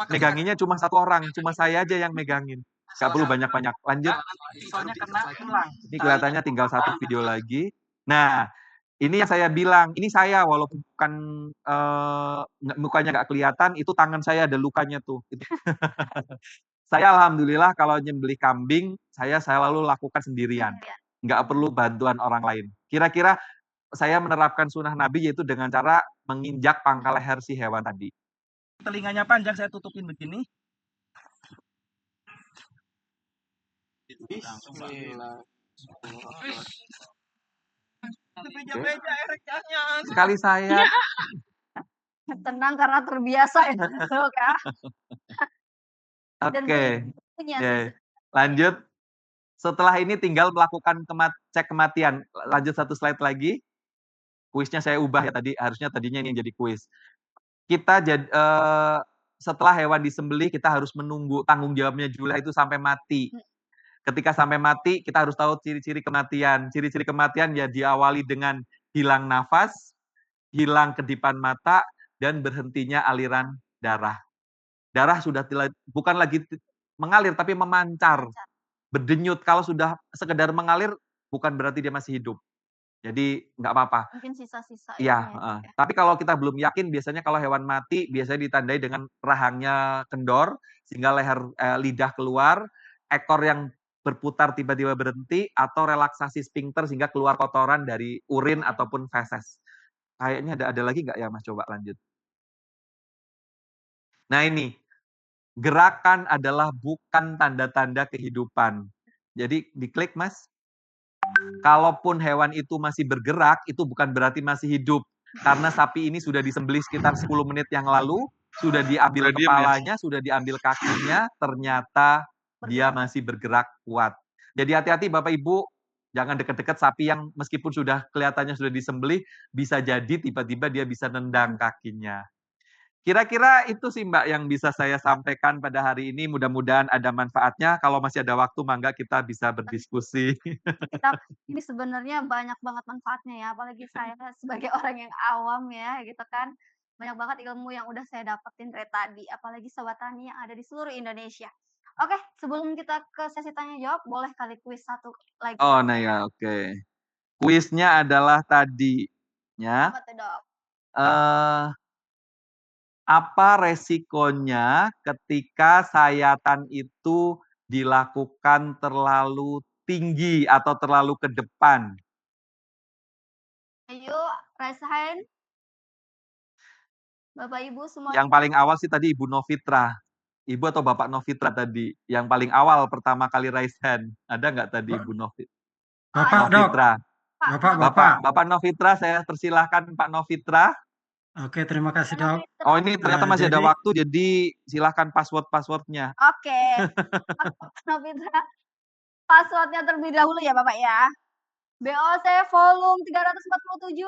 Meganginnya cuma satu orang, cuma saya aja yang megangin. Nggak perlu banyak-banyak. Lanjut. Ini kelihatannya tinggal satu video lagi. Nah, ini yang saya bilang, ini saya walaupun bukan mukanya nggak kelihatan, itu tangan saya ada lukanya tuh. Saya alhamdulillah kalau nyembelih kambing, saya selalu lakukan sendirian. Nggak perlu bantuan orang lain. Kira-kira saya menerapkan sunnah Nabi yaitu dengan cara menginjak pangkal leher si hewan tadi. Telinganya panjang, saya tutupin begini. Sekali saya tenang karena terbiasa ya. Oke. Lanjut. Setelah ini tinggal melakukan cek kematian. Lanjut satu slide lagi. Kuisnya saya ubah ya tadi, harusnya tadinya ini jadi kuis. Kita setelah hewan disembelih kita harus menunggu, tanggung jawabnya Julia itu sampai mati. Ketika sampai mati, kita harus tahu ciri-ciri kematian. Ciri-ciri kematian ya diawali dengan hilang nafas, hilang kedipan mata, dan berhentinya aliran darah. Darah sudah bukan lagi mengalir, tapi memancar, berdenyut. Kalau sudah sekedar mengalir, bukan berarti dia masih hidup. Jadi nggak apa-apa. Mungkin sisa-sisa Iya, itunya ya, Dok, ya. tapi kalau kita belum yakin, biasanya kalau hewan mati, biasanya ditandai dengan rahangnya kendor, sehingga lidah keluar, ekor yang berputar tiba-tiba berhenti, atau relaksasi sphincter sehingga keluar kotoran dari urin ataupun feses. Kayaknya ada lagi nggak ya Mas? Coba lanjut. Nah ini, gerakan adalah bukan tanda-tanda kehidupan. Jadi diklik Mas. Kalaupun hewan itu masih bergerak, itu bukan berarti masih hidup. Karena sapi ini sudah disembelih sekitar 10 menit yang lalu, sudah diambil kepalanya, sudah diambil kakinya, ternyata dia masih bergerak kuat. Jadi hati-hati Bapak Ibu, jangan dekat-dekat sapi yang meskipun sudah kelihatannya sudah disembelih, bisa jadi tiba-tiba dia bisa nendang kakinya. Kira-kira itu sih Mbak yang bisa saya sampaikan pada hari ini. Mudah-mudahan ada manfaatnya. Kalau masih ada waktu, mangga kita bisa berdiskusi. Ini sebenarnya banyak banget manfaatnya ya, apalagi saya sebagai orang yang awam ya, gitu kan. Banyak banget ilmu yang udah saya dapetin dari tadi, apalagi Sobat Tani yang ada di seluruh Indonesia. Oke, sebelum kita ke sesi tanya jawab, boleh kali kuis satu lagi. Oh, nah ya, oke. Kuisnya adalah tadinya, Apa tuh, Dok? apa resikonya ketika sayatan itu dilakukan terlalu tinggi atau terlalu ke depan? Ayo, raise hand. Bapak Ibu semua. Yang paling awal sih tadi Ibu Novitra. Ibu atau Bapak Novitra tadi? Yang paling awal pertama kali raise hand. Ada nggak tadi Ibu Novitra? Bapak, Dok. Novitra. Bapak. Bapak Novitra, saya persilahkan Pak Novitra. Oke, terima kasih, Dok. Oh, ini ternyata masih ada waktu, jadi silahkan password-passwordnya. Oke. Novitra, passwordnya terlebih dahulu ya Bapak ya. BOC volume 347.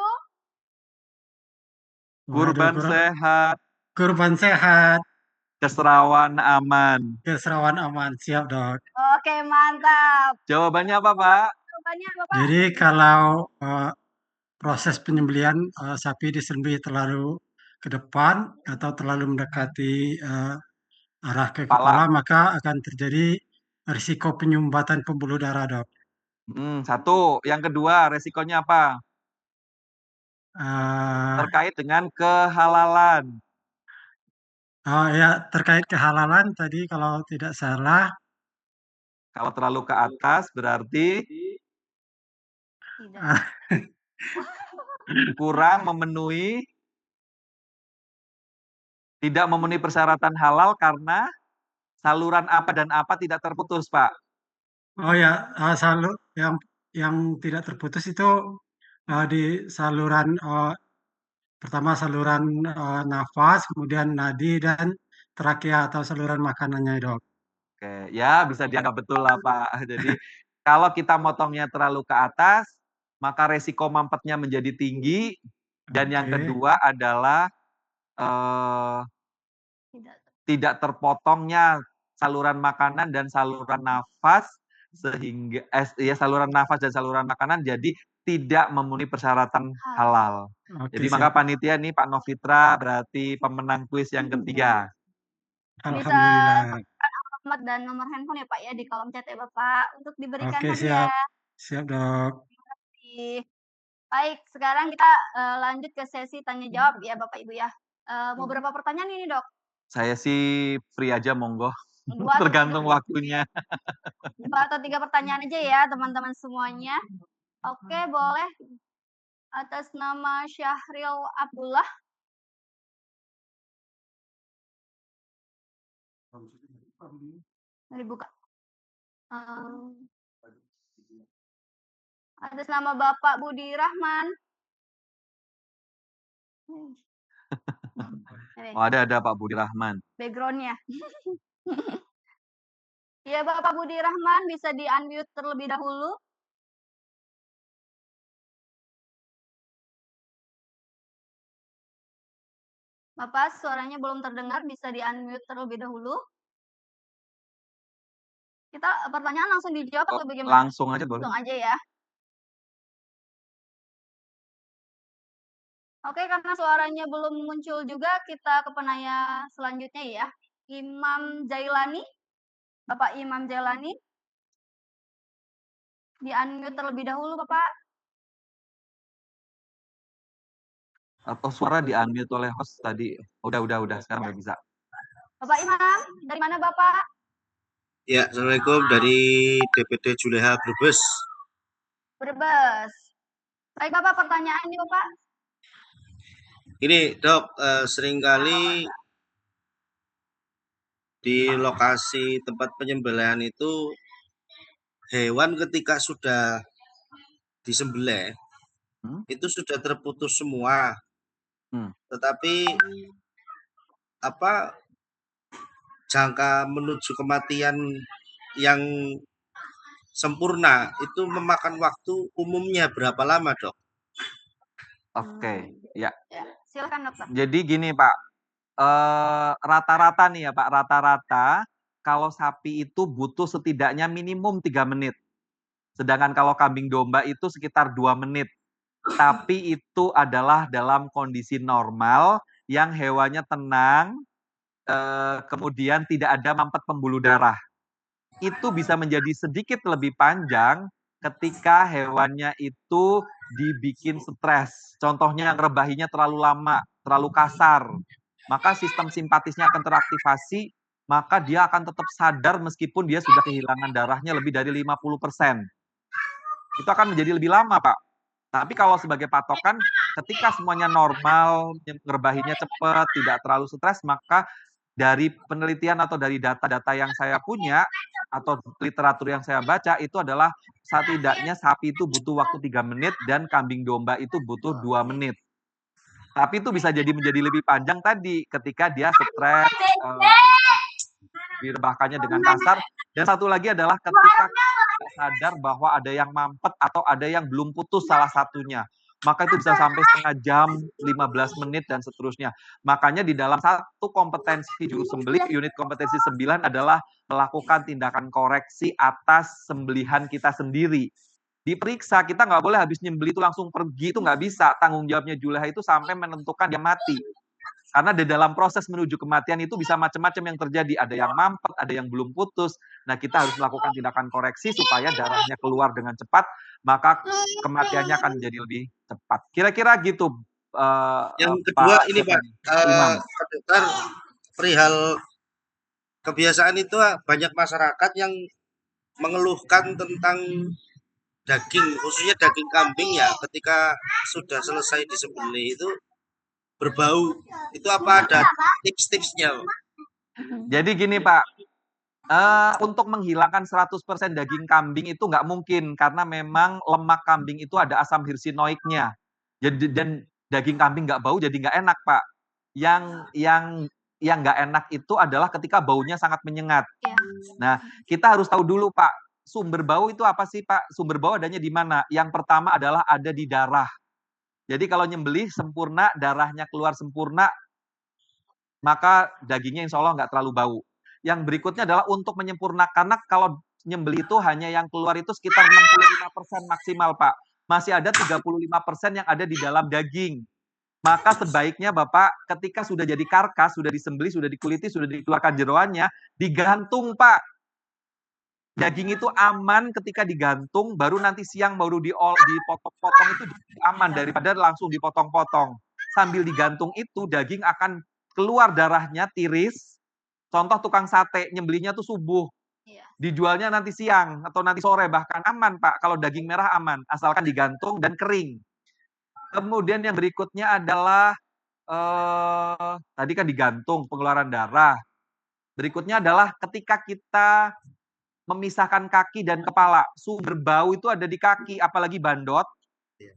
Kurban sehat. Kurban sehat. Keserawan aman. Keserawan aman, siap Dok. Oke, mantap. Jawabannya apa Pak? Jawabannya apa Pak? Jadi kalau proses penyembelihan sapi disembelih terlalu ke depan atau terlalu mendekati arah ke kepala, maka akan terjadi risiko penyumbatan pembuluh darah, Dok. Satu. Yang kedua, resikonya apa? Terkait dengan kehalalan. Oh ya, terkait kehalalan tadi kalau tidak salah. Kalau terlalu ke atas berarti kurang memenuhi, tidak memenuhi persyaratan halal karena saluran apa dan apa tidak terputus, Pak? Oh ya, yang tidak terputus itu di saluran pertama saluran nafas, kemudian nadi dan trakea atau saluran makanannya, Dok. Oke, ya bisa dianggap betul lah Pak. Jadi kalau kita motongnya terlalu ke atas, maka resiko mampetnya menjadi tinggi. Dan yang kedua adalah tidak terpotongnya saluran makanan dan saluran nafas, sehingga saluran nafas dan saluran makanan jadi tidak memenuhi persyaratan halal. Jadi maka panitia nih Pak Novitra berarti pemenang kuis yang ketiga. Alhamdulillah. Alamat dan nomor handphone ya Pak ya di kolom chat ya Bapak untuk diberikan Oke, hadiah. siap Dok. Terima kasih. Baik, sekarang kita lanjut ke sesi tanya jawab ya Bapak Ibu ya. Mau berapa pertanyaan ini Dok? Saya sih free aja monggo. Tergantung waktunya. 2 atau 3 pertanyaan aja ya teman-teman semuanya. Oke, boleh. Atas nama Syahril Abdullah. Mari buka. Atas nama Bapak Budi Rahman. Oh, ada Pak Budi Rahman. Background-nya. Ya, Bapak Budi Rahman bisa di-unmute terlebih dahulu. Bapak suaranya belum terdengar, bisa di-unmute terlebih dahulu. Kita pertanyaan langsung dijawab atau bagaimana? Langsung aja boleh. Langsung aja ya. Oke, karena suaranya belum muncul juga, kita ke penanya selanjutnya ya. Imam Jailani. Bapak Imam Jailani. Di-unmute terlebih dahulu, Bapak. Atau suara di-unmute oleh host tadi. Udah. Sekarang udah bisa. Bapak Imam, dari mana Bapak? Ya, Assalamualaikum dari DPD Juleha Brebes. Brebes. Baik Bapak, pertanyaan ini Bapak. Ini dok, seringkali di lokasi tempat penyembelihan itu hewan ketika sudah disembelih itu sudah terputus semua. Tetapi jangka menuju kematian yang sempurna itu memakan waktu umumnya berapa lama, Dok? Oke, ya. Silakan dokter. Jadi gini Pak, rata-rata nih ya Pak, rata-rata kalau sapi itu butuh setidaknya minimum 3 menit. Sedangkan kalau kambing domba itu sekitar 2 menit. Tapi itu adalah dalam kondisi normal yang hewannya tenang, kemudian tidak ada mampet pembuluh darah. Itu bisa menjadi sedikit lebih panjang ketika hewannya itu dibikin stres. Contohnya rebahinya terlalu lama, terlalu kasar. Maka sistem simpatisnya akan teraktivasi, maka dia akan tetap sadar meskipun dia sudah kehilangan darahnya lebih dari 50%. Itu akan menjadi lebih lama, Pak. Tapi kalau sebagai patokan, ketika semuanya normal, rebahinya cepat, tidak terlalu stres, maka dari penelitian atau dari data-data yang saya punya, atau literatur yang saya baca, itu adalah setidaknya sapi itu butuh waktu 3 menit dan kambing domba itu butuh 2 menit. Tapi itu bisa menjadi lebih panjang tadi ketika dia stres, direbahkannya dengan kasar. Dan satu lagi adalah ketika sadar bahwa ada yang mampet atau ada yang belum putus salah satunya. Maka itu bisa sampai setengah jam, 15 menit, dan seterusnya. Makanya di dalam satu kompetensi juru sembelih, unit kompetensi 9 adalah melakukan tindakan koreksi atas sembelihan kita sendiri. Diperiksa, kita nggak boleh habis nyembelih itu langsung pergi, itu nggak bisa. Tanggung jawabnya Juleha itu sampai menentukan dia mati. Karena di dalam proses menuju kematian itu bisa macam-macam yang terjadi. Ada yang mampet, ada yang belum putus. Nah, kita harus melakukan tindakan koreksi supaya darahnya keluar dengan cepat, maka kematiannya akan menjadi lebih cepat. Kira-kira gitu, Yang kedua Pak ini Pak, Imam. Dokter, perihal kebiasaan itu banyak masyarakat yang mengeluhkan tentang daging, khususnya daging kambing ya, ketika sudah selesai disembelih itu berbau. Itu apa ada tips-tipsnya? Jadi gini Pak, untuk menghilangkan 100% daging kambing itu nggak mungkin, karena memang lemak kambing itu ada asam hirsinoiknya. Dan daging kambing nggak bau jadi nggak enak Pak. Yang nggak enak itu adalah ketika baunya sangat menyengat. Nah, kita harus tahu dulu Pak, sumber bau itu apa sih Pak? Sumber bau adanya di mana? Yang pertama adalah ada di darah. Jadi kalau nyembelih sempurna, darahnya keluar sempurna, maka dagingnya insya Allah nggak terlalu bau. Yang berikutnya adalah untuk menyempurnakan, karena kalau nyembelih itu hanya yang keluar itu sekitar 65% maksimal Pak. Masih ada 35% yang ada di dalam daging. Maka sebaiknya Bapak ketika sudah jadi karkas, sudah disembelih, sudah dikuliti, sudah dikeluarkan jeroannya, digantung Pak. Daging itu aman ketika digantung, baru nanti siang baru dipotong-potong itu aman daripada langsung dipotong-potong. Sambil digantung itu daging akan keluar darahnya tiris. Contoh tukang sate, nyembelihnya tuh subuh. Dijualnya nanti siang atau nanti sore, bahkan aman Pak. Kalau daging merah aman, asalkan digantung dan kering. Kemudian yang berikutnya adalah tadi kan digantung, pengeluaran darah. Berikutnya adalah ketika kita memisahkan kaki dan kepala. Sumber bau itu ada di kaki, apalagi bandot.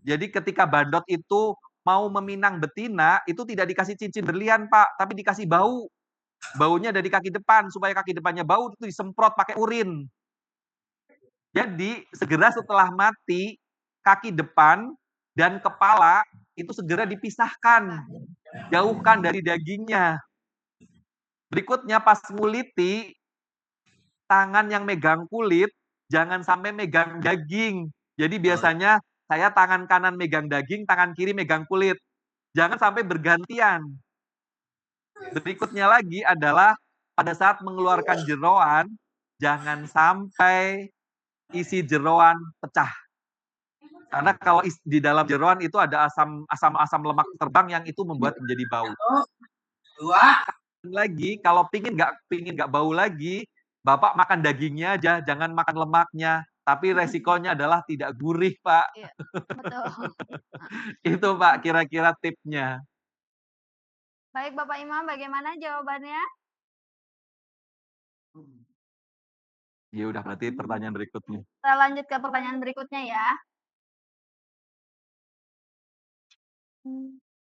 Jadi ketika bandot itu mau meminang betina, itu tidak dikasih cincin berlian Pak, tapi dikasih bau. Baunya dari kaki depan, supaya kaki depannya bau itu disemprot pakai urin. Jadi segera setelah mati, kaki depan dan kepala itu segera dipisahkan. jauhkan dari dagingnya. Berikutnya pas nguliti, tangan yang megang kulit, jangan sampai megang daging. Jadi biasanya saya tangan kanan megang daging, tangan kiri megang kulit. Jangan sampai bergantian. Berikutnya lagi adalah pada saat mengeluarkan jeroan, jangan sampai isi jeroan pecah. Karena kalau di dalam jeroan itu ada asam lemak terbang yang itu membuat menjadi bau. Lagi kalau pingin nggak bau lagi, Bapak makan dagingnya aja, jangan makan lemaknya. Tapi resikonya adalah tidak gurih, Pak. Iya, betul. Itu Pak kira-kira tipsnya. Baik Bapak Imam, bagaimana jawabannya? Ya udah berarti pertanyaan berikutnya. Kita lanjut ke pertanyaan berikutnya ya.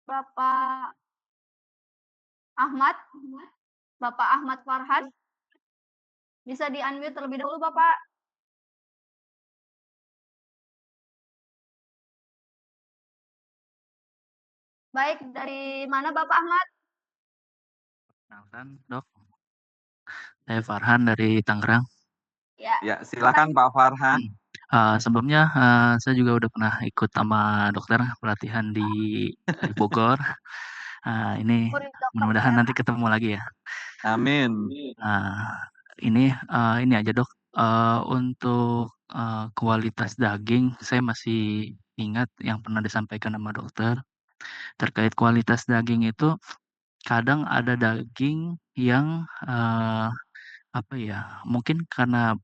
Bapak Ahmad, Bapak Ahmad Farhan, bisa di-unmute terlebih dahulu Bapak. Baik, dari mana Bapak Ahmad? Perkenalkan, Dok. Saya Farhan dari Tangerang. Ya, Ya, silakan Pak Farhan. Sebelumnya saya juga udah pernah ikut sama dokter pelatihan di Bogor. Ini mudah-mudahan nanti ketemu lagi ya. Amin. Ini aja Dok. Untuk kualitas daging, saya masih ingat yang pernah disampaikan sama dokter terkait kualitas daging itu. Kadang ada daging yang mungkin karena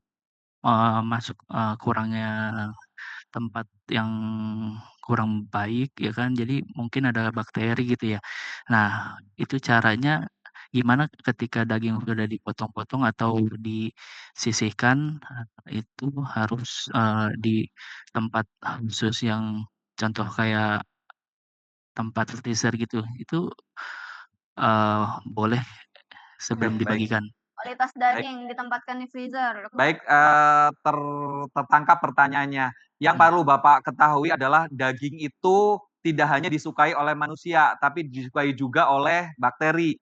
masuk kurangnya tempat yang kurang baik ya kan, jadi mungkin ada bakteri gitu ya. Nah, itu caranya gimana ketika daging sudah dipotong-potong atau disisihkan, itu harus di tempat khusus yang contoh kayak tempat freezer gitu, itu boleh sebelum dibagikan? kualitas daging ditempatkan di freezer. Baik, tertangkap pertanyaannya. Yang perlu Bapak ketahui adalah daging itu tidak hanya disukai oleh manusia, tapi disukai juga oleh bakteri,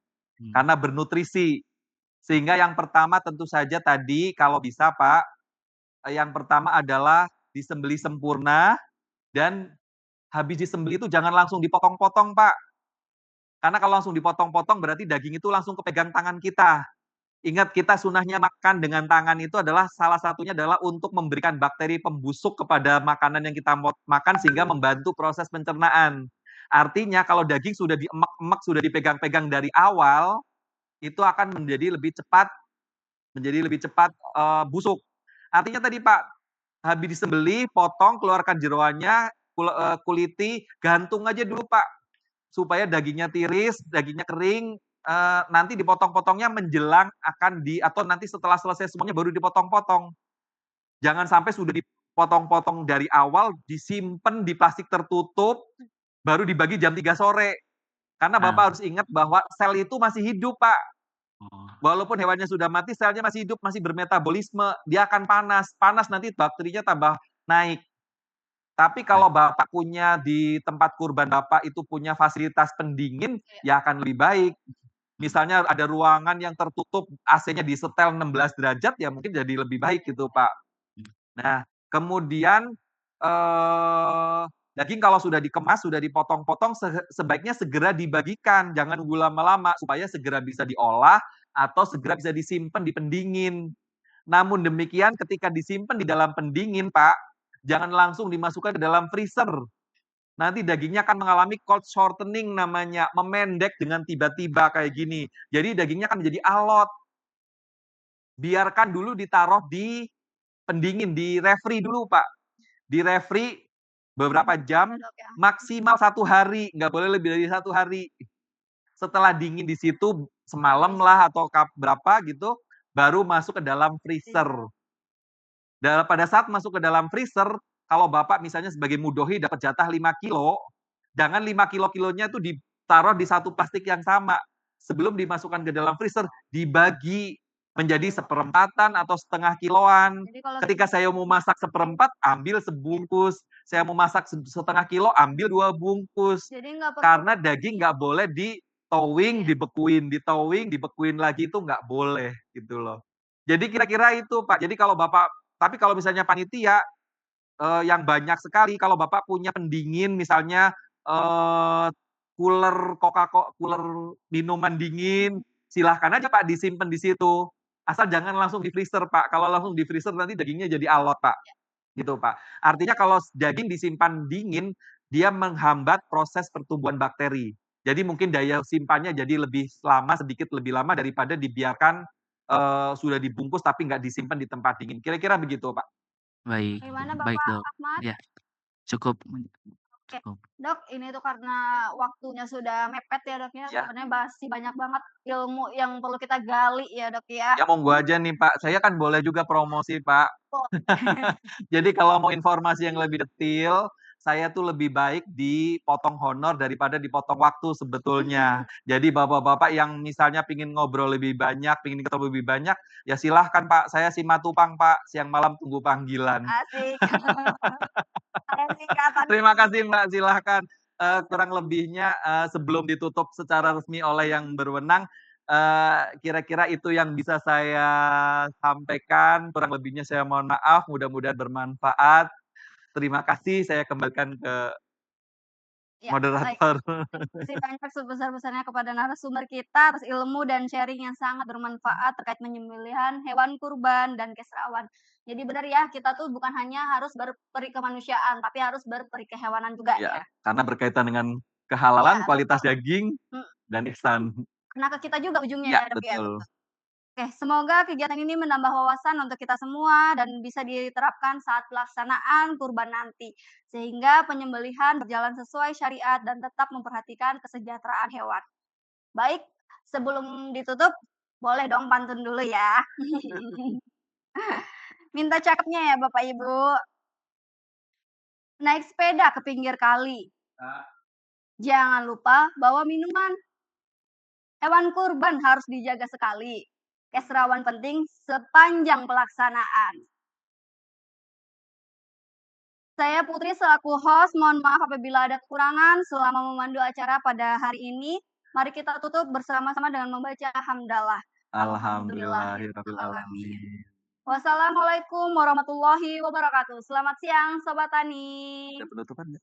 karena bernutrisi. Sehingga yang pertama tentu saja tadi kalau bisa Pak, yang pertama adalah disembelih sempurna, dan habis disembelih itu jangan langsung dipotong-potong Pak. Karena kalau langsung dipotong-potong berarti daging itu langsung kepegang tangan kita. Ingat, kita sunahnya makan dengan tangan itu adalah salah satunya adalah untuk memberikan bakteri pembusuk kepada makanan yang kita makan sehingga membantu proses pencernaan. Artinya kalau daging sudah diemek-emek, sudah dipegang-pegang dari awal, itu akan menjadi lebih cepat busuk. Artinya tadi Pak, habis disembelih, potong, keluarkan jeroannya, kuliti, gantung aja dulu Pak, supaya dagingnya tiris, dagingnya kering. Nanti dipotong-potongnya menjelang atau nanti setelah selesai semuanya baru dipotong-potong. Jangan sampai sudah dipotong-potong dari awal, disimpan di plastik tertutup, baru dibagi jam 3 sore. Karena Bapak harus ingat bahwa sel itu masih hidup, Pak. Walaupun hewannya sudah mati, selnya masih hidup, masih bermetabolisme, dia akan panas. Panas nanti bakterinya tambah naik. Tapi kalau Bapak punya di tempat kurban Bapak itu punya fasilitas pendingin, ya akan lebih baik. Misalnya ada ruangan yang tertutup, AC-nya disetel 16 derajat, ya mungkin jadi lebih baik gitu, Pak. Nah, kemudian daging kalau sudah dikemas, sudah dipotong-potong, sebaiknya segera dibagikan, jangan nunggu lama-lama, supaya segera bisa diolah atau segera bisa disimpan di pendingin. Namun demikian, ketika disimpan di dalam pendingin, Pak, jangan langsung dimasukkan ke dalam freezer. Nanti dagingnya akan mengalami cold shortening namanya, memendek dengan tiba-tiba kayak gini. Jadi dagingnya akan menjadi alot. Biarkan dulu ditaruh di pendingin, di refri dulu Pak. Di refri beberapa jam, maksimal 1 hari, nggak boleh lebih dari 1 hari. Setelah dingin di situ, semalam lah atau berapa gitu, baru masuk ke dalam freezer. Dan pada saat masuk ke dalam freezer, kalau Bapak misalnya sebagai mudohi dapat jatah 5 kilo, jangan 5 kilo-kilonya itu ditaruh di satu plastik yang sama. Sebelum dimasukkan ke dalam freezer, dibagi. menjadi seperempatan atau setengah kiloan. Jadi kalau Ketika saya mau masak seperempat, ambil sebungkus. Saya mau masak setengah kilo, ambil 2 bungkus. jadi nggak perlu Karena daging nggak boleh di-towing, dibekuin lagi itu nggak boleh gitu loh. Jadi kira-kira itu Pak. Jadi kalau Bapak tapi kalau misalnya panitia yang banyak sekali, kalau Bapak punya pendingin misalnya cooler cooler minuman dingin, silahkan aja Pak disimpan di situ. Asal jangan langsung di freezer Pak. Kalau langsung di freezer nanti dagingnya jadi alot Pak. Gitu Pak. Artinya kalau daging disimpan dingin, dia menghambat proses pertumbuhan bakteri. Jadi mungkin daya simpannya jadi lebih lama, sedikit lebih lama daripada dibiarkan sudah dibungkus tapi nggak disimpan di tempat dingin. Kira-kira begitu Pak. Baik, Gimana baik Bapak Dok. Ahmad? Ya, cukup, Oke, cukup. Dok, ini tuh karena waktunya sudah mepet ya Dok ya, Ya. sebenarnya masih banyak banget ilmu yang perlu kita gali ya Dok ya. Ya monggo aja nih Pak, saya kan boleh juga promosi Pak. Boleh. Jadi kalau mau informasi yang lebih detail, saya tuh lebih baik dipotong honor daripada dipotong waktu sebetulnya. Jadi bapak-bapak yang misalnya pingin ngobrol lebih banyak, pingin ketemu lebih banyak, ya silahkan Pak, saya Simatupang Pak, siang malam tunggu panggilan. Asik. Ada singkatan. Terima kasih Mbak, silahkan. Kurang lebihnya sebelum ditutup secara resmi oleh yang berwenang, kira-kira itu yang bisa saya sampaikan. Kurang lebihnya saya mohon maaf, mudah-mudahan bermanfaat. Terima kasih, saya kembalikan ke Ya, baik. moderator. Terima kasih banyak sebesar-besarnya kepada narasumber kita atas ilmu dan sharing yang sangat bermanfaat terkait penyembelihan hewan kurban dan keserawan. Jadi benar ya, kita tuh bukan hanya harus berperi kemanusiaan, tapi harus berperi kehewanan juga ya. Ya, karena berkaitan dengan kehalalan, Ya, kualitas betul. daging, dan ihsan. Kena ke kita juga ujungnya Ya, ya, Dok ya. betul. Oke, semoga kegiatan ini menambah wawasan untuk kita semua dan bisa diterapkan saat pelaksanaan kurban nanti. Sehingga penyembelihan berjalan sesuai syariat dan tetap memperhatikan kesejahteraan hewan. Baik, sebelum ditutup, boleh dong pantun dulu ya. Minta cakepnya ya Bapak Ibu. Naik sepeda ke pinggir kali. Jangan lupa bawa minuman. Hewan kurban harus dijaga sekali. Keserawan penting sepanjang pelaksanaan. Saya Putri selaku host, mohon maaf apabila ada kekurangan selama memandu acara pada hari ini. Mari kita tutup bersama-sama dengan membaca hamdalah. Alhamdulillahirabbil alamin. Wassalamualaikum warahmatullahi wabarakatuh. Selamat siang Sobat Tani. Ada penutupan nggak?